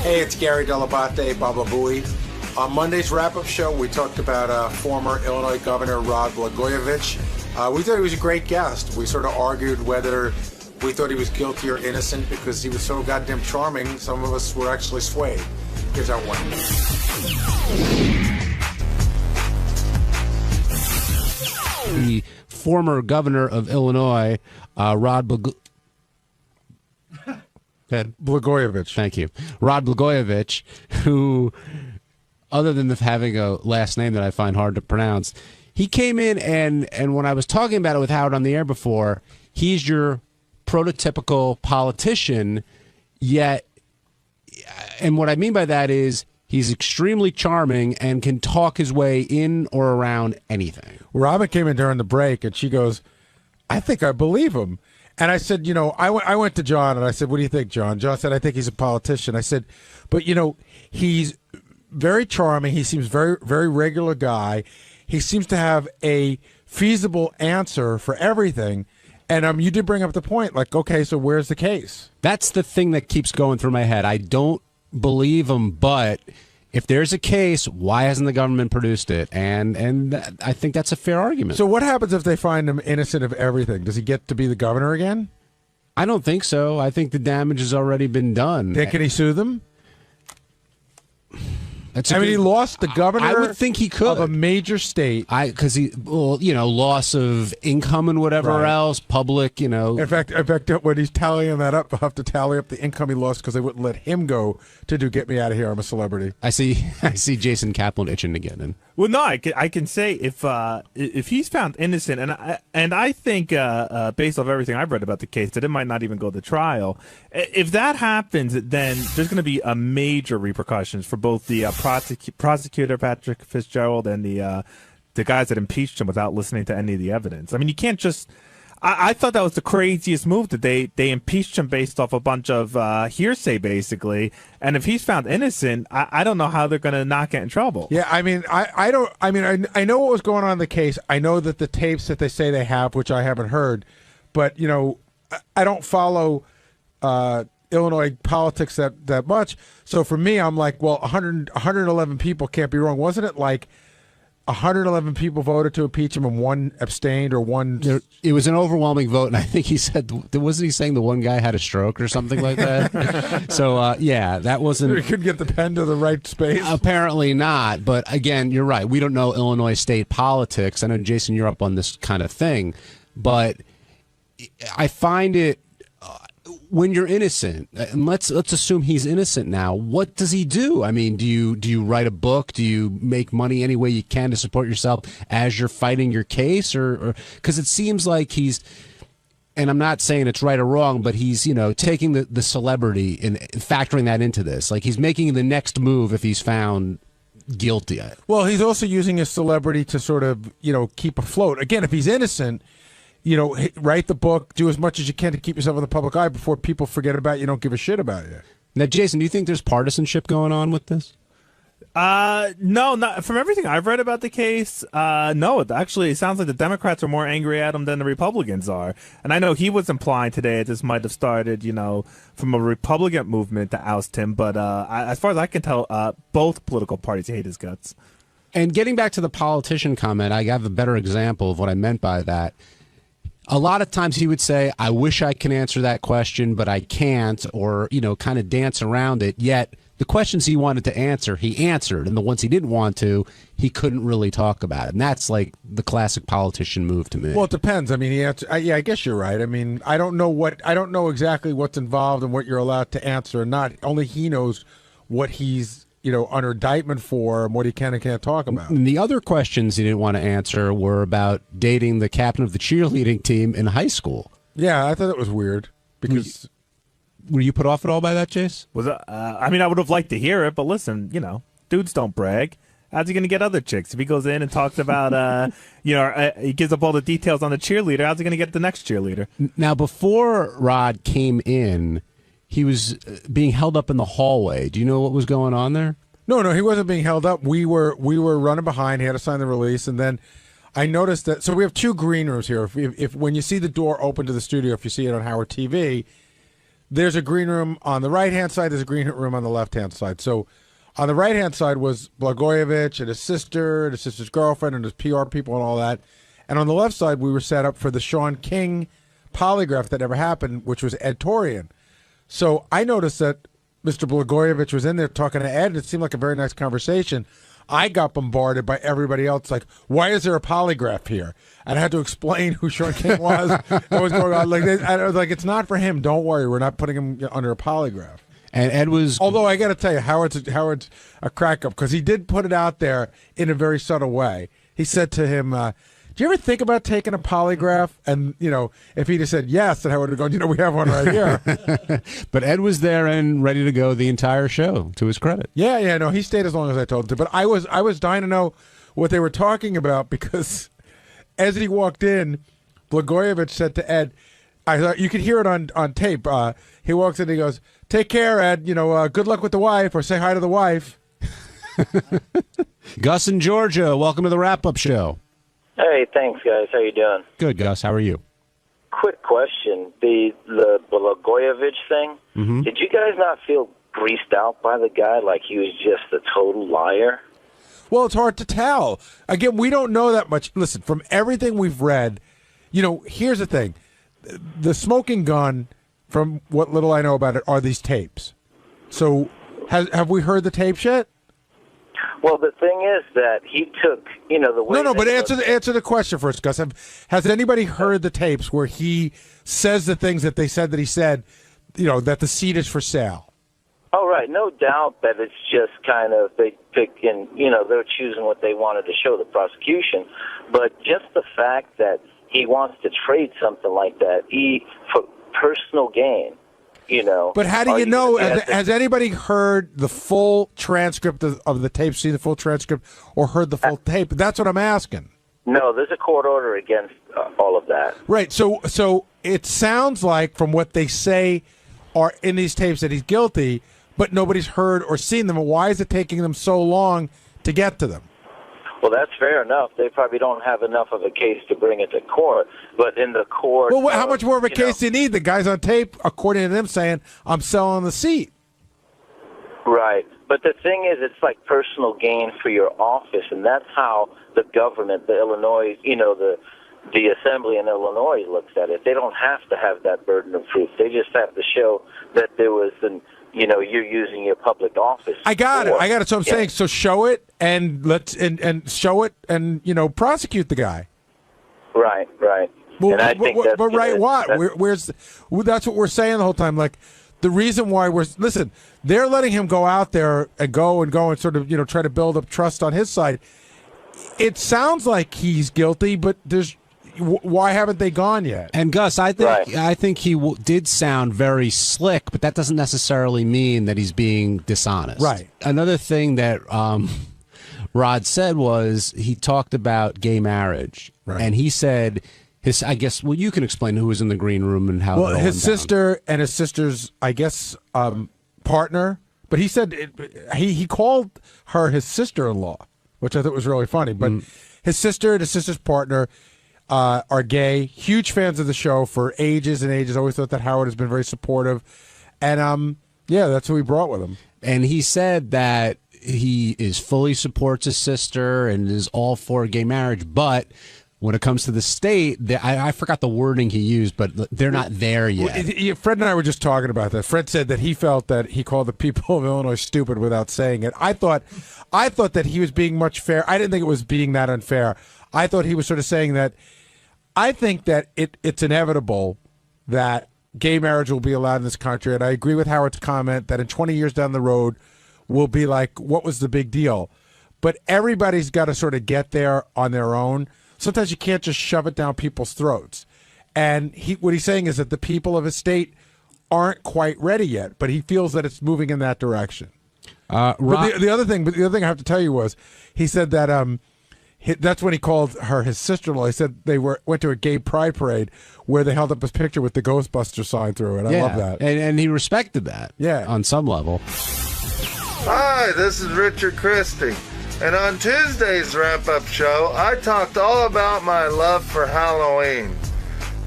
Hey, it's Gary 𝗏𝗏𝗏𝗏, Baba Booey. On Monday's wrap-up show, we talked about former Illinois Governor Rod Blagojevich. We thought he was a great guest. We sort of argued whether we thought he was guilty or innocent because he was so goddamn charming. Some of us were actually swayed. Here's our one. The former governor of Illinois, Rod Blagojevich. Thank you. Rod Blagojevich, who, other than having a last name that I find hard to pronounce, he came in and when I was talking about it with Howard on the air before, he's your prototypical politician, yet, and what I mean by that is he's extremely charming and can talk his way in or around anything. Robin came in during the break, and she goes, I think I believe him. And I said, I went to John, and I said, what do you think, John? John said, I think he's a politician. I said, but, he's very charming. He seems very, very regular guy. He seems to have a feasible answer for everything. And you did bring up the point, like, okay, so where's the case? That's the thing that keeps going through my head. I don't believe him, but if there's a case, why hasn't the government produced it? And I think that's a fair argument. So what happens if they find him innocent of everything? Does he get to be the governor again? I don't think so. I think the damage has already been done. Then can he sue them? He lost the governor. I would think he could of a major state. Because loss of income and whatever else, public, In fact, when he's tallying that up, he'll have to tally up the income he lost because they wouldn't let him go to do "Get Me Out of Here, I'm a Celebrity." I see Jason Kaplan itching to get in. Well, no, I can say if he's found innocent, and I think based off everything I've read about the case, that it might not even go to trial. If that happens, then there's going to be a major repercussions for both the prosecutor Patrick Fitzgerald and the guys that impeached him without listening to any of the evidence. I mean, you can't just. I thought that was the craziest move, that they impeached him based off a bunch of hearsay, basically. And if he's found innocent, I don't know how they're going to not get in trouble. Yeah, I mean, I don't. I mean, I know what was going on in the case. I know that the tapes that they say they have, which I haven't heard, but I don't follow Illinois politics that much. So for me, I'm like, well, 111 people can't be wrong. Wasn't it like 111 people voted to impeach him and one abstained or one? It was an overwhelming vote, and I think he said, wasn't he saying the one guy had a stroke or something like that? So, yeah, that wasn't. He couldn't get the pen to the right space? Apparently not, but again, you're right. We don't know Illinois state politics. I know, Jason, you're up on this kind of thing, but I find it, when you're innocent, and let's assume he's innocent now, what does he do? I mean, do you write a book? Do you make money any way you can to support yourself as you're fighting your case? Or because it seems like he's, and I'm not saying it's right or wrong, but he's, taking the celebrity and factoring that into this. Like, he's making the next move if he's found guilty. Well, he's also using his celebrity to sort of, keep afloat. Again, if he's innocent, write the book, do as much as you can to keep yourself in the public eye before people forget about you, don't give a shit about you. Now, Jason, do you think there's partisanship going on with this? No, not from everything I've read about the case. No, it sounds like the Democrats are more angry at him than the Republicans are. And I know he was implying today that this might have started, from a Republican movement to oust him. But as far as I can tell, both political parties hate his guts. And getting back to the politician comment, I have a better example of what I meant by that. A lot of times he would say, I wish I can answer that question, but I can't, or, kind of dance around it. Yet the questions he wanted to answer, he answered. And the ones he didn't want to, he couldn't really talk about it. And that's like the classic politician move to me. Well, it depends. I mean, I guess you're right. I mean, I don't know exactly what's involved and what you're allowed to answer or not. Only he knows what he's under indictment for and what he can and can't talk about. And the other questions he didn't want to answer were about dating the captain of the cheerleading team in high school. Yeah, I thought it was weird because. Were you put off at all by that, Chase? I mean, I would have liked to hear it, but listen, dudes don't brag. How's he going to get other chicks? If he goes in and talks about, he gives up all the details on the cheerleader, how's he going to get the next cheerleader? Now, before Rod came in, he was being held up in the hallway. Do you know what was going on there? No, he wasn't being held up. We were running behind. He had to sign the release, and then I noticed that. So we have two green rooms here. If when you see the door open to the studio, if you see it on Howard TV, there's a green room on the right hand side. There's a green room on the left hand side. So On the right-hand side was Blagojevich and his sister and his sister's girlfriend and his PR people and all that. And on the left side, we were set up for the Sean King polygraph that never happened, which was Ed Torian. So I noticed that Mr. Blagojevich was in there talking to Ed, and it seemed like a very nice conversation. I got bombarded by everybody else, like, why is there a polygraph here? And I had to explain who Sean King was, what was going on. I was like, it's not for him. Don't worry. We're not putting him under a polygraph. And Ed was... Although I got to tell you, Howard's a crack-up, because he did put it out there in a very subtle way. He said to him, do you ever think about taking a polygraph? And, if he'd have said yes, then I would have gone, we have one right here. But Ed was there and ready to go the entire show, to his credit. Yeah, no, he stayed as long as I told him to. But I was dying to know what they were talking about, because as he walked in, Blagojevich said to Ed, I thought you could hear it on tape. He walks in and he goes, take care, Ed, good luck with the wife, or say hi to the wife. Gus in Georgia, welcome to the Wrap-Up Show. Hey, thanks, guys. How you doing? Good, Gus. How are you? Quick question. The Blagojevich thing, did you guys not feel greased out by the guy like he was just a total liar? Well, it's hard to tell. Again, we don't know that much. Listen, from everything we've read, here's the thing. The smoking gun, from what little I know about it, are these tapes. So have we heard the tapes yet? Well, the thing is that he took, the way... No, but answer the question first, Gus. Has anybody heard the tapes where he says the things that they said that he said, that the seat is for sale? Oh, right. No doubt that it's just kind of, they pick and, they're choosing what they wanted to show the prosecution. But just the fact that he wants to trade something like that, for personal gain, But how do you know? Has anybody heard the full transcript of the tape, seen the full transcript, or heard the full tape? That's what I'm asking. No, there's a court order against all of that. Right. So it sounds like, from what they say are in these tapes, that he's guilty, but nobody's heard or seen them. Why is it taking them so long to get to them? Well, that's fair enough. They probably don't have enough of a case to bring it to court. But in the court... Well, how much more of a case do you need? The guy's on tape, according to them, saying, I'm selling the seat. Right. But the thing is, it's like personal gain for your office, and that's how the government, the Illinois, the assembly in Illinois looks at it. They don't have to have that burden of proof. They just have to show that there was you're using your public office. I got it. So I'm saying, so show it and show it and prosecute the guy. Right. Well, and I think that's that's what we're saying the whole time. Like, the reason why they're letting him go out there and go and sort of try to build up trust on his side. It sounds like he's guilty, but why haven't they gone yet? And Gus, I think he did sound very slick, but that doesn't necessarily mean that he's being dishonest. Right. Another thing that Rod said was he talked about gay marriage, and he said I guess you can explain who was in the green room and how. Well, his sister and his sister's, I guess, partner, but he said he called her his sister-in-law, which I thought was really funny. But his sister and his sister's partner are gay, huge fans of the show for ages and ages. Always thought that Howard has been very supportive, and that's who he brought with him. And he said that he fully supports his sister and is all for gay marriage, but when it comes to the state, I forgot the wording he used, but they're not there yet. Fred and I were just talking about that. Fred said that he felt that he called the people of Illinois stupid without saying it. I thought that he was being much fair. I didn't think it was being that unfair. I thought he was sort of saying that I think that it's inevitable that gay marriage will be allowed in this country, and I agree with Howard's comment that in 20 years down the road, we'll be like, what was the big deal? But everybody's got to sort of get there on their own. Sometimes you can't just shove it down people's throats. And what he's saying is that the people of his state aren't quite ready yet, but he feels that it's moving in that direction. But the other thing I have to tell you was, he said that that's when he called her his sister-in-law. He said they went to a gay pride parade where they held up his picture with the Ghostbuster sign through it. I love that. And he respected that. Yeah. On some level. Hi, this is Richard Christie. And on Tuesday's wrap-up show, I talked all about my love for Halloween.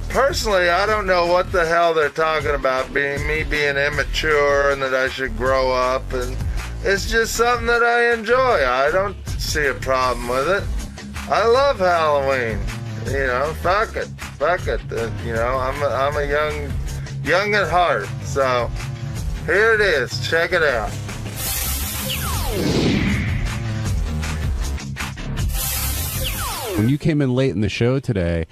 Personally, I don't know what the hell they're talking about, me being immature and that I should grow up. And It's just something that I enjoy. I don't see a problem with it. I love Halloween. You know, fuck it. You know, I'm a young at heart. So here it is. Check it out. When you came in late in the show today,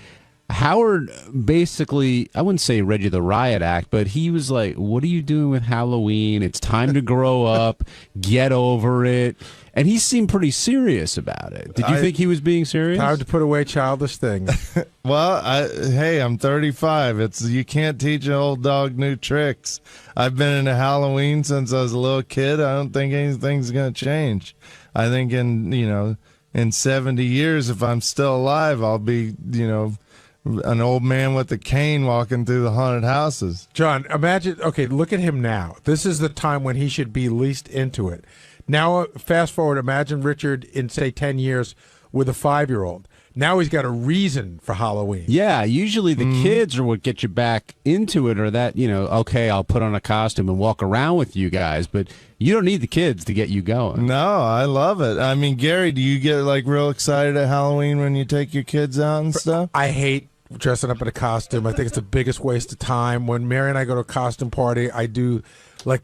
Howard basically, I wouldn't say read you the riot act, but he was like, what are you doing with Halloween? It's time to grow up, get over it. And he seemed pretty serious about it. Did you think he was being serious? Time to put away childish things. Well, hey, I'm 35. You can't teach an old dog new tricks. I've been into Halloween since I was a little kid. I don't think anything's going to change. I think in 70 years, if I'm still alive, I'll be, an old man with a cane walking through the haunted houses. John, imagine, okay, look at him now. This is the time when he should be least into it. Now, fast forward, imagine Richard in, say, 10 years with a 5-year-old. Now he's got a reason for Halloween. Yeah, usually the kids are what get you back into it, or that, okay, I'll put on a costume and walk around with you guys, but you don't need the kids to get you going. No, I love it. I mean, Gary, do you get real excited at Halloween when you take your kids out and stuff? I hate dressing up in a costume. I think it's the biggest waste of time. When Mary and I go to a costume party, I do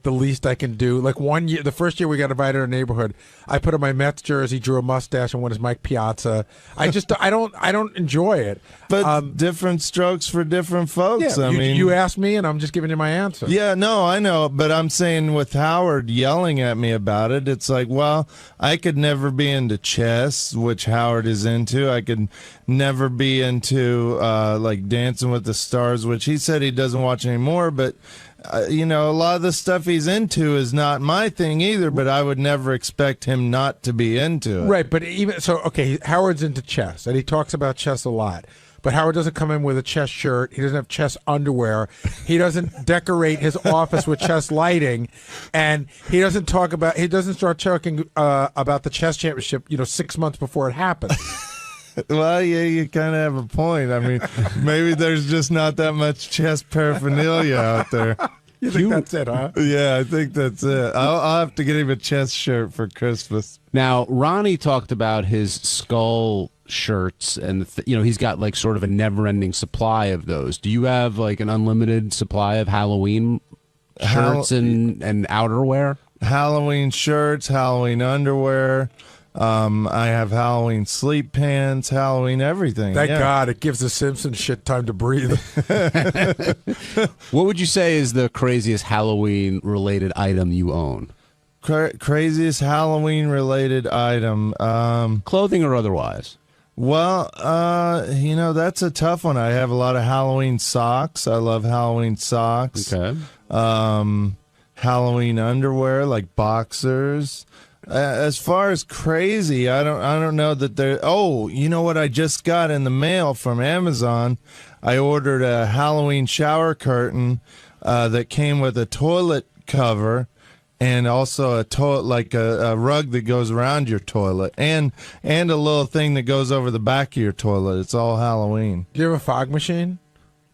the least I can do. Like one year, the first year we got invited to our neighborhood, I put on my Mets jersey, drew a mustache, and went as 𝗦𝗵cie. I don't enjoy it. But different strokes for different folks. Yeah, I mean, you asked me, and I'm just giving you my answer. Yeah, no, I know, but I'm saying with Howard yelling at me about it, it's like, well, I could never be into chess, which Howard is into. I could never be into Dancing with the Stars, which he said he doesn't watch anymore, but a lot of the stuff he's into is not my thing either, but I would never expect him not to be into it. Right, but even so, okay, Howard's into chess, and he talks about chess a lot. But Howard doesn't come in with a chess shirt. He doesn't have chess underwear. He doesn't decorate his office with chess lighting, and he doesn't start talking about the chess championship, 6 months before it happens. Well, yeah, you kind of have a point. I mean, maybe there's just not that much chess paraphernalia out there. You think that's it, huh? Yeah, I think that's it. I'll have to get him a chess shirt for Christmas. Now, Ronnie talked about his skull shirts, and he's got sort of a never-ending supply of those. Do you have an unlimited supply of Halloween shirts and outerwear? Halloween shirts, Halloween underwear. I have Halloween sleep pants, Halloween everything. Thank God it gives the Simpsons shit time to breathe. What would you say is the craziest Halloween-related item you own? Craziest Halloween-related item? Clothing or otherwise? Well, that's a tough one. I have a lot of Halloween socks. I love Halloween socks. Okay. Halloween underwear, like boxers. As far as crazy, I don't know that there. Oh, you know what I just got in the mail from Amazon? I ordered a Halloween shower curtain that came with a toilet cover and also a toilet, a rug that goes around your toilet, and a little thing that goes over the back of your toilet. It's all Halloween. Do you have a fog machine?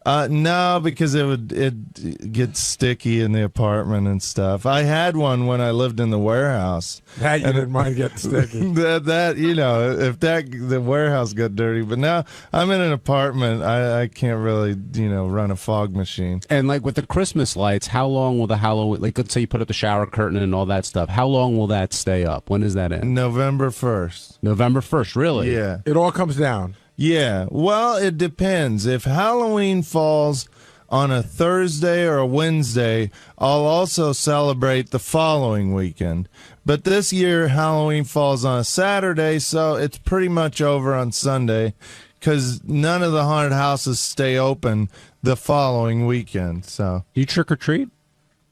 No, because it gets sticky in the apartment and stuff. I had one when I lived in the warehouse. That you didn't mind getting sticky. If the warehouse got dirty, but now I'm in an apartment, I can't really run a fog machine. And with the Christmas lights, how long will the Halloween? Let's say you put up the shower curtain and all that stuff. How long will that stay up? When does that end? November 1st. November 1st, really? Yeah. It all comes down. Yeah, well, it depends. If Halloween falls on a Thursday or a Wednesday, I'll also celebrate the following weekend. But this year, Halloween falls on a Saturday, so it's pretty much over on Sunday because none of the haunted houses stay open the following weekend. So, you trick or treat?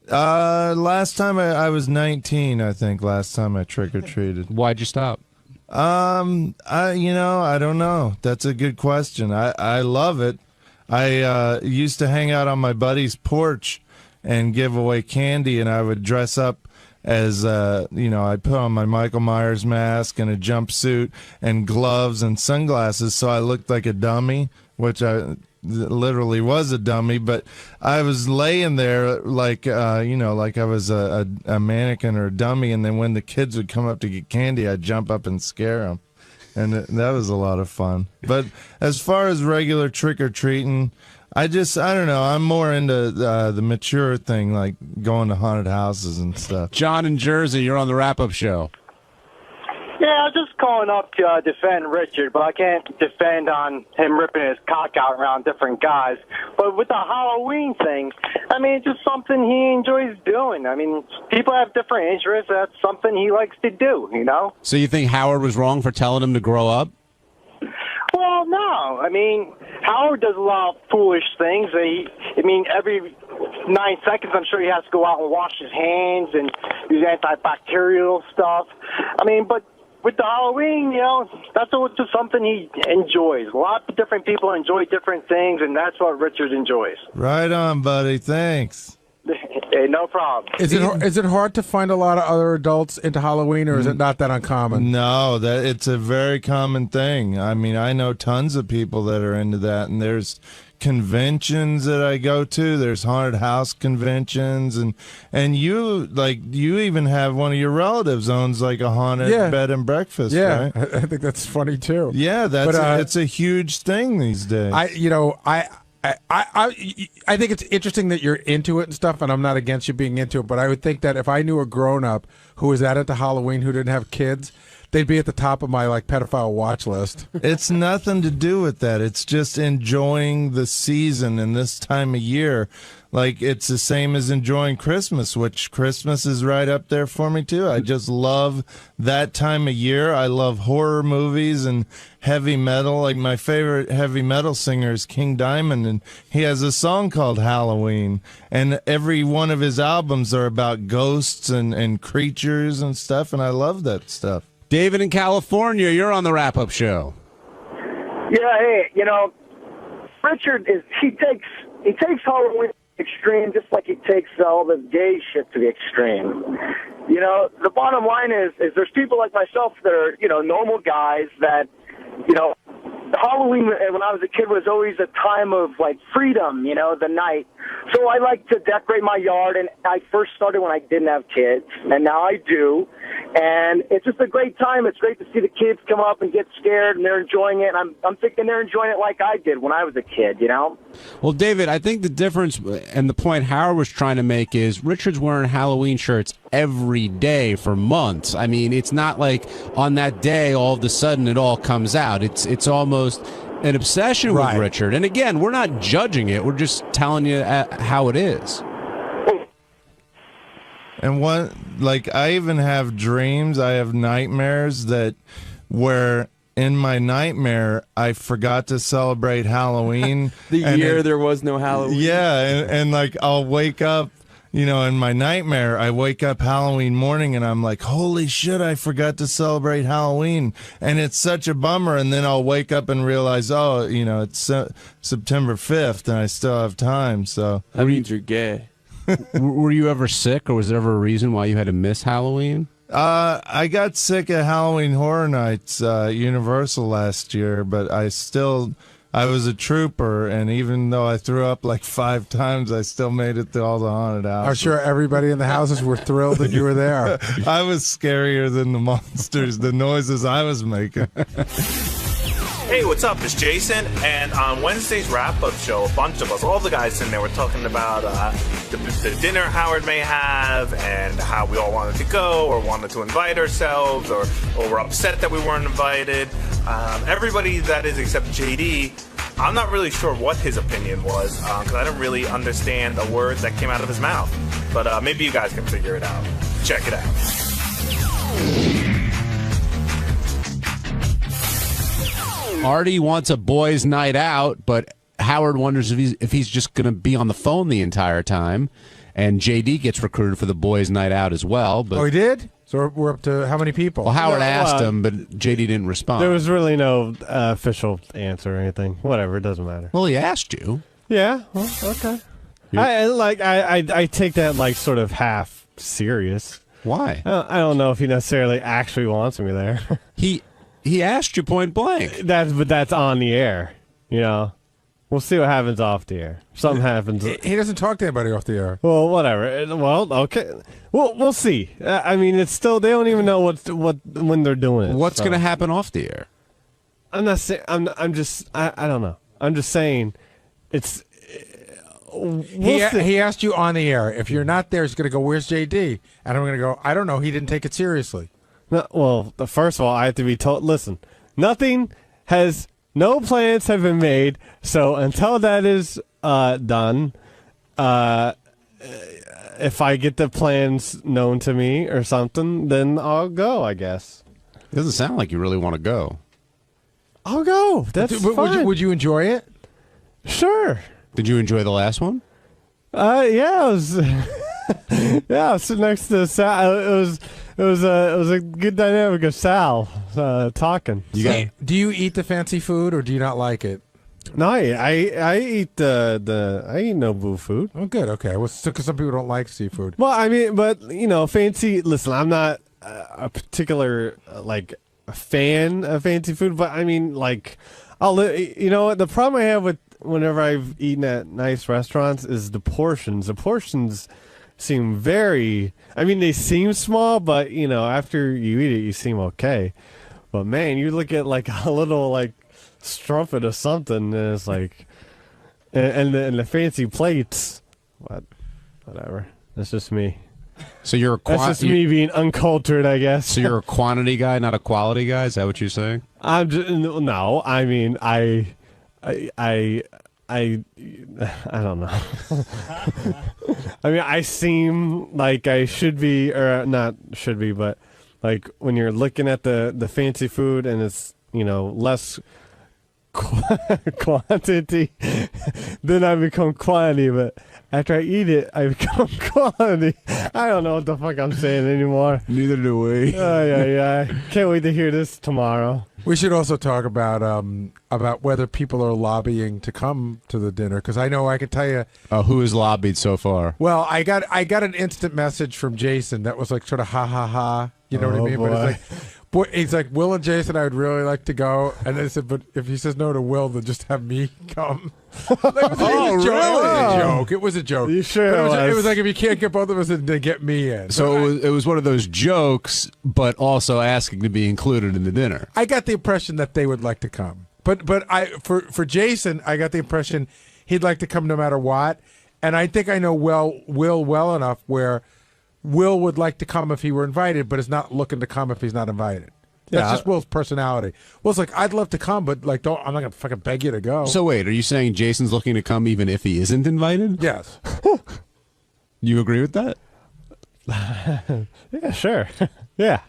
Last time I was 19, I think. Last time I trick or treated. Why'd you stop? I don't know. That's a good question. I love it. I used to hang out on my buddy's porch and give away candy, and I would dress up as, I'd put on my Michael Myers mask and a jumpsuit and gloves and sunglasses so I looked like a dummy, which literally was a dummy, but I was laying there like like I was a mannequin or a dummy, and then when the kids would come up to get candy, I'd jump up and scare them, and that was a lot of fun. But as far as regular trick-or-treating, I don't know, I'm more into the mature thing, like going to haunted houses and stuff. John in Jersey, you're on the wrap-up show. Yeah, I was just calling up to defend Richard, but I can't defend on him ripping his cock out around different guys. But with the Halloween thing, I mean, it's just something he enjoys doing. I mean, people have different interests. That's something he likes to do, you know? So you think Howard was wrong for telling him to grow up? Well, no. I mean, Howard does a lot of foolish things. Every 9 seconds, I'm sure he has to go out and wash his hands and use antibacterial stuff. I mean, but with the Halloween, that's just something he enjoys. A lot of different people enjoy different things, and that's what Richard enjoys. Right on, buddy. Thanks. Hey, no problem. Is it hard to find a lot of other adults into Halloween, or is it not that uncommon? No, it's a very common thing. I mean, I know tons of people that are into that, and there's conventions that I go to. There's haunted house conventions, and you even have one of your relatives owns like a haunted bed and breakfast. Yeah, right? I think that's funny too. Yeah, it's a huge thing these days. I think it's interesting that you're into it and stuff, and I'm not against you being into it, but I would think that if I knew a grown-up who was into Halloween who didn't have kids, they'd be at the top of my pedophile watch list. It's nothing to do with that. It's just enjoying the season and this time of year. Like, it's the same as enjoying Christmas, which Christmas is right up there for me, too. I just love that time of year. I love horror movies and heavy metal. Like, my favorite heavy metal singer is King Diamond, and he has a song called Halloween. And every one of his albums are about ghosts and creatures and stuff, and I love that stuff. David in California, you're on the wrap-up show. Yeah, hey, Richard he takes Halloween extreme just like he takes all the gay shit to the extreme. The bottom line is there's people like myself that are, normal guys that, Halloween when I was a kid was always a time of freedom, the night. So I like to decorate my yard, and I first started when I didn't have kids, and now I do. And it's just a great time. It's great to see the kids come up and get scared, and they're enjoying it. And I'm thinking they're enjoying it like I did when I was a kid, Well, David, I think the difference and the point Howard was trying to make is Richard's wearing Halloween shirts every day for months. I mean, it's not like on that day all of a sudden it all comes out. It's almost an obsession with Richard. And again, we're not judging it. We're just telling you how it is. And I even have dreams. I have nightmares where in my nightmare I forgot to celebrate Halloween. There was no Halloween. Yeah, and I'll wake up, in my nightmare, I wake up Halloween morning and I'm like, holy shit, I forgot to celebrate Halloween. And it's such a bummer. And then I'll wake up and realize, it's September 5th and I still have time. So that means you're gay. Were you ever sick, or was there ever a reason why you had to miss Halloween? I got sick at Halloween Horror Nights, Universal last year, but I was a trooper, and even though I threw up 5 times, I still made it to all the haunted houses. I'm sure everybody in the houses were thrilled that you were there. I was scarier than the monsters, the noises I was making. Hey, what's up? It's Jason, and on Wednesday's wrap-up show, a bunch of us, all the guys in there, were talking about the dinner Howard may have and how we all wanted to go or wanted to invite ourselves or were upset that we weren't invited. Everybody that is except JD, I'm not really sure what his opinion was because I didn't really understand a word that came out of his mouth. But maybe you guys can figure it out. Check it out. Artie wants a boys' night out, but Howard wonders if he's just going to be on the phone the entire time. And JD gets recruited for the boys' night out as well. But, oh, he did? So we're up to how many people? Well, Howard asked him, but JD didn't respond. There was really no official answer or anything. Whatever, it doesn't matter. Well, he asked you. Yeah, well, okay. I take that sort of half serious. Why? I don't know if he necessarily actually wants me there. He asked you point blank. But that's on the air, We'll see what happens off the air. Something happens. He doesn't talk to anybody off the air. Well, whatever. Well, okay. We'll see. I mean, it's still they don't even know what when they're doing it. What's going to happen off the air? I'm not saying. I'm just. I don't know. I'm just saying. It's. He asked you on the air. If you're not there, he's going to go, "Where's JD?" And I'm going to go, "I don't know. He didn't take it seriously." No, well, first of all, I have to be told. Listen, no plans have been made. So until that is done, if I get the plans known to me or something, then I'll go. I guess. It doesn't sound like you really want to go. I'll go. That's fine. Would you enjoy it? Sure. Did you enjoy the last one? Yeah, I was. Yeah, I was sitting next to Sal. It was a good dynamic of Sal talking. Do you eat the fancy food or do you not like it? No, I eat I eat Nobu food. Oh, good. Okay. Well, because some people don't like seafood. Well, I mean, but fancy. Listen, I'm not a particular like a fan of fancy food, but I mean, like, the problem I have with whenever I've eaten at nice restaurants is the portions. The portions seem very. I mean, they seem small, but after you eat it, you seem okay. But man, you look at like a little like strumpet or something, and it's like, and the fancy plates. Whatever. That's just me. So that's just me being uncultured, I guess. So you're a quantity guy, not a quality guy. Is that what you're saying? I'm just, no. I mean, I don't know. I mean, I seem like I should be, or not should be, but like when you're looking at the fancy food and it's less quantity, then I become quantity. But after I eat it, I become quality. I don't know what the fuck I'm saying anymore. Neither do we. Yeah. Can't wait to hear this tomorrow. We should also talk about whether people are lobbying to come to the dinner, because I know I can tell you who has lobbied so far. Well, I got an instant message from Jason that was like sort of ha ha ha. You know what I mean? Boy. But it's like. Boy, he's like, Will and Jason, I would really like to go. And I said, but if he says no to Will, then just have me come. It was a joke. It was a joke. You sure it was like, if you can't get both of us, then get me in. So it was one of those jokes, but also asking to be included in the dinner. I got the impression that they would like to come. But for Jason, I got the impression he'd like to come no matter what. And I think I know Will well enough where Will would like to come if he were invited, but is not looking to come if he's not invited. That's just Will's personality. Will's like, I'd love to come, but like, I'm not gonna fucking beg you to go. So wait, are you saying Jason's looking to come even if he isn't invited? Yes. You agree with that? Yeah, sure. Yeah.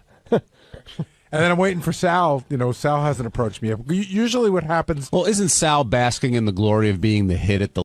And then I'm waiting for Sal. Sal hasn't approached me yet. Usually what happens... Well, isn't Sal basking in the glory of being the hit at the